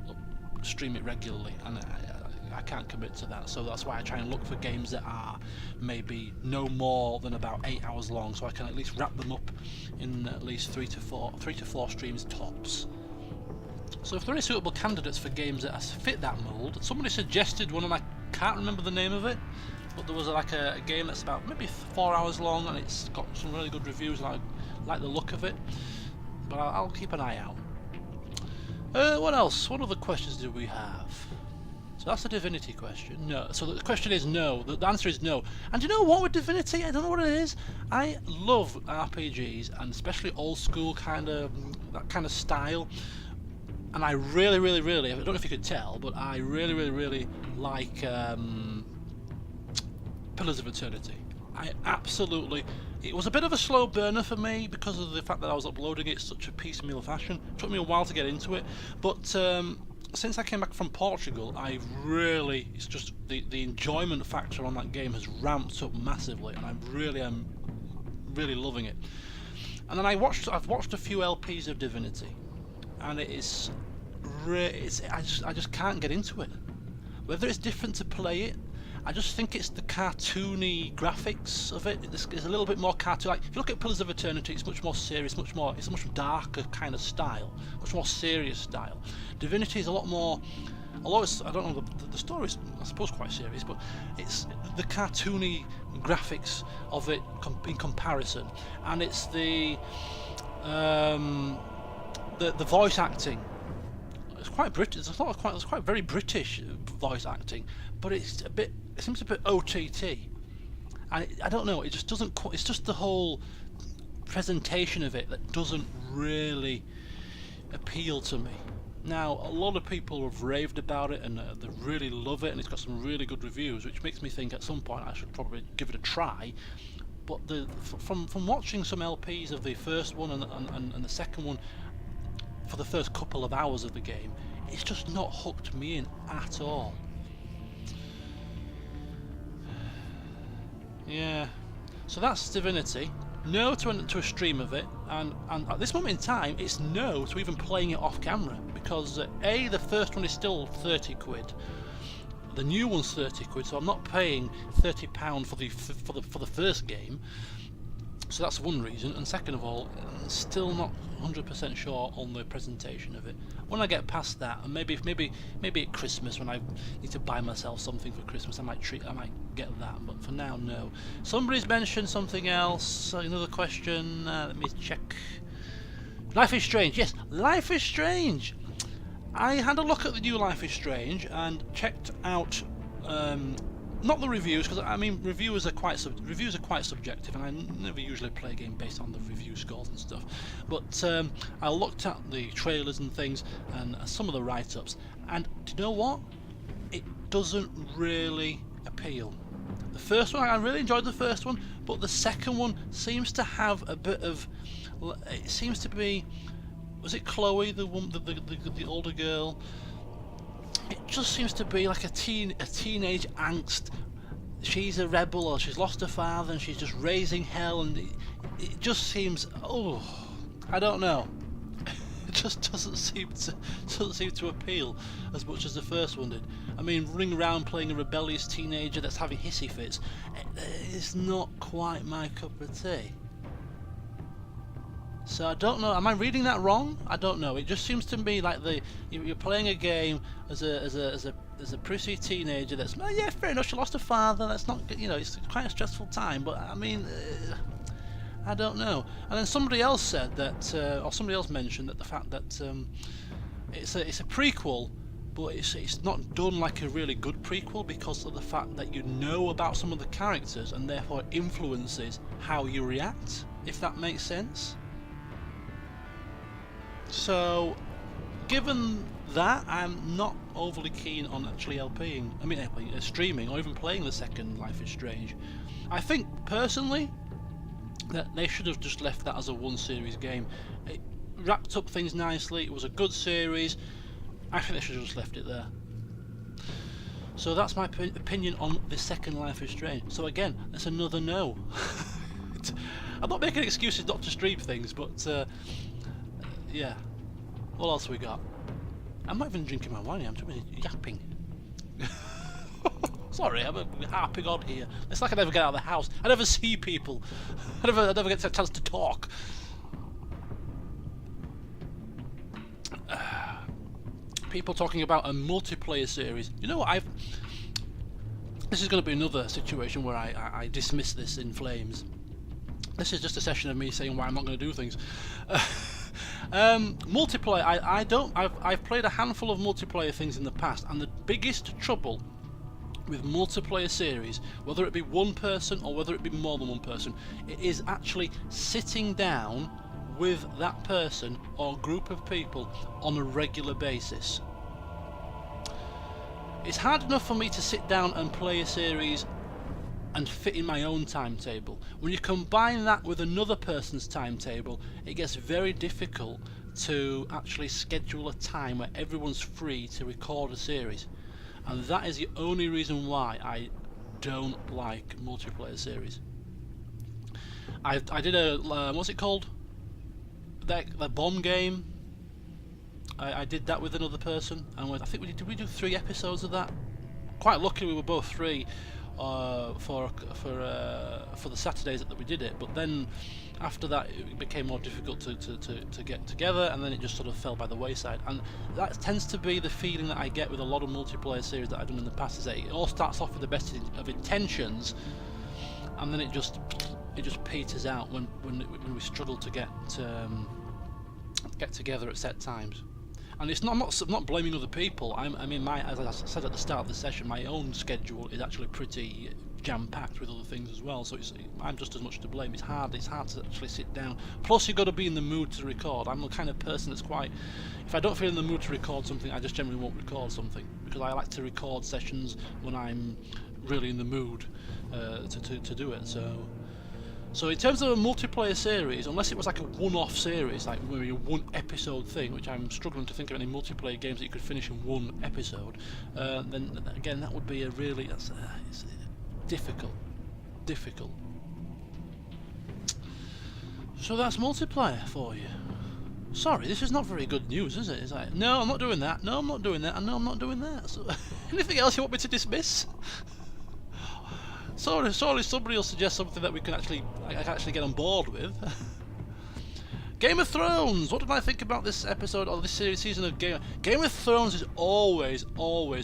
stream it regularly, and I can't commit to that. So that's why I try and look for games that are maybe no more than about 8 hours long, so I can at least wrap them up in at least 3 to 4 streams tops. So if there are any suitable candidates for games that fit that mould, somebody suggested one, and I can't remember the name of it, but there was like a game that's about maybe 4 hours long, and it's got some really good reviews, and I like the look of it. But I'll keep an eye out. What else? What other questions do we have? So that's the Divinity question. No. So the question is no. The answer is no. And you know what with Divinity? I don't know what it is. I love RPGs, and especially old school that kind of style. And I really, I don't know if you could tell, but I really like Pillars of Eternity. It was a bit of a slow burner for me because of the fact that I was uploading it in such a piecemeal fashion. It took me a while to get into it, but since I came back from Portugal, it's just the enjoyment factor on that game has ramped up massively, and I am really loving it. And then I've watched a few LPs of Divinity, and I just can't get into it. Whether it's different to play it, I just think it's the cartoony graphics of it. It's a little bit more cartoon. Like if you look at Pillars of Eternity, it's much more serious, it's a much darker kind of style, much more serious style. Divinity is a lot more, although I don't know, the story is I suppose quite serious, but it's the cartoony graphics of it in comparison, and it's the voice acting. It's quite British. It's quite very British voice acting, but it seems a bit OTT, and I don't know. It just doesn't. It's just the whole presentation of it that doesn't really appeal to me. Now, a lot of people have raved about it, and they really love it, and it's got some really good reviews, which makes me think at some point I should probably give it a try. But from watching some LPs of the first one and the second one, for the first couple of hours of the game, it's just not hooked me in at all. Yeah, so that's Divinity. No to a stream of it, and at this moment in time, it's no to even playing it off camera, because the first one is still 30 quid. The new one's 30 quid, so I'm not paying £30 for the first game. So that's one reason, and second of all, I'm still not 100% sure on the presentation of it. When I get past that, and maybe at Christmas when I need to buy myself something for Christmas, I might get that. But for now, no. Somebody's mentioned something else. Another question. Let me check. Life is Strange. Yes, Life is Strange. I had a look at the new Life is Strange and checked out. Not the reviews, because I mean reviews are quite subjective, and I never usually play a game based on the review scores and stuff. But I looked at the trailers and things, and some of the write-ups, and do you know what? It doesn't really appeal. The first one, I really enjoyed the first one, but the second one seems to have a bit of. It seems to be. Was it Chloe, the older girl? It just seems to be like a teenage angst. She's a rebel, or she's lost her father, and she's just raising hell, and it just seems, I don't know. It just doesn't seem to appeal as much as the first one did. I mean, running around playing a rebellious teenager that's having hissy fits, it's not quite my cup of tea. So I don't know. Am I reading that wrong? I don't know. It just seems to me like you're playing a game as a prissy teenager. That's yeah, fair enough. She lost her father. That's not, it's quite a stressful time. But I mean, I don't know. And then somebody else said that, or somebody else mentioned that the fact that it's a prequel, but it's not done like a really good prequel because of the fact that you know about some of the characters and therefore influences how you react. If that makes sense. So, given that, I'm not overly keen on actually streaming or even playing the second Life is Strange. I think, personally, that they should have just left that as a one-series game. It wrapped up things nicely, it was a good series. I think they should have just left it there. So that's my opinion on the second Life is Strange. So again, that's another no. I'm not making excuses not to stream things, but yeah. What else we got? I'm not even drinking my wine, I'm too busy yapping. Sorry, I'm harping on here. It's like I never get out of the house. I never see people. I never get a chance to talk. People talking about a multiplayer series. You know what? This is going to be another situation where I dismiss this in flames. This is just a session of me saying why I'm not going to do things. Multiplayer. I've played a handful of multiplayer things in the past, and the biggest trouble with multiplayer series, whether it be one person or whether it be more than one person, it is actually sitting down with that person or group of people on a regular basis. It's hard enough for me to sit down and play a series and fit in my own timetable. When you combine that with another person's timetable, it gets very difficult to actually schedule a time where everyone's free to record a series. And that is the only reason why I don't like multiplayer series. I did a what's it called? The bomb game. I did that with another person, and I think we do 3 episodes of that. Quite lucky we were both free for the Saturdays that we did it. But then after that, it became more difficult to get together, and then it just sort of fell by the wayside. And that tends to be the feeling that I get with a lot of multiplayer series that I've done in the past. Is that it all starts off with the best of intentions, and then it just peters out when we struggle to get together at set times. And it's I'm not blaming other people. I mean, as I said at the start of the session, my own schedule is actually pretty jam-packed with other things as well. So I'm just as much to blame. It's hard to actually sit down. Plus, you've got to be in the mood to record. I'm the kind of person that's quite. If I don't feel in the mood to record something, I just generally won't record something, because I like to record sessions when I'm really in the mood to do it. So in terms of a multiplayer series, unless it was like a one-off series, like maybe a one-episode thing, which I'm struggling to think of any multiplayer games that you could finish in one episode, then again that would be a really it's difficult. So that's multiplayer for you. Sorry, this is not very good news, is it? It's like, no, I'm not doing that. No, I'm not doing that. And no, I'm not doing that. So, anything else you want me to dismiss? Sorry, somebody will suggest something that I can actually get on board with. Game of Thrones. What did I think about this episode or this season of Game of Thrones is always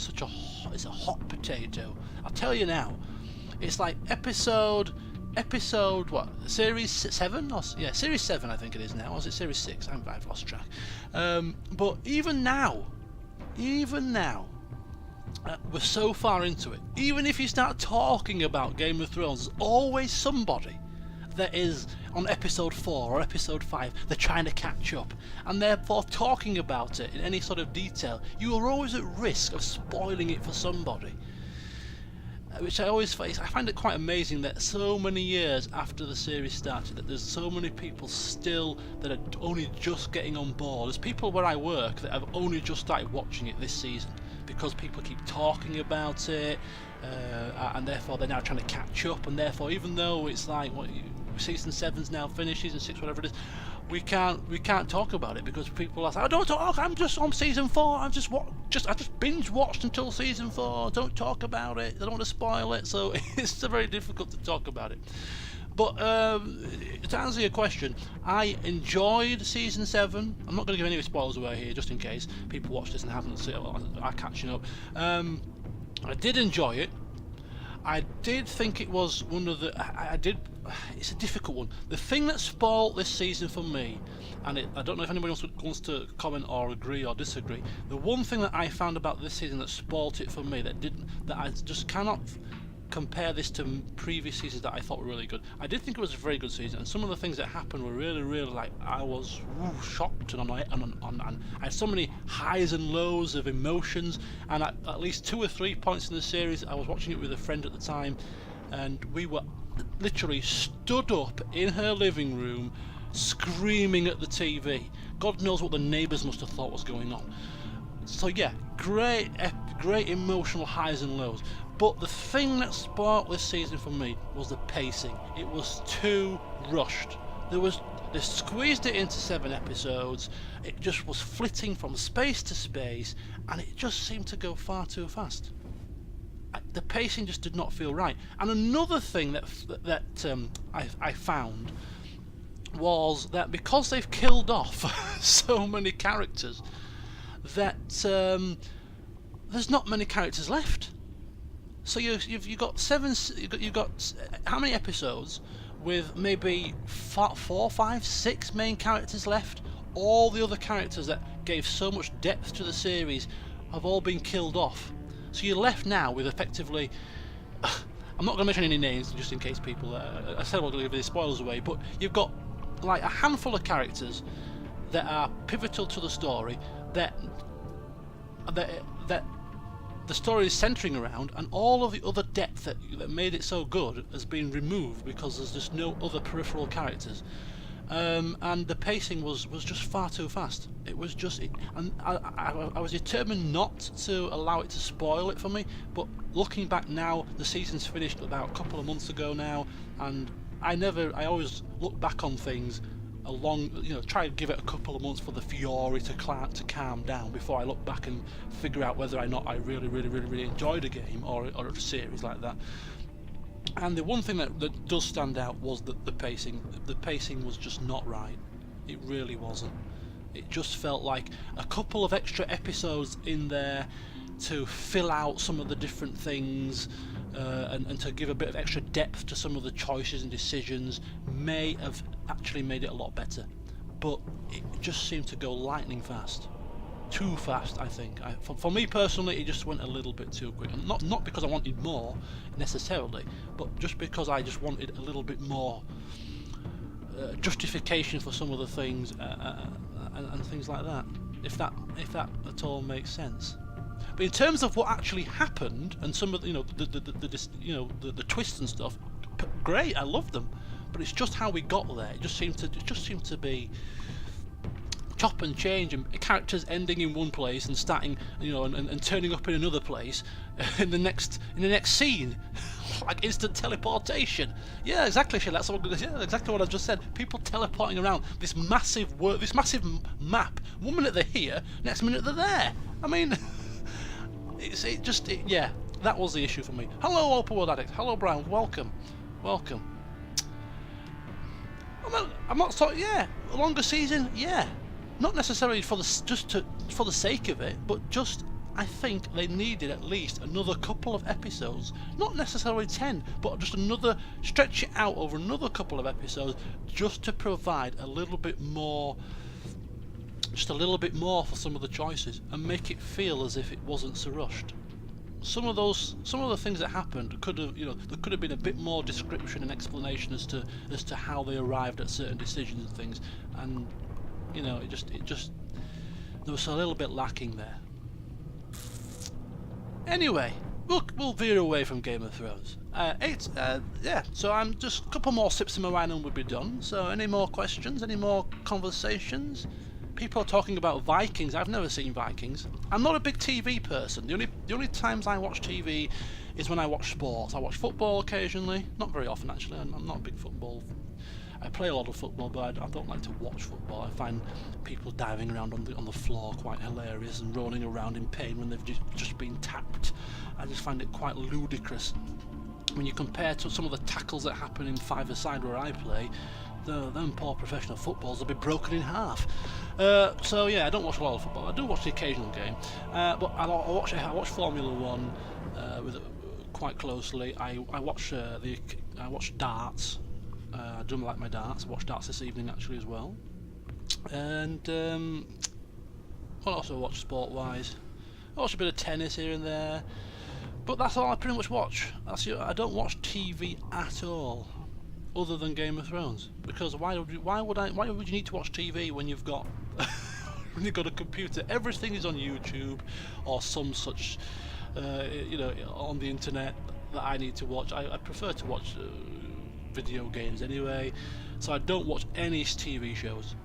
such a hot potato. I'll tell you now. It's like episode what? Series 7? Yeah, Series 7 I think it is now. Or is it Series 6? I've lost track. But even now. We're so far into it. Even if you start talking about Game of Thrones, there's always somebody that is on episode 4 or episode 5. They're trying to catch up, and therefore talking about it in any sort of detail, you are always at risk of spoiling it for somebody. Which I find it quite amazing that so many years after the series started, that there's so many people still that are only just getting on board. There's people where I work that have only just started watching it this season, because people keep talking about it, and therefore they're now trying to catch up, and therefore even though it's like season 7's now finished, season 6, whatever it is, we can't talk about it because people are saying, "I don't talk. I'm just on season 4. I just binge watched until season 4. Don't talk about it. I don't want to spoil it." So it's very difficult to talk about it. But to answer your question, I enjoyed season 7. I'm not going to give any spoilers away here, just in case people watch this and haven't seen it or are catching up. I did enjoy it. I did think it was one of the. It's a difficult one. The thing that spoiled this season for me, and I don't know if anybody else wants to comment or agree or disagree. The one thing that I found about this season that spoiled it for me, that I just cannot compare this to previous seasons that I thought were really good. I did think it was a very good season, and some of the things that happened were really, really like I was shocked, and I had so many highs and lows of emotions. And at least 2 or 3 points in the series, I was watching it with a friend at the time, and we were literally stood up in her living room, screaming at the TV. God knows what the neighbours must have thought was going on. So yeah, great emotional highs and lows. But the thing that sparked this season for me was the pacing. It was too rushed. They squeezed it into 7 episodes. It just was flitting from space to space, and it just seemed to go far too fast. the pacing just did not feel right. And another thing that I found was that because they've killed off so many characters, that there's not many characters left. So you've got how many episodes with maybe 4, 5, 6 main characters left? All the other characters that gave so much depth to the series have all been killed off. So you're left now with effectively, I'm not going to mention any names just in case people, I said I wasn't going to give any spoilers away, but you've got like a handful of characters that are pivotal to the story that the story is centering around, and all of the other depth that made it so good has been removed because there's just no other peripheral characters. And the pacing was just far too fast. It was just, and I was determined not to allow it to spoil it for me. But looking back now, the season's finished about a couple of months ago now, and I always look back on things try and give it a couple of months for the fury to calm down before I look back and figure out whether or not I really enjoyed a game or a series like that. And the one thing that does stand out was that the pacing. The pacing was just not right. It really wasn't. It just felt like a couple of extra episodes in there to fill out some of the different things and to give a bit of extra depth to some of the choices and decisions may have actually made it a lot better. But it just seemed to go lightning fast. Too fast, I think. For me personally, it just went a little bit too quick. And not because I wanted more necessarily, but just because I just wanted a little bit more justification for some of the things and things like that. If that at all makes sense. But in terms of what actually happened and some of the, the twists and stuff, great, I loved them. But it's just how we got there. It just seemed to be chop and change, and characters ending in one place and starting, and turning up in another place in the next scene, like instant teleportation. Yeah, exactly. That's exactly what I've just said. People teleporting around this massive map. 1 minute they're here, next minute they're there. I mean, yeah. That was the issue for me. Hello, Open World Addict. Hello, Brown. Welcome. I'm not sorry. Yeah, a longer season. Yeah. Not necessarily for the sake of it, but just I think they needed at least another couple of episodes. Not necessarily 10, but just stretch it out over another couple of episodes, just to provide a little bit more, for some of the choices, and make it feel as if it wasn't so rushed. Some of the things that happened could have, there could have been a bit more description and explanation as to how they arrived at certain decisions and things, and it just there was a little bit lacking there. Anyway, we'll veer away from Game of Thrones. So I'm just a couple more sips in my wine and we'll be done. So any more questions? Any more conversations? People are talking about Vikings. I've never seen Vikings. I'm not a big TV person. The only times I watch TV is when I watch sports. I watch football occasionally. Not very often actually. I'm not a big football. I play a lot of football, but I don't like to watch football. I find people diving around on the floor quite hilarious and rolling around in pain when they've just been tapped. I just find it quite ludicrous. When you compare to some of the tackles that happen in five-a-side where I play, them poor professional footballs will be broken in half. So yeah, I don't watch a lot of football. I do watch the occasional game, but I watch Formula One quite closely. I watch darts. I do like my darts. I watched darts this evening actually as well. And what else do I watch sport-wise? I watch a bit of tennis here and there, but that's all I pretty much watch. I don't watch TV at all, other than Game of Thrones. Because why would you need to watch TV when you've got a computer? Everything is on YouTube or some such, on the internet that I need to watch. I prefer to watch video games anyway, so I don't watch any TV shows.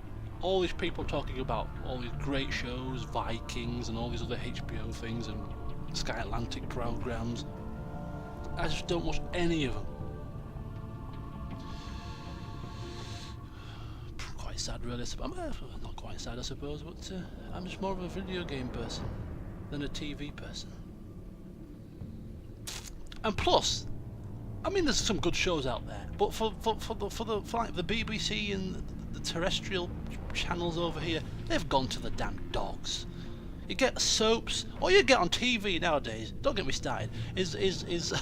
All these people talking about all these great shows, Vikings and all these other HBO things and Sky Atlantic programs, I just don't watch any of them. Quite sad really. Not quite sad I suppose, but I'm just more of a video game person than a TV person. And plus, I mean, there's some good shows out there, but for like the BBC and the terrestrial channels over here, they've gone to the damn dogs. You get soaps, all you get on TV nowadays, don't get me started, is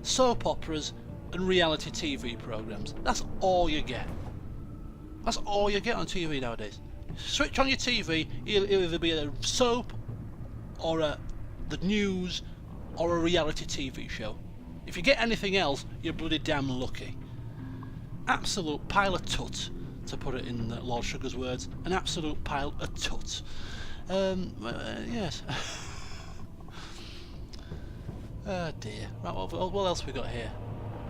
soap operas and reality TV programs. That's all you get. That's all you get on TV nowadays. Switch on your TV, it'll either be a soap or the news or a reality TV show. If you get anything else, you're bloody damn lucky. Absolute pile of tut, to put it in Lord Sugar's words. An absolute pile of tut. Yes. Oh dear. Right, what else we got here?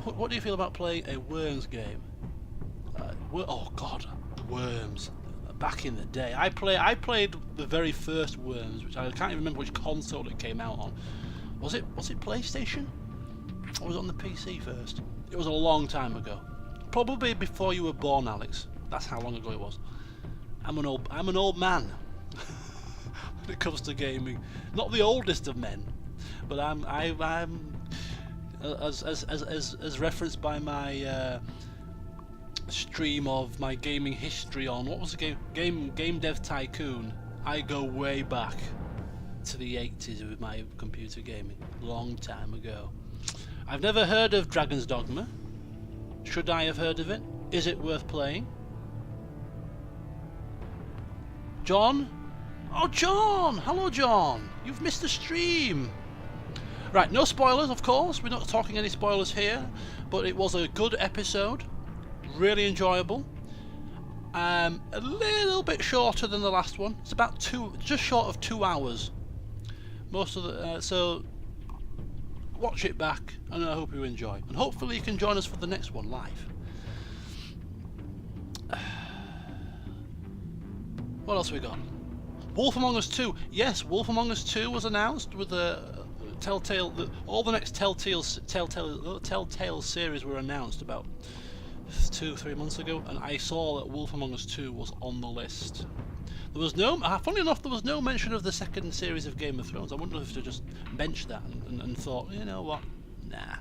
What do you feel about playing a Worms game? Oh god, Worms. Back in the day, I played the very first Worms, which I can't even remember which console it came out on. Was it PlayStation? Or was it on the PC first? It was a long time ago. Probably before you were born, Alex. That's how long ago it was. I'm an old man when it comes to gaming. Not the oldest of men, but I'm as referenced by my stream of my gaming history on what was the Game Dev Tycoon. I go way back to the 80s with my computer gaming, long time ago. I've never heard of Dragon's Dogma. Should I have heard of it? Is it worth playing? John? Oh, John! Hello, John! You've missed the stream! Right, no spoilers, of course. We're not talking any spoilers here, but it was a good episode. Really enjoyable. A little bit shorter than the last one. It's about just short of 2 hours. Most of the so watch it back, and I hope you enjoy. And hopefully you can join us for the next one live. What else we got? Wolf Among Us 2. Yes, Wolf Among Us 2 was announced with a Telltale. All the next Telltale series were announced about 2-3 months ago, and I saw that Wolf Among Us 2 was on the list. There was no, funny enough, there was no mention of the second series of Game of Thrones. I wonder if they just benched that and thought, you know what, nah.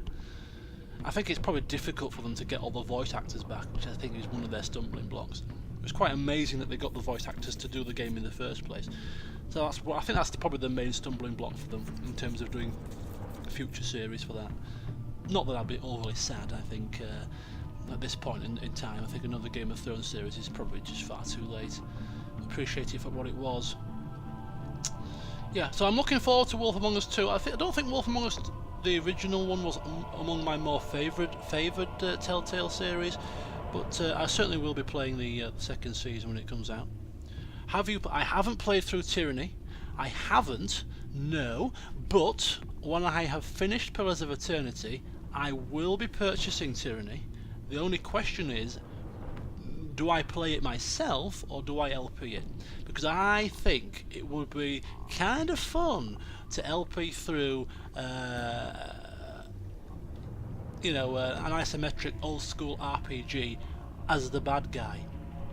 I think it's probably difficult for them to get all the voice actors back, which I think is one of their stumbling blocks. It was quite amazing that they got the voice actors to do the game in the first place. So I think that's probably the main stumbling block for them in terms of doing a future series for that. Not that I'd be overly sad. I think at this point in time, I think another Game of Thrones series is probably just far too late. Appreciate it for what it was. Yeah, so I'm looking forward to Wolf Among Us 2. I don't think Wolf Among Us, the original one, was among my more favoured Telltale series, but I certainly will be playing the second season when it comes out. I haven't played through Tyranny. I haven't, no, but when I have finished Pillars of Eternity, I will be purchasing Tyranny. The only question is, do I play it myself or do I LP it? Because I think it would be kind of fun to LP through an isometric old school RPG as the bad guy,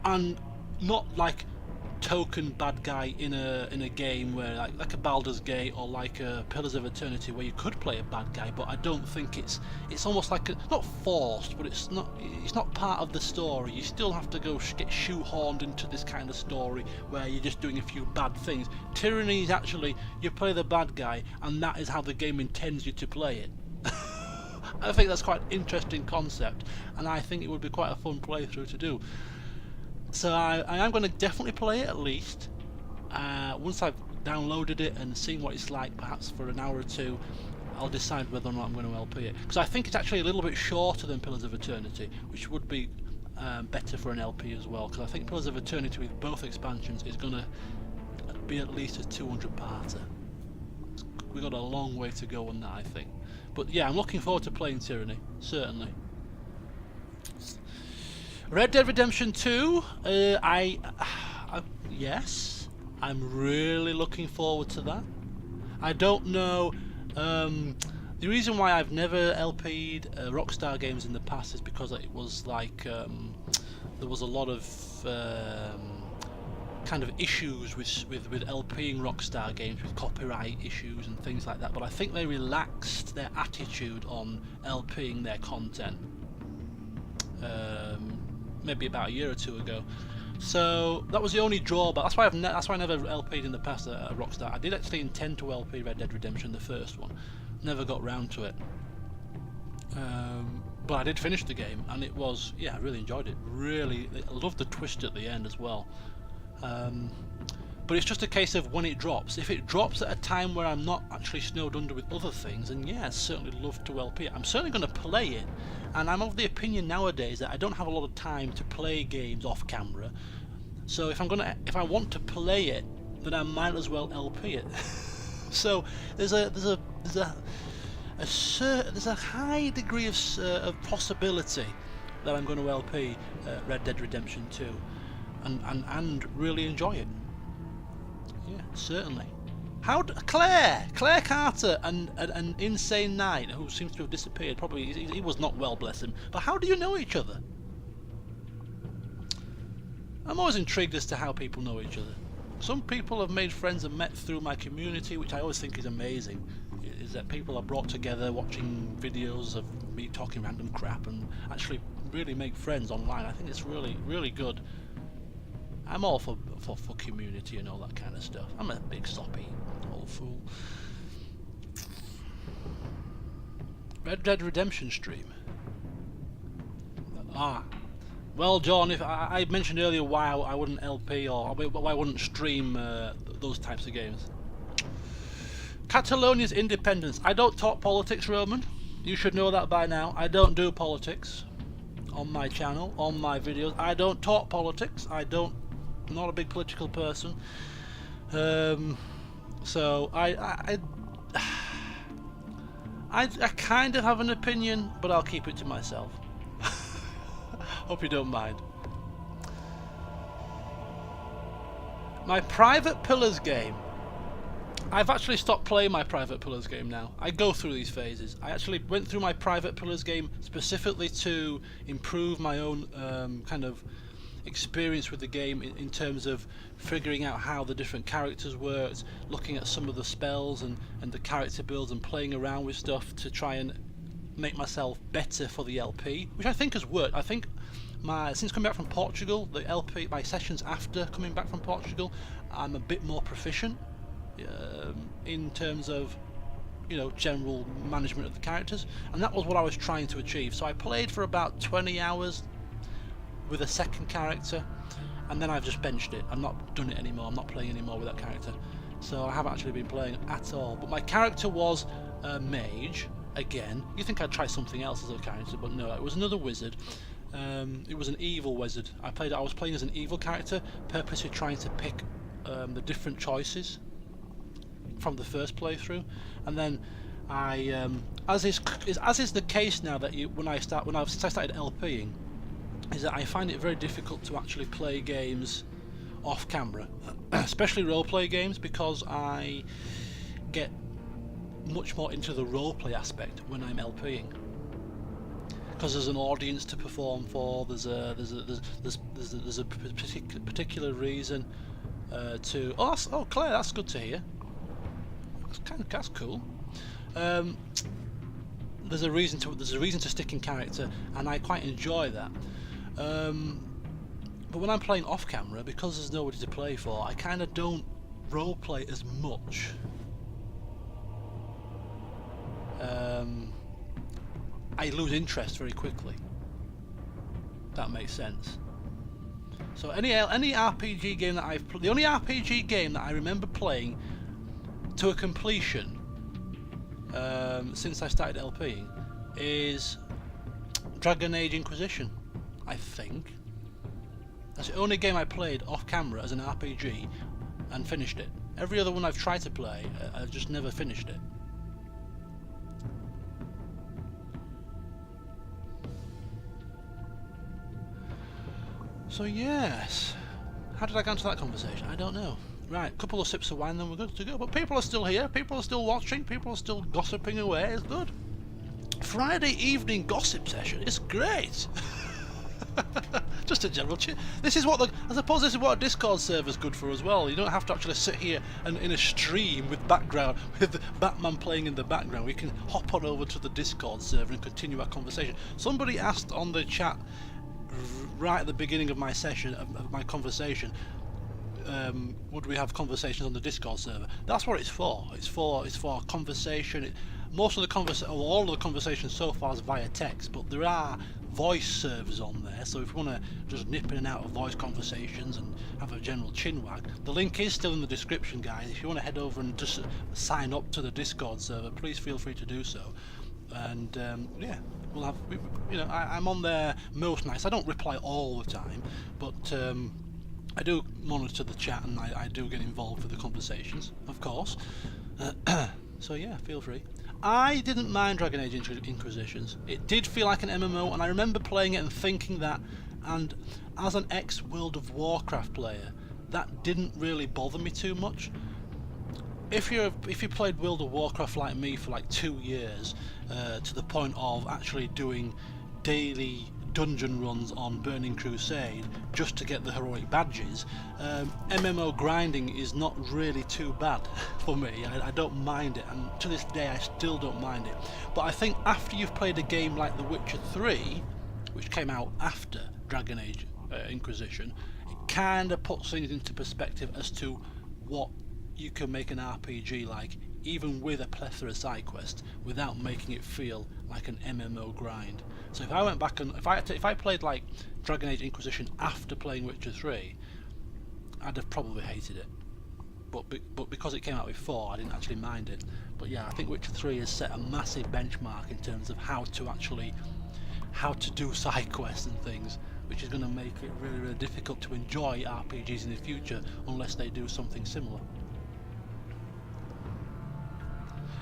and not like token bad guy in a game where like a Baldur's Gate or like a Pillars of Eternity where you could play a bad guy, but I don't think it's almost like not forced, but it's not part of the story. You still have to get shoehorned into this kind of story where you're just doing a few bad things. Tyranny is actually you play the bad guy and that is how the game intends you to play it. I think that's quite an interesting concept, and I think it would be quite a fun playthrough to do. So I am going to definitely play it at least. Once I've downloaded it and seen what it's like, perhaps for an hour or two, I'll decide whether or not I'm going to LP it. Because I think it's actually a little bit shorter than Pillars of Eternity, which would be better for an LP as well. Because I think Pillars of Eternity with both expansions is going to be at least a 200-parter. We've got a long way to go on that, I think. But yeah, I'm looking forward to playing Tyranny, certainly. Red Dead Redemption 2, yes, I'm really looking forward to that. I don't know, the reason why I've never LP'd Rockstar games in the past is because it was like, there was a lot of kind of issues with LPing Rockstar games, with copyright issues and things like that, but I think they relaxed their attitude on LPing their content maybe about a year or two ago. So that was the only drawback. That's why that's why I never LP'd in the past at Rockstar. I did actually intend to LP Red Dead Redemption, the first one, never got round to it. But I did finish the game, and it was, yeah, I really enjoyed it. Really, I loved the twist at the end as well. But it's just a case of when it drops. If it drops at a time where I'm not actually snowed under with other things, then yeah, I'd certainly love to LP it. I'm certainly going to play it, and I'm of the opinion nowadays that I don't have a lot of time to play games off camera. So if I want to play it, then I might as well LP it. So there's a high degree of possibility that I'm going to LP Red Dead Redemption 2 and really enjoy it. Yeah, certainly. Claire Carter and Insane Knight, who seems to have disappeared, probably he was not well, bless him. But how do you know each other? I'm always intrigued as to how people know each other. Some people have made friends and met through my community, which I always think is amazing. Is that people are brought together watching videos of me talking random crap and actually really make friends online. I think it's really, really good. I'm all for community and all that kind of stuff. I'm a big soppy old fool. Red Dead Redemption stream. Well, John, if I mentioned earlier why I wouldn't LP or why I wouldn't stream those types of games. Catalonia's independence. I don't talk politics, Roman. You should know that by now. I don't do politics on my channel, on my videos. I don't talk politics. I'm not a big political person. So I kind of have an opinion, but I'll keep it to myself. Hope you don't mind. My Private Pillars game. I've actually stopped playing my Private Pillars game now. I go through these phases. I actually went through my Private Pillars game specifically to improve my own kind of experience with the game in terms of figuring out how the different characters worked, looking at some of the spells and the character builds and playing around with stuff to try and make myself better for the LP, which I think has worked. I think since coming back from Portugal, the LP, my sessions after coming back from Portugal, I'm a bit more proficient in terms of, you know, general management of the characters, and that was what I was trying to achieve. So I played for about 20 hours with a second character, and then I've just benched it. I've not done it anymore. I'm not playing anymore with that character, so I haven't actually been playing at all. But my character was a mage again. You think I'd try something else as a character, but no, it was another wizard. It was an evil wizard. I was playing as an evil character, purposely trying to pick the different choices from the first playthrough, and then I, as is the case now that since I started LPing, is that I find it very difficult to actually play games off camera, especially roleplay games, because I get much more into the roleplay aspect when I'm LPing. Because there's an audience to perform for, there's a particular reason to. Oh, Claire, that's good to hear. That's cool. There's a reason to stick in character, and I quite enjoy that. But when I'm playing off camera, because there's nobody to play for, I kind of don't roleplay as much. I lose interest very quickly. That makes sense. So any RPG game that the only RPG game that I remember playing to a completion since I started LPing is Dragon Age Inquisition, I think. That's the only game I played off camera as an RPG and finished it. Every other one I've tried to play, I've just never finished it. So yes, how did I get into that conversation? I don't know. Right, a couple of sips of wine, then we're good to go. But people are still here, people are still watching, people are still gossiping away. It's good. Friday evening gossip session. It's great. Just a general this is what I suppose this is what a Discord server's good for as well. You don't have to actually sit here and in a stream with background, with Batman playing in the background. We can hop on over to the Discord server and continue our conversation. Somebody asked on the chat right at the beginning of my session, of my conversation, would we have conversations on the Discord server? That's what it's for. It's for conversation. Most of the all of the conversations so far is via text, but there are voice servers on there, so if you want to just nip in and out of voice conversations and have a general chinwag, the link is still in the description, guys. If you want to head over and just sign up to the Discord server, please feel free to do so. And yeah, we'll have, you know, I'm on there most nights. I don't reply all the time, but I do monitor the chat, and I do get involved with the conversations, of course. So yeah, feel free. I didn't mind Dragon Age Inquisitions. It did feel like an MMO, and I remember playing it and thinking that, and as an ex-World of Warcraft player, that didn't really bother me too much. If you played World of Warcraft like me for like 2 years, to the point of actually doing daily dungeon runs on Burning Crusade just to get the heroic badges, MMO grinding is not really too bad for me. I don't mind it, and to this day I still don't mind it. But I think after you've played a game like The Witcher 3, which came out after Dragon Age Inquisition, it kind of puts things into perspective as to what you can make an RPG like, even with a plethora of side quests, without making it feel like an MMO grind. So if I went back and if I played like Dragon Age Inquisition after playing Witcher 3, I'd have probably hated it. But because it came out before, I didn't actually mind it. But yeah, I think Witcher 3 has set a massive benchmark in terms of how to do side quests and things, which is going to make it really, really difficult to enjoy RPGs in the future unless they do something similar.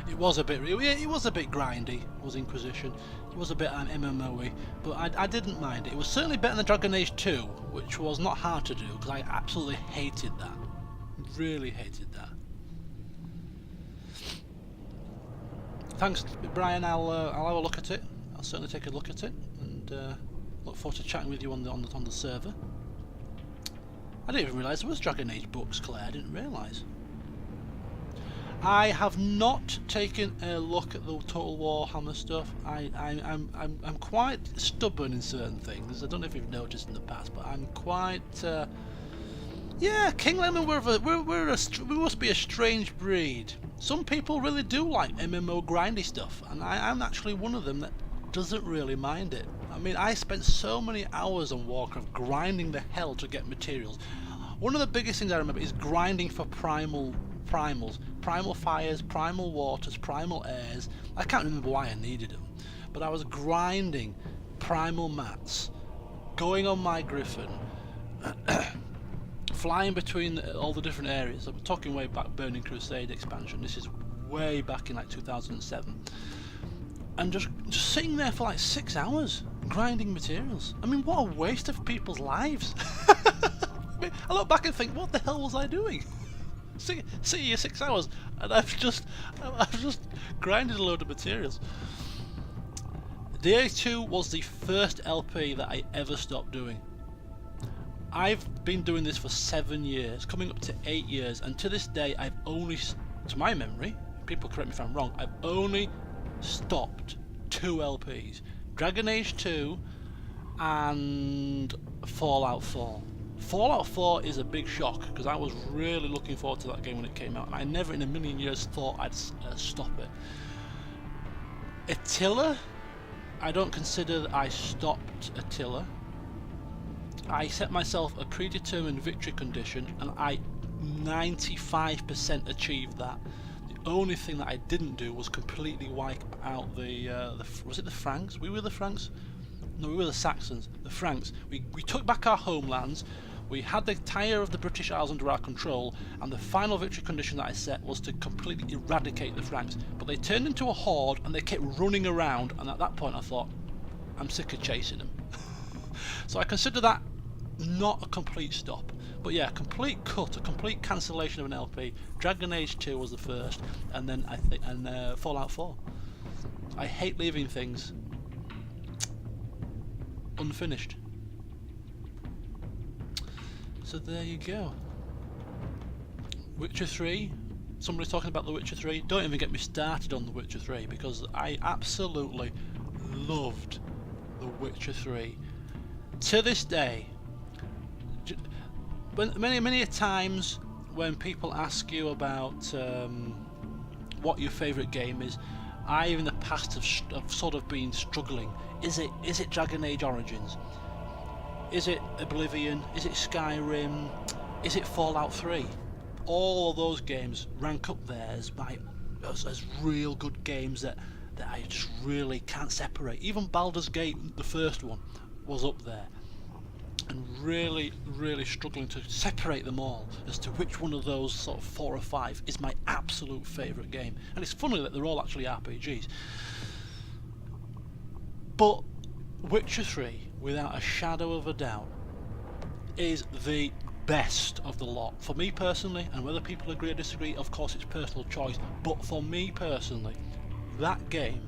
It was a bit grindy, was Inquisition. It was a bit MMO-y, but I didn't mind it. It was certainly better than Dragon Age 2, which was not hard to do, because I absolutely hated that. Really hated that. Thanks, Brian. I'll have a look at it. I'll certainly take a look at it, and look forward to chatting with you on the server. I didn't even realise there was Dragon Age books, Claire. I didn't realise. I have not taken a look at the Total Warhammer stuff. I'm quite stubborn in certain things. I don't know if you've noticed in the past, but I'm quite. Yeah, King Lemon, we must be a strange breed. Some people really do like MMO grindy stuff, and I'm actually one of them that doesn't really mind it. I mean, I spent so many hours on Warcraft grinding the hell to get materials. One of the biggest things I remember is grinding for primals, primal fires, primal waters, primal airs. I can't remember why I needed them, but I was grinding primal mats, going on my Griffin, flying between all the different areas. I'm talking way back, Burning Crusade expansion. This is way back in like 2007, and just sitting there for like 6 hours grinding materials. I mean, what a waste of people's lives. I look back and think, what the hell was I doing? Sit here 6 hours, and I've just grinded a load of materials. DA2 was the first LP that I ever stopped doing. I've been doing this for 7 years, coming up to 8 years, and to this day I've only, to my memory, people correct me if I'm wrong, I've only stopped 2 LPs. Dragon Age 2 and Fallout 4. Fallout 4 is a big shock, because I was really looking forward to that game when it came out, and I never in a million years thought I'd stop it. Attila, I don't consider that I stopped Attila. I set myself a predetermined victory condition, and I 95% achieved that. The only thing that I didn't do was completely wipe out was it the Franks? We were the Franks? No, we were the Saxons. The Franks. We took back our homelands. We had the entire of the British Isles under our control, and the final victory condition that I set was to completely eradicate the Franks. But they turned into a horde, and they kept running around, and at that point I thought, I'm sick of chasing them. So I consider that not a complete stop. But yeah, a complete cancellation of an LP. Dragon Age 2 was the first, and then Fallout 4. I hate leaving things unfinished. So there you go. Witcher 3. Somebody's talking about The Witcher 3. Don't even get me started on The Witcher 3 because I absolutely loved The Witcher 3. To this day, many a times when people ask you about what your favourite game is, I in the past have sort of been struggling. Is it Dragon Age Origins? Is it Oblivion? Is it Skyrim? Is it Fallout 3? All of those games rank up there as real good games that I just really can't separate. Even Baldur's Gate, the first one, was up there. And really struggling to separate them all as to which one of those sort of 4 or 5 is my absolute favourite game. And it's funny that they're all actually RPGs. But Witcher 3, without a shadow of a doubt, is the best of the lot. For me personally, and whether people agree or disagree, of course it's personal choice, but for me personally, that game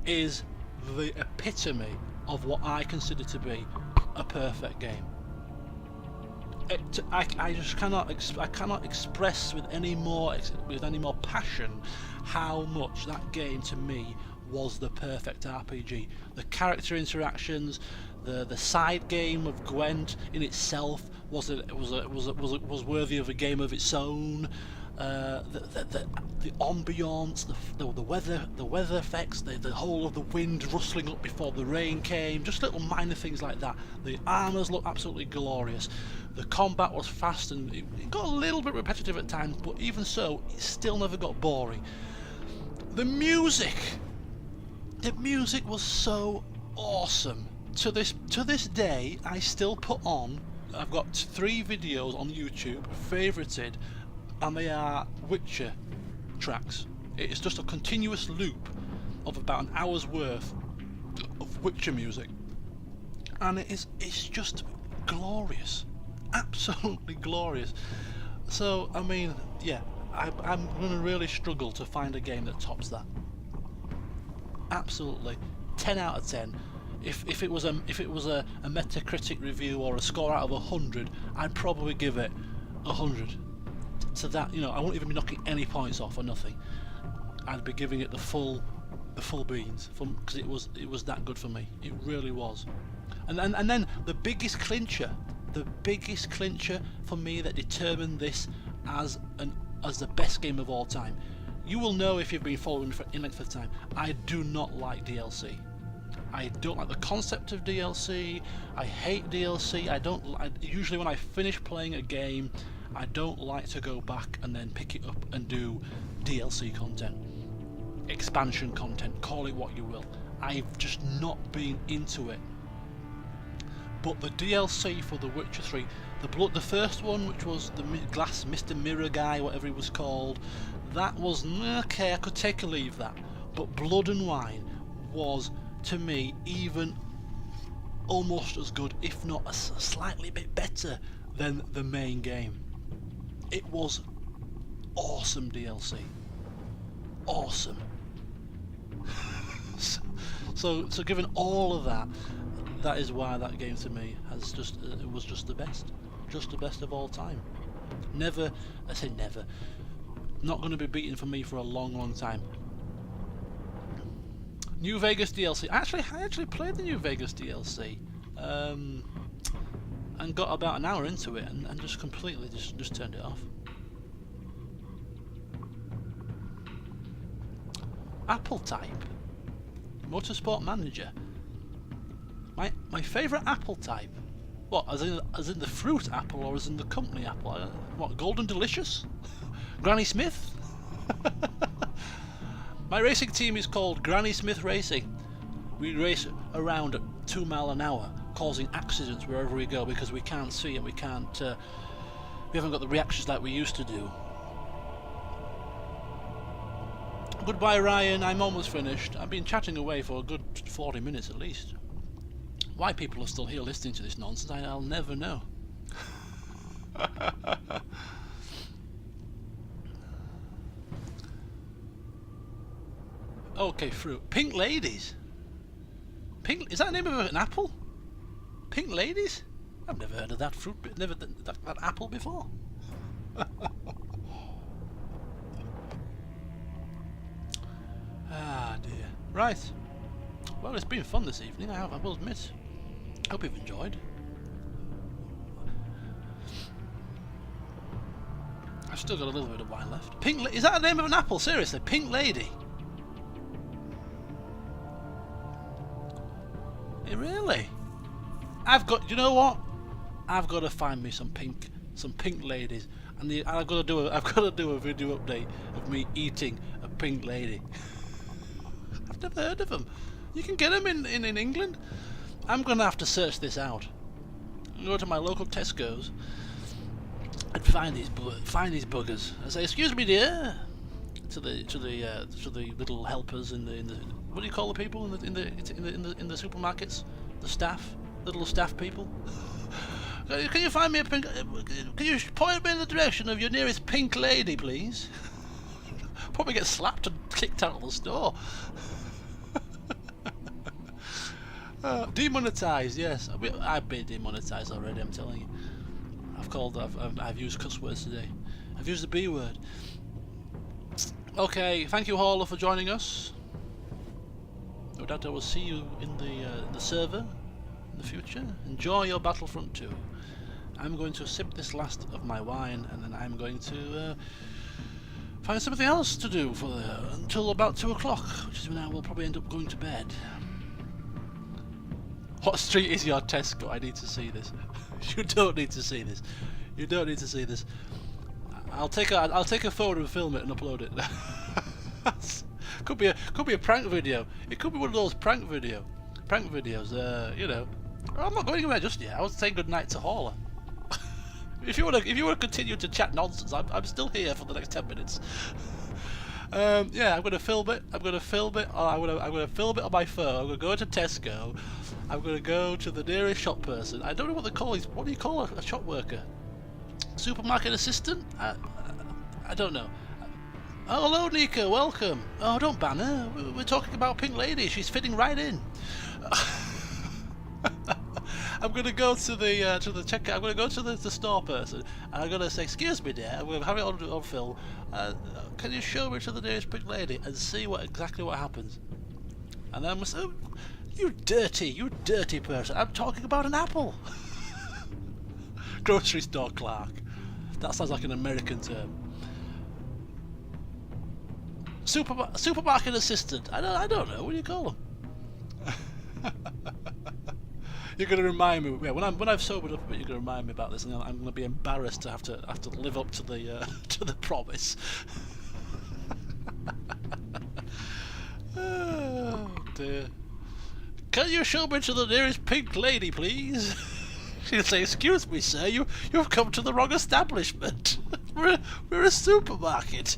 is the epitome of what I consider to be a perfect game. I just cannot express with any more passion how much that game to me was the perfect RPG. The character interactions, the side game of Gwent in itself was worthy of a game of its own. The ambiance, the weather effects, the whole of the wind rustling up before the rain came, just little minor things like that. The armors looked absolutely glorious. The combat was fast and it got a little bit repetitive at times, but even so, it still never got boring. The music was so awesome. To this day, I still put on. I've got 3 videos on YouTube favorited, and they are Witcher tracks. It's just a continuous loop of about an hour's worth of Witcher music, and it's just glorious, absolutely glorious. So I mean, yeah, I'm going to really struggle to find a game that tops that. Absolutely, 10 out of 10. If it was a Metacritic review or a score out of 100, I'd probably give it 100. So that, I won't even be knocking any points off or nothing. I'd be giving it the full beans, because it was that good for me. It really was. And then the biggest clincher for me that determined this as the best game of all time. You will know if you've been following for any length of time. I do not like DLC. I don't like the concept of DLC. I hate DLC. Usually when I finish playing a game, I don't like to go back and then pick it up and do DLC content, expansion content, call it what you will. I've just not been into it. But the DLC for The Witcher 3, the first one, which was the glass Mr. Mirror guy, whatever he was called, that was okay. I could take or leave that. But Blood and Wine was, to me, even almost as good, if not a slightly bit better than the main game. It was awesome DLC. Awesome. So given all of that, that is why that game to me it was just the best of all time. Never, I say never, not going to be beaten for me for a long time. New Vegas DLC. I actually played the New Vegas DLC, and got about an hour into it, and just completely just turned it off. Apple type. Motorsport Manager. My favourite Apple type. What, as in the fruit apple, or as in the company apple? What, Golden Delicious? Granny Smith? My racing team is called Granny Smith Racing. We race around at 2 miles an hour, causing accidents wherever we go because we can't see and we haven't got the reactions like we used to do. Goodbye Ryan, I'm almost finished. I've been chatting away for a good 40 minutes at least. Why people are still here listening to this nonsense, I'll never know. Okay, fruit. Pink Ladies? Is that the name of an apple? Pink Ladies? I've never heard of that fruit, never that apple before. Ah dear. Right. Well, it's been fun this evening, I will admit. Hope you've enjoyed. I've still got a little bit of wine left. Is that the name of an apple? Seriously? Pink Lady? Really? I've got, you know what? I've got to find me some pink ladies, and I've got to do a video update of me eating a pink lady. I've never heard of them. You can get them in England. I'm gonna have to search this out. Go to my local Tesco's and find these buggers. I say, "Excuse me, dear," to the little helpers in the what do you call the people in the supermarkets? The staff, little staff people. Can you find me a pink? Can you point me in the direction of your nearest pink lady, please? Probably get slapped and kicked out of the store. Demonetized, yes. I've been demonetized already. I'm telling you. I've used cuss words today. I've used the B word. Okay, thank you all for joining us. No doubt I will see you in the server in the future. Enjoy your Battlefront 2. I'm going to sip this last of my wine, and then I'm going to find something else to do until about 2 o'clock, which is when I will probably end up going to bed. What street is your Tesco? I need to see this. You don't need to see this. You don't need to see this. I'll take a photo and film it and upload it. Could be a prank video. It could be one of those prank videos. You know. I'm not going anywhere just yet. I was saying good night to Hauler. If you want to continue to chat nonsense, I'm still here for the next 10 minutes. Yeah, I'm gonna film it. I'm gonna film it on my phone. I'm gonna go to Tesco. I'm gonna go to the nearest shop person. I don't know what they call these. What do you call a shop worker? Supermarket assistant? I don't know. Oh, hello, Nika. Welcome. Oh, don't ban her. We're talking about Pink Lady. She's fitting right in. I'm gonna go to the checkout. I'm gonna go to the store person, and I'm gonna say, "Excuse me, dear. I'm gonna have it on film. Can you show me to the nearest Pink Lady and see exactly what happens?" And then I'm gonna say, "Oh, you dirty person! I'm talking about an apple." Grocery store clerk. That sounds like an American term. Supermarket assistant. I don't know. What do you call them? You're gonna remind me. Yeah, when I've sobered up a bit, you're gonna remind me about this, and I'm gonna be embarrassed to have to live up to the promise. Oh dear. Can you show me to the nearest Pink Lady, please? She'll say, "Excuse me, sir. You've come to the wrong establishment. We're a supermarket."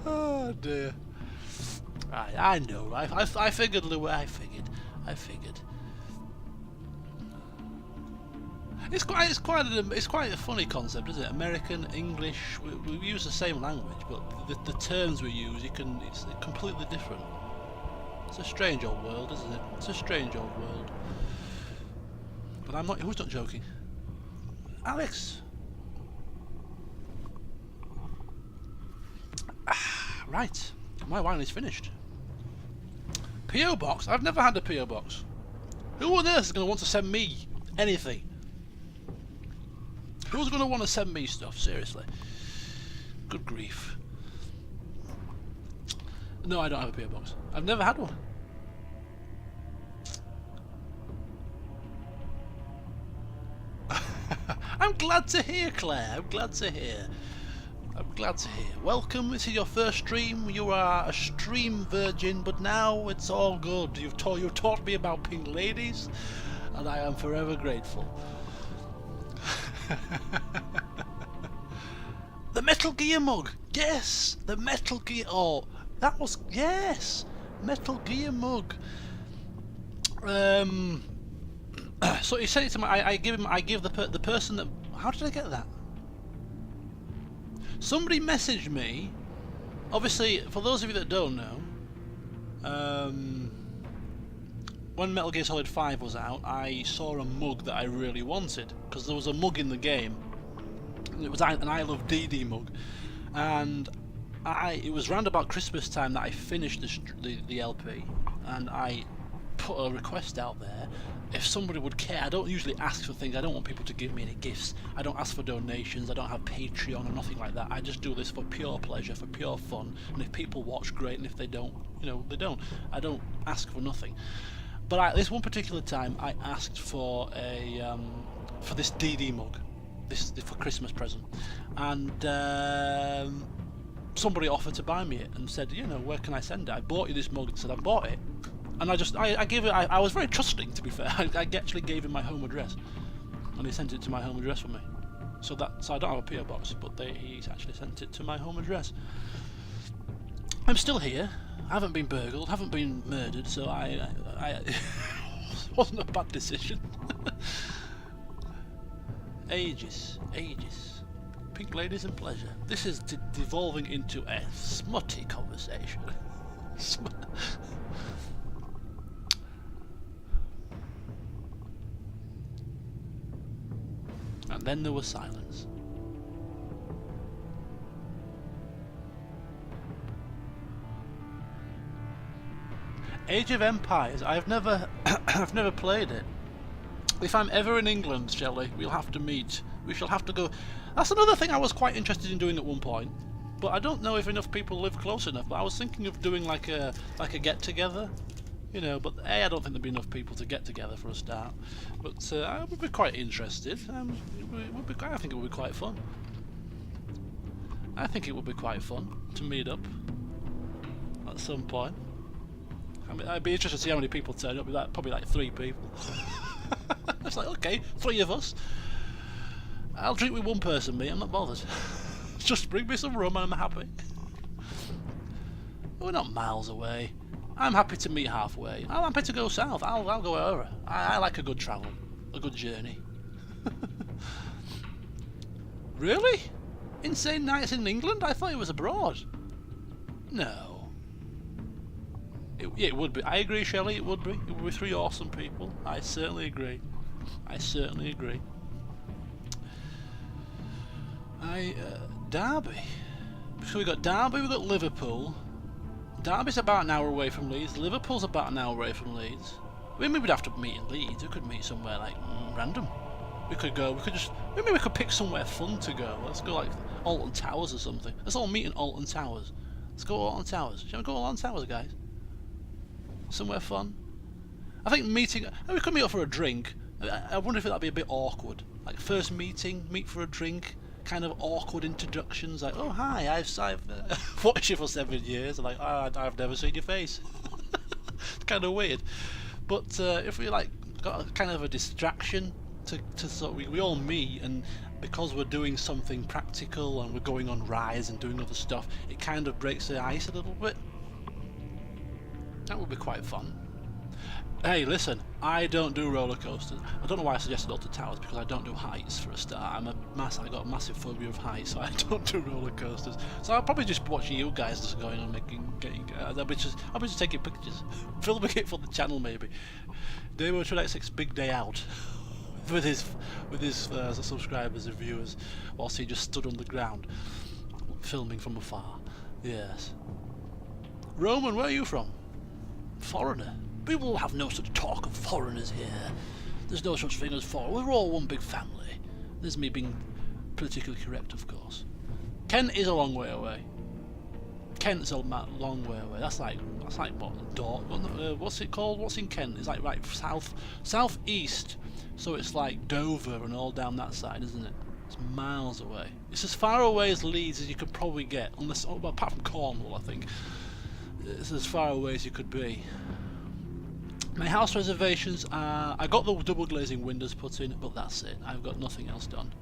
Oh dear. I know. I figured, Lou. I figured. It's quite a funny concept, isn't it? American, English. We use the same language, but the terms we use, it's completely different. It's a strange old world, isn't it? It's a strange old world. But I'm not. Who's not joking? Alex. Right. My wine is finished. P.O. box? I've never had a P.O. box. Who on earth is going to want to send me anything? Who's going to want to send me stuff? Seriously. Good grief. No, I don't have a P.O. box. I've never had one. I'm glad to hear, Claire. I'm glad to hear. Welcome. This is your first stream. You are a stream virgin, but now it's all good. You've taught me about Pink Ladies, and I am forever grateful. The Metal Gear mug. Yes, the Metal Gear. Oh, that was Metal Gear mug. So he sent it to me. I give the person that. How did I get that? Somebody messaged me. Obviously, for those of you that don't know, when Metal Gear Solid 5 was out, I saw a mug that I really wanted, because there was a mug in the game. It was an I Love DD mug, and it was round about Christmas time that I finished the LP, and I put a request out there. If somebody would care, I don't usually ask for things. I don't want people to give me any gifts. I don't ask for donations. I don't have Patreon or nothing like that. I just do this for pure pleasure, for pure fun. And if people watch, great. And if they don't, you know, they don't. I don't ask for nothing. But this one particular time, I asked for for this DD mug, this for Christmas present, and somebody offered to buy me it and said, you know, where can I send it? I bought you this mug. And said I bought it. And I gave it. I was very trusting, to be fair. I actually gave him my home address, and he sent it to my home address for me. So I don't have a PO box, but he actually sent it to my home address. I'm still here. I haven't been burgled, haven't been murdered, so it wasn't a bad decision. Ages. Pink ladies and pleasure. This is devolving into a smutty conversation. And then there was silence. Age of Empires. I've never played it. If I'm ever in England, Shelley, we'll have to meet. We shall have to go. That's another thing I was quite interested in doing at one point, but I don't know if enough people live close enough. But I was thinking of doing like a get together. You know, but I don't think there'd be enough people to get together for a start. But I would be quite interested. I think it would be quite fun. I think it would be quite fun to meet up at some point. I mean, I'd be interested to see how many people turn up. It'd be probably like 3 people. It's like, okay, 3 of us. I'll drink with one person, mate. I'm not bothered. Just bring me some rum and I'm happy. We're not miles away. I'm happy to meet halfway. I'm happy to go south. I'll go over. I like a good travel, a good journey. Really? Insane nights in England? I thought it was abroad. No. It would be. I agree, Shelley. It would be. It would be 3 awesome people. I certainly agree. Derby. So we got Derby. We got Liverpool. Derby's about an hour away from Leeds. Liverpool's about an hour away from Leeds. I mean, we'd have to meet in Leeds. We could meet somewhere like random. We could just. Maybe we could pick somewhere fun to go. Let's go like Alton Towers or something. Let's all meet in Alton Towers. Let's go Alton Towers. Shall we go Alton Towers, guys? Somewhere fun. I think meeting. We could meet up for a drink. I wonder if that'd be a bit awkward. Like first meet for a drink. Kind of awkward introductions, like, oh hi, I've watched you for 7 years. I'm like, oh, I've never seen your face. It's kind of weird. But if we like got a kind of a distraction to sort of, we all meet, and because we're doing something practical and we're going on rides and doing other stuff, it kind of breaks the ice a little bit. That would be quite fun. Hey, listen, I don't do roller coasters. I don't know why I suggested Alton Towers, because I don't do heights for a start. I got a massive phobia of heights, so I don't do roller coasters. So I'll probably just watch you guys just going and I'll be just taking pictures, filming it for the channel maybe. Demo 296 big day out with his subscribers and viewers, whilst he just stood on the ground filming from afar. Yes. Roman, where are you from? Foreigner. We will have no such talk of foreigners here. There's no such thing as foreign. We're all one big family. There's me being politically correct, of course. Kent is a long way away. Kent's a long way away. That's like what? What's it called? What's in Kent? It's like right southeast. So it's like Dover and all down that side, isn't it? It's miles away. It's as far away as Leeds as you could probably get, unless apart from Cornwall, I think. It's as far away as you could be. My house reservations are... I got the double glazing windows put in, but that's it. I've got nothing else done.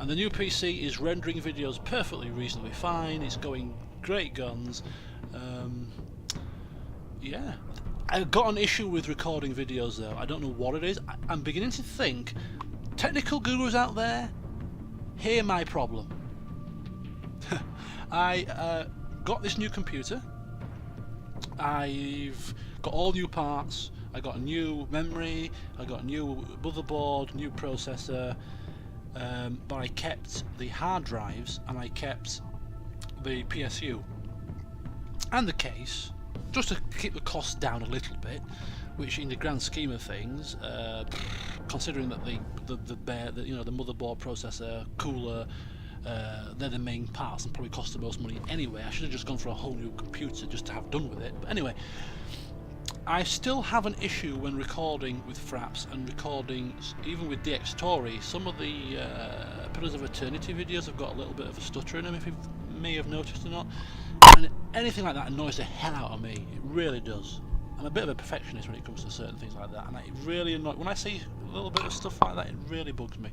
And the new PC is rendering videos perfectly reasonably fine. It's going great guns. Yeah. I've got an issue with recording videos though. I don't know what it is. I'm beginning to think, technical gurus out there, hear my problem. I got this new computer. I've got all new parts. I got a new memory, I got a new motherboard, new processor, but I kept the hard drives and I kept the PSU and the case, just to keep the costs down a little bit, which in the grand scheme of things, considering that the motherboard, processor, cooler, they're the main parts and probably cost the most money anyway. I should have just gone for a whole new computer just to have done with it. But anyway, I still have an issue when recording with Fraps and recording even with DX Story. Some of the Pillars of Eternity videos have got a little bit of a stutter in them, if you may have noticed or not. And anything like that annoys the hell out of me. It really does. I'm a bit of a perfectionist when it comes to certain things like that, and it really annoys. When I see a little bit of stuff like that, it really bugs me.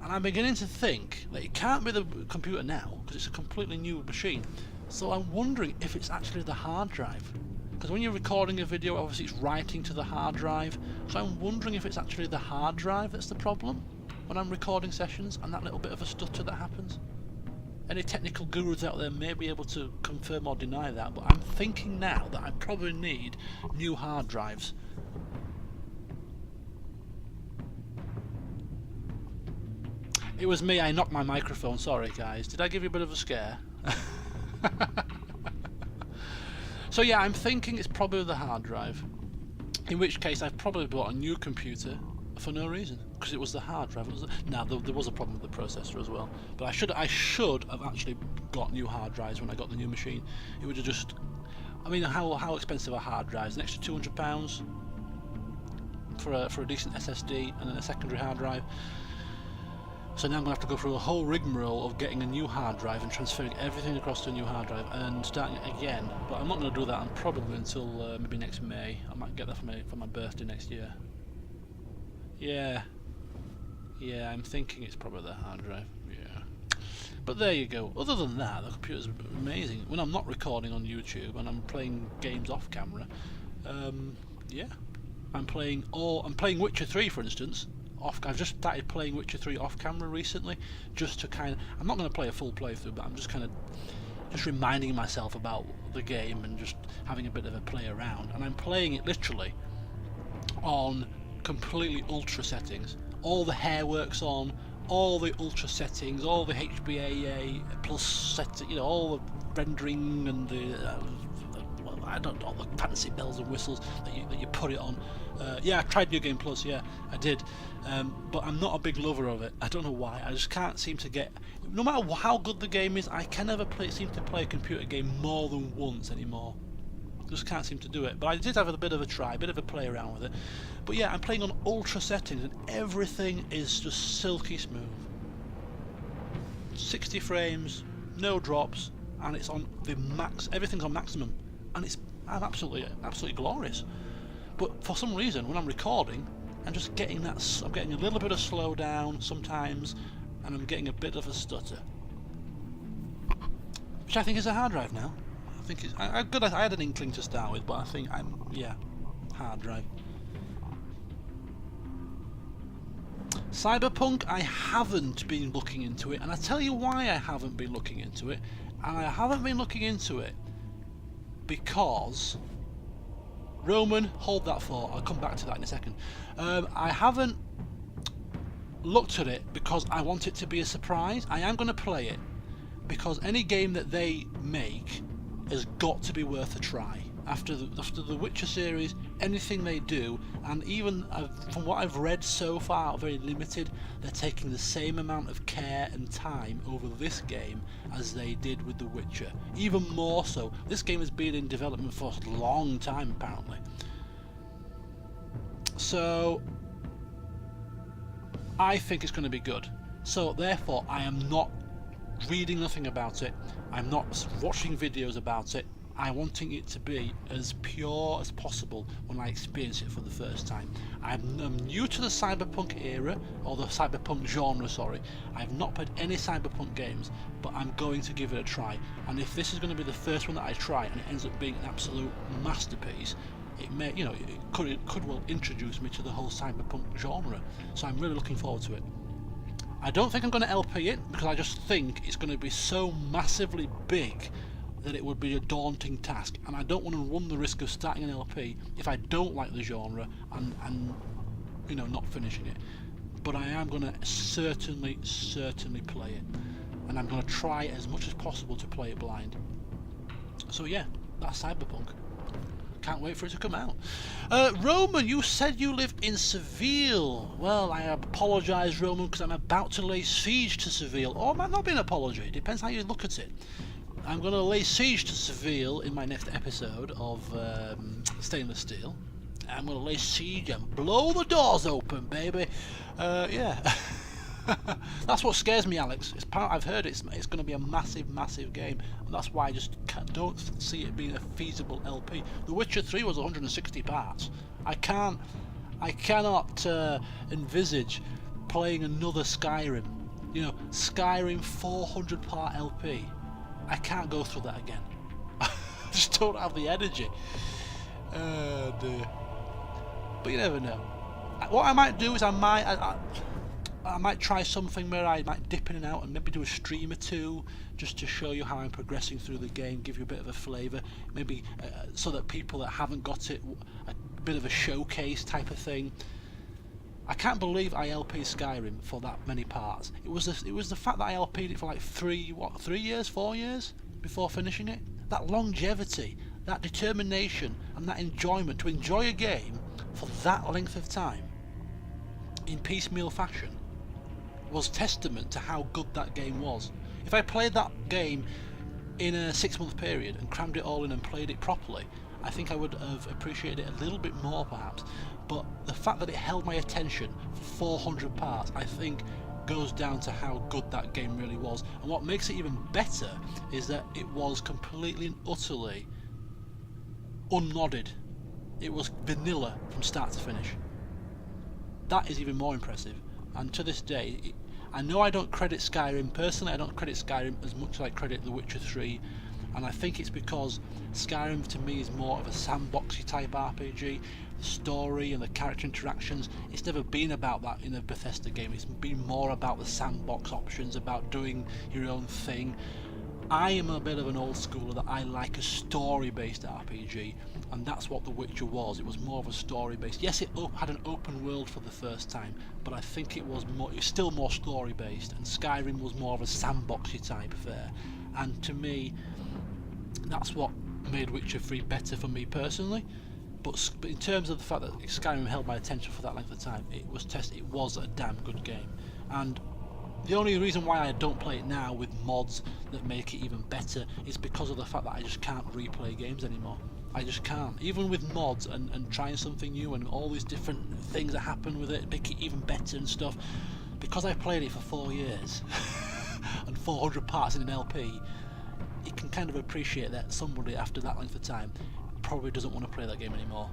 And I'm beginning to think that it can't be the computer now because it's a completely new machine. So I'm wondering if it's actually the hard drive. Because when you're recording a video, obviously it's writing to the hard drive. So I'm wondering if it's actually the hard drive that's the problem when I'm recording sessions and that little bit of a stutter that happens. Any technical gurus out there may be able to confirm or deny that, but I'm thinking now that I probably need new hard drives. It was me, I knocked my microphone, sorry guys. Did I give you a bit of a scare? So yeah, I'm thinking it's probably the hard drive. In which case I've probably bought a new computer for no reason, because it was the hard drive. Now there was a problem with the processor as well, but I should have actually got new hard drives when I got the new machine. It would have just, I mean, how expensive are hard drives? An extra £200 for a decent SSD and then a secondary hard drive. So now I'm going to have to go through a whole rigmarole of getting a new hard drive and transferring everything across to a new hard drive and starting it again. But I'm not going to do that probably until maybe next May. I might get that for my birthday next year. Yeah, I'm thinking it's probably the hard drive. Yeah. But there you go. Other than that, the computer's amazing. When I'm not recording on YouTube and I'm playing games off camera, yeah, I'm playing Witcher 3 for instance. I've just started playing Witcher 3 off camera recently, just to kind of, I'm not going to play a full playthrough, but I'm just kind of reminding myself about the game and just having a bit of a play around. And I'm playing it literally on completely ultra settings. All the hair works on, all the ultra settings, all the HBAA plus settings, you know, all the rendering and the I don't know, all the fancy bells and whistles that you put it on. Yeah, I tried New Game Plus, yeah, I did, but I'm not a big lover of it. I don't know why. I just can't seem to get, no matter how good the game is, I can never seem to play a computer game more than once anymore. Just can't seem to do it. But I did have a bit of a try, a bit of a play around with it. But yeah, I'm playing on ultra settings and everything is just silky smooth. 60 frames, no drops, and it's on the max. Everything's on maximum, and I'm absolutely glorious. But for some reason, when I'm recording, I'm getting a little bit of slowdown sometimes, and I'm getting a bit of a stutter, which I think is a hard drive now. I think I had an inkling to start with, but I think hard drive. Cyberpunk, I haven't been looking into it, and I tell you why I haven't been looking into it. And I haven't been looking into it because Roman, hold that thought, I'll come back to that in a second. I haven't looked at it because I want it to be a surprise. I am going to play it because any game that they make has got to be worth a try. After the Witcher series, anything they do, and even from what I've read so far, very limited, they're taking the same amount of care and time over this game as they did with The Witcher. Even more so. This game has been in development for a long time, apparently. So I think it's going to be good. So therefore, I am not reading nothing about it. I'm not watching videos about it. I'm wanting it to be as pure as possible when I experience it for the first time. I'm new to the cyberpunk era, or the cyberpunk genre, sorry. I've not played any cyberpunk games, but I'm going to give it a try. And if this is going to be the first one that I try and it ends up being an absolute masterpiece, it may, you know, it could well introduce me to the whole cyberpunk genre. So I'm really looking forward to it. I don't think I'm going to LP it because I just think it's going to be so massively big that it would be a daunting task, and I don't want to run the risk of starting an LP if I don't like the genre and you know, not finishing it. But I am going to certainly play it, and I'm going to try as much as possible to play it blind. So yeah, that's Cyberpunk. Can't wait for it to come out. Roman, you said you lived in Seville. Well, I apologise, Roman, because I'm about to lay siege to Seville. Or it might not be an apology. It depends how you look at it. I'm going to lay siege to Seville in my next episode of Stainless Steel. I'm going to lay siege and blow the doors open, baby. Yeah. That's what scares me, Alex. I've heard it's going to be a massive game, and that's why I just don't see it being a feasible LP. The Witcher 3 was 160 parts. I cannot envisage playing another Skyrim. You know, Skyrim 400 part LP. I can't go through that again. I just don't have the energy. Dear. But you never know. What I might do is I might try something where I might dip in and out and maybe do a stream or two just to show you how I'm progressing through the game, give you a bit of a flavour, maybe so that people that haven't got it, a bit of a showcase type of thing. I can't believe I LP'd Skyrim for that many parts. It was the fact that I LP'd it for like 4 years before finishing it. That longevity, that determination and that enjoyment to enjoy a game for that length of time in piecemeal fashion was testament to how good that game was. If I played that game in a 6-month period and crammed it all in and played it properly, I think I would have appreciated it a little bit more perhaps. But the fact that it held my attention for 400 parts, I think goes down to how good that game really was. And what makes it even better is that it was completely and utterly unmodded. It was vanilla from start to finish. That is even more impressive. And to this day, I know I don't credit Skyrim, personally I don't credit Skyrim as much as I credit The Witcher 3, and I think it's because Skyrim to me is more of a sandboxy type RPG. The story and the character interactions, it's never been about that in a Bethesda game. It's been more about the sandbox options, about doing your own thing. I am a bit of an old schooler that I like a story-based RPG, and that's what The Witcher was. It was more of a story-based. Yes, it had an open world for the first time, but I think it was still more story-based, and Skyrim was more of a sandboxy type affair. And to me, that's what made Witcher 3 better for me personally. But in terms of the fact that Skyrim held my attention for that length of time, it was a damn good game. And the only reason why I don't play it now with mods that make it even better is because of the fact that I just can't replay games anymore. I just can't. Even with mods and trying something new and all these different things that happen with it, make it even better and stuff. Because I've played it for 4 years and 400 parts in an LP, you can kind of appreciate that somebody after that length of time probably doesn't want to play that game anymore.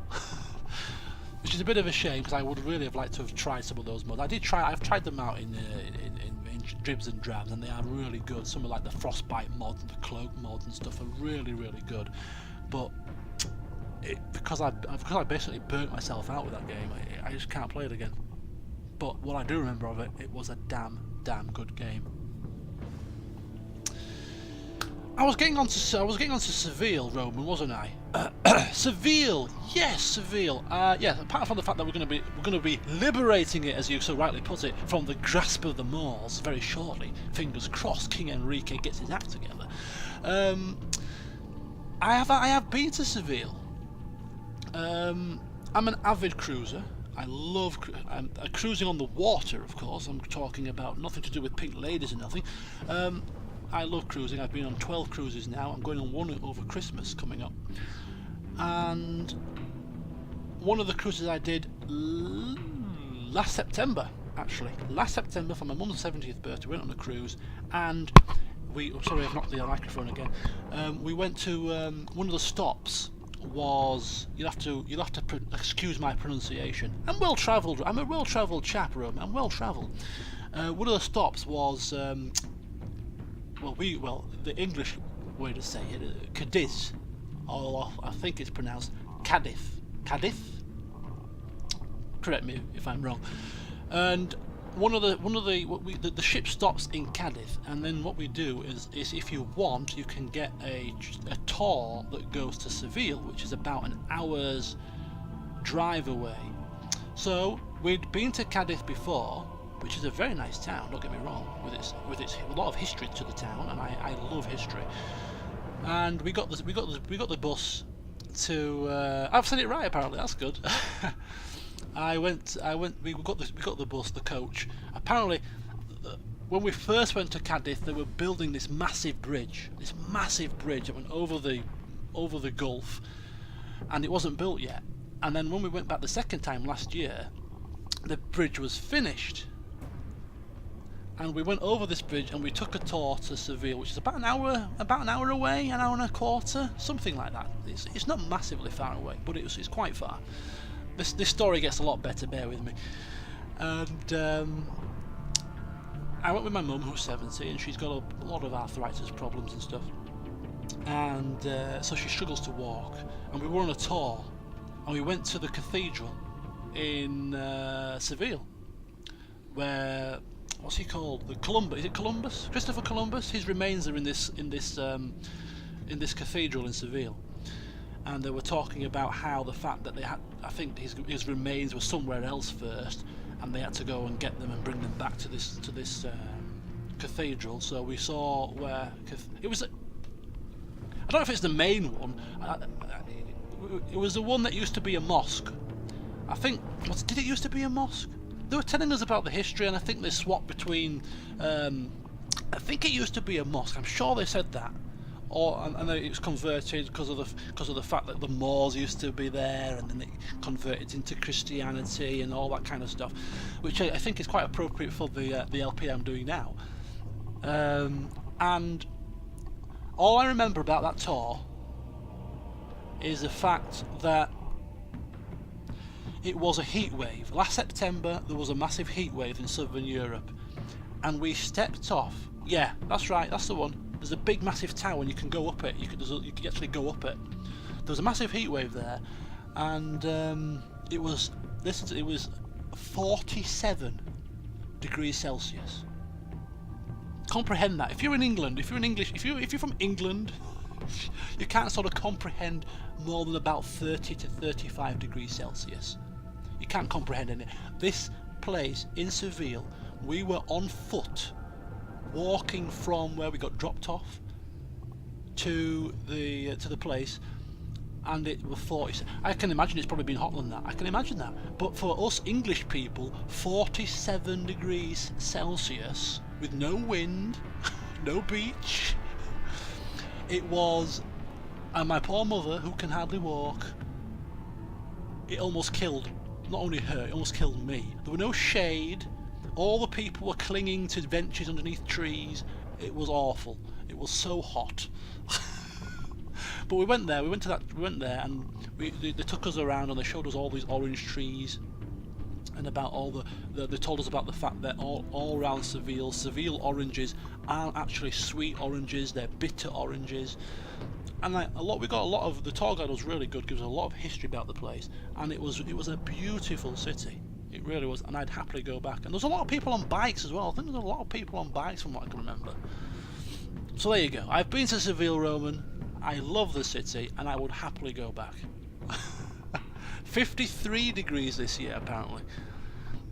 Which is a bit of a shame, because I would really have liked to have tried some of those mods. I've tried them out in dribs and drabs, and they are really good. Some of like the Frostbite mods and the Cloak mods and stuff are really good. But because I basically burnt myself out with that game, I just can't play it again. But what I do remember of it, it was a damn good game. I was getting onto Seville, Roman, wasn't I? Seville, yes, Seville. Yeah. Apart from the fact that we're going to be liberating it, as you so rightly put it, from the grasp of the Moors very shortly. Fingers crossed, King Enrique gets his act together. I have been to Seville. I'm an avid cruiser. I love cruising on the water, of course. I'm talking about nothing to do with pink ladies and nothing. I love cruising. I've been on 12 cruises now. I'm going on one over Christmas coming up. And one of the cruises I did last September, actually. Last September for my mum's 70th birthday, we went on a cruise, and sorry, I've knocked the microphone again. We went to one of the stops was you'll have to excuse my pronunciation. I'm a well-travelled chap, Rome. I'm well-travelled. One of the stops was the English way to say it, Cadiz, or I think it's pronounced Cadiz. Correct me if I'm wrong. And the ship stops in Cadiz, and then what we do is if you want, you can get a tour that goes to Seville, which is about an hour's drive away. So we'd been to Cadiz before, which is a very nice town. Don't get me wrong, with its a lot of history to the town, and I love history. And we got the bus to. I've said it right apparently. That's good. We got the bus, the coach. Apparently, when we first went to Cadiz, they were building this massive bridge that went over the Gulf, and it wasn't built yet. And then when we went back the second time last year, the bridge was finished. And we went over this bridge and we took a tour to Seville, which is about an hour away, an hour and a quarter, something like that. It's not massively far away, but it's quite far. This story gets a lot better, bear with me. And I went with my mum, who's 70, and she's got a lot of arthritis problems and stuff. And so she struggles to walk. And we were on a tour, and we went to the cathedral in Seville, where, what's he called? Is it Columbus? Christopher Columbus. His remains are in this cathedral in Seville. And they were talking about how the fact that they had, I think his remains were somewhere else first, and they had to go and get them and bring them back to this cathedral. So we saw where it was. I don't know if it's the main one. It was the one that used to be a mosque. I think. Did it used to be a mosque? They were telling us about the history, and I think they swapped between. I think it used to be a mosque. I'm sure they said that. And then it was converted because of the fact that the Moors used to be there, and then it converted into Christianity and all that kind of stuff, which I think is quite appropriate for the LP I'm doing now. And all I remember about that tour is the fact that it was a heat wave. Last September there was a massive heat wave in southern Europe, and we stepped off. Yeah, that's right, that's the one. There's a big massive tower and you can go up it. You can actually go up it. There was a massive heat wave there, and it was 47 degrees Celsius. Comprehend that. If you're from England, you can't sort of comprehend more than about 30 to 35 degrees Celsius. You can't comprehend any. This place in Seville, we were on foot, walking from where we got dropped off to the place, and it was 40. I can imagine it's probably been hotter than that. I can imagine that. But for us English people, 47 degrees Celsius with no wind, no beach. It was, and my poor mother, who can hardly walk, it almost killed not only her, it almost killed me. There were no shade. All the people were clinging to benches underneath trees. It was awful. It was so hot. But we went there. We went there, and they took us around, and they showed us all these orange trees, and about they told us about the fact that all around Seville oranges aren't actually sweet oranges. They're bitter oranges. And we got a lot of, the tour guide was really good, gives us a lot of history about the place, and it was a beautiful city. It really was, and I'd happily go back. And there's a lot of people on bikes as well. I think there's a lot of people on bikes from what I can remember. So there you go. I've been to Seville, Roman. I love the city, and I would happily go back. 53 degrees this year, apparently.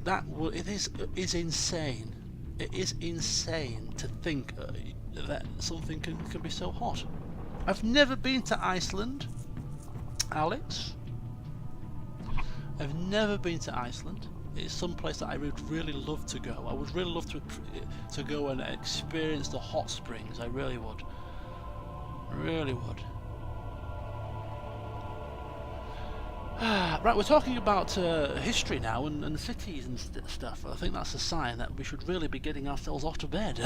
It is insane. It is insane to think that something can be so hot. I've never been to Iceland, Alex. I've never been to Iceland. It's some place that I would really love to go. I would really love to go and experience the hot springs. I really would. Really would. Right, we're talking about history now and cities and stuff. I think that's a sign that we should really be getting ourselves off to bed.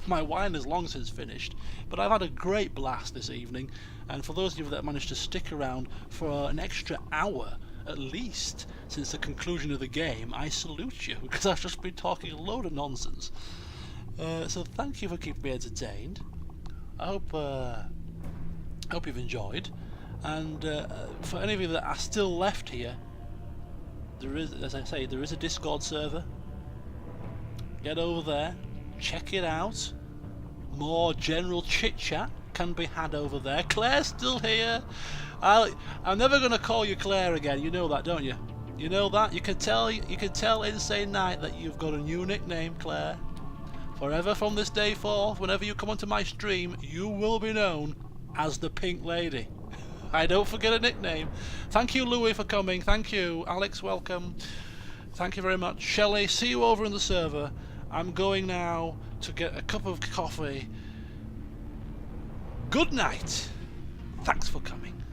My wine has long since finished, but I've had a great blast this evening, and for those of you that managed to stick around for an extra hour at least since the conclusion of the game, I salute you, because I've just been talking a load of nonsense. So thank you for keeping me entertained. I hope you've enjoyed, and for any of you that are still left here, there is, as I say, there is a Discord server. Get over there, check it out. More general chit-chat can be had over there. Claire's still here. I'm never going to call you Claire again. You know that, don't you? You know that? You can tell Insane Knight that you've got a new nickname, Claire. Forever from this day forth, whenever you come onto my stream, you will be known as the Pink Lady. I don't forget a nickname. Thank you, Louis, for coming. Thank you. Alex, welcome. Thank you very much. Shelley, see you over in the server. I'm going now to get a cup of coffee. Good night. Thanks for coming.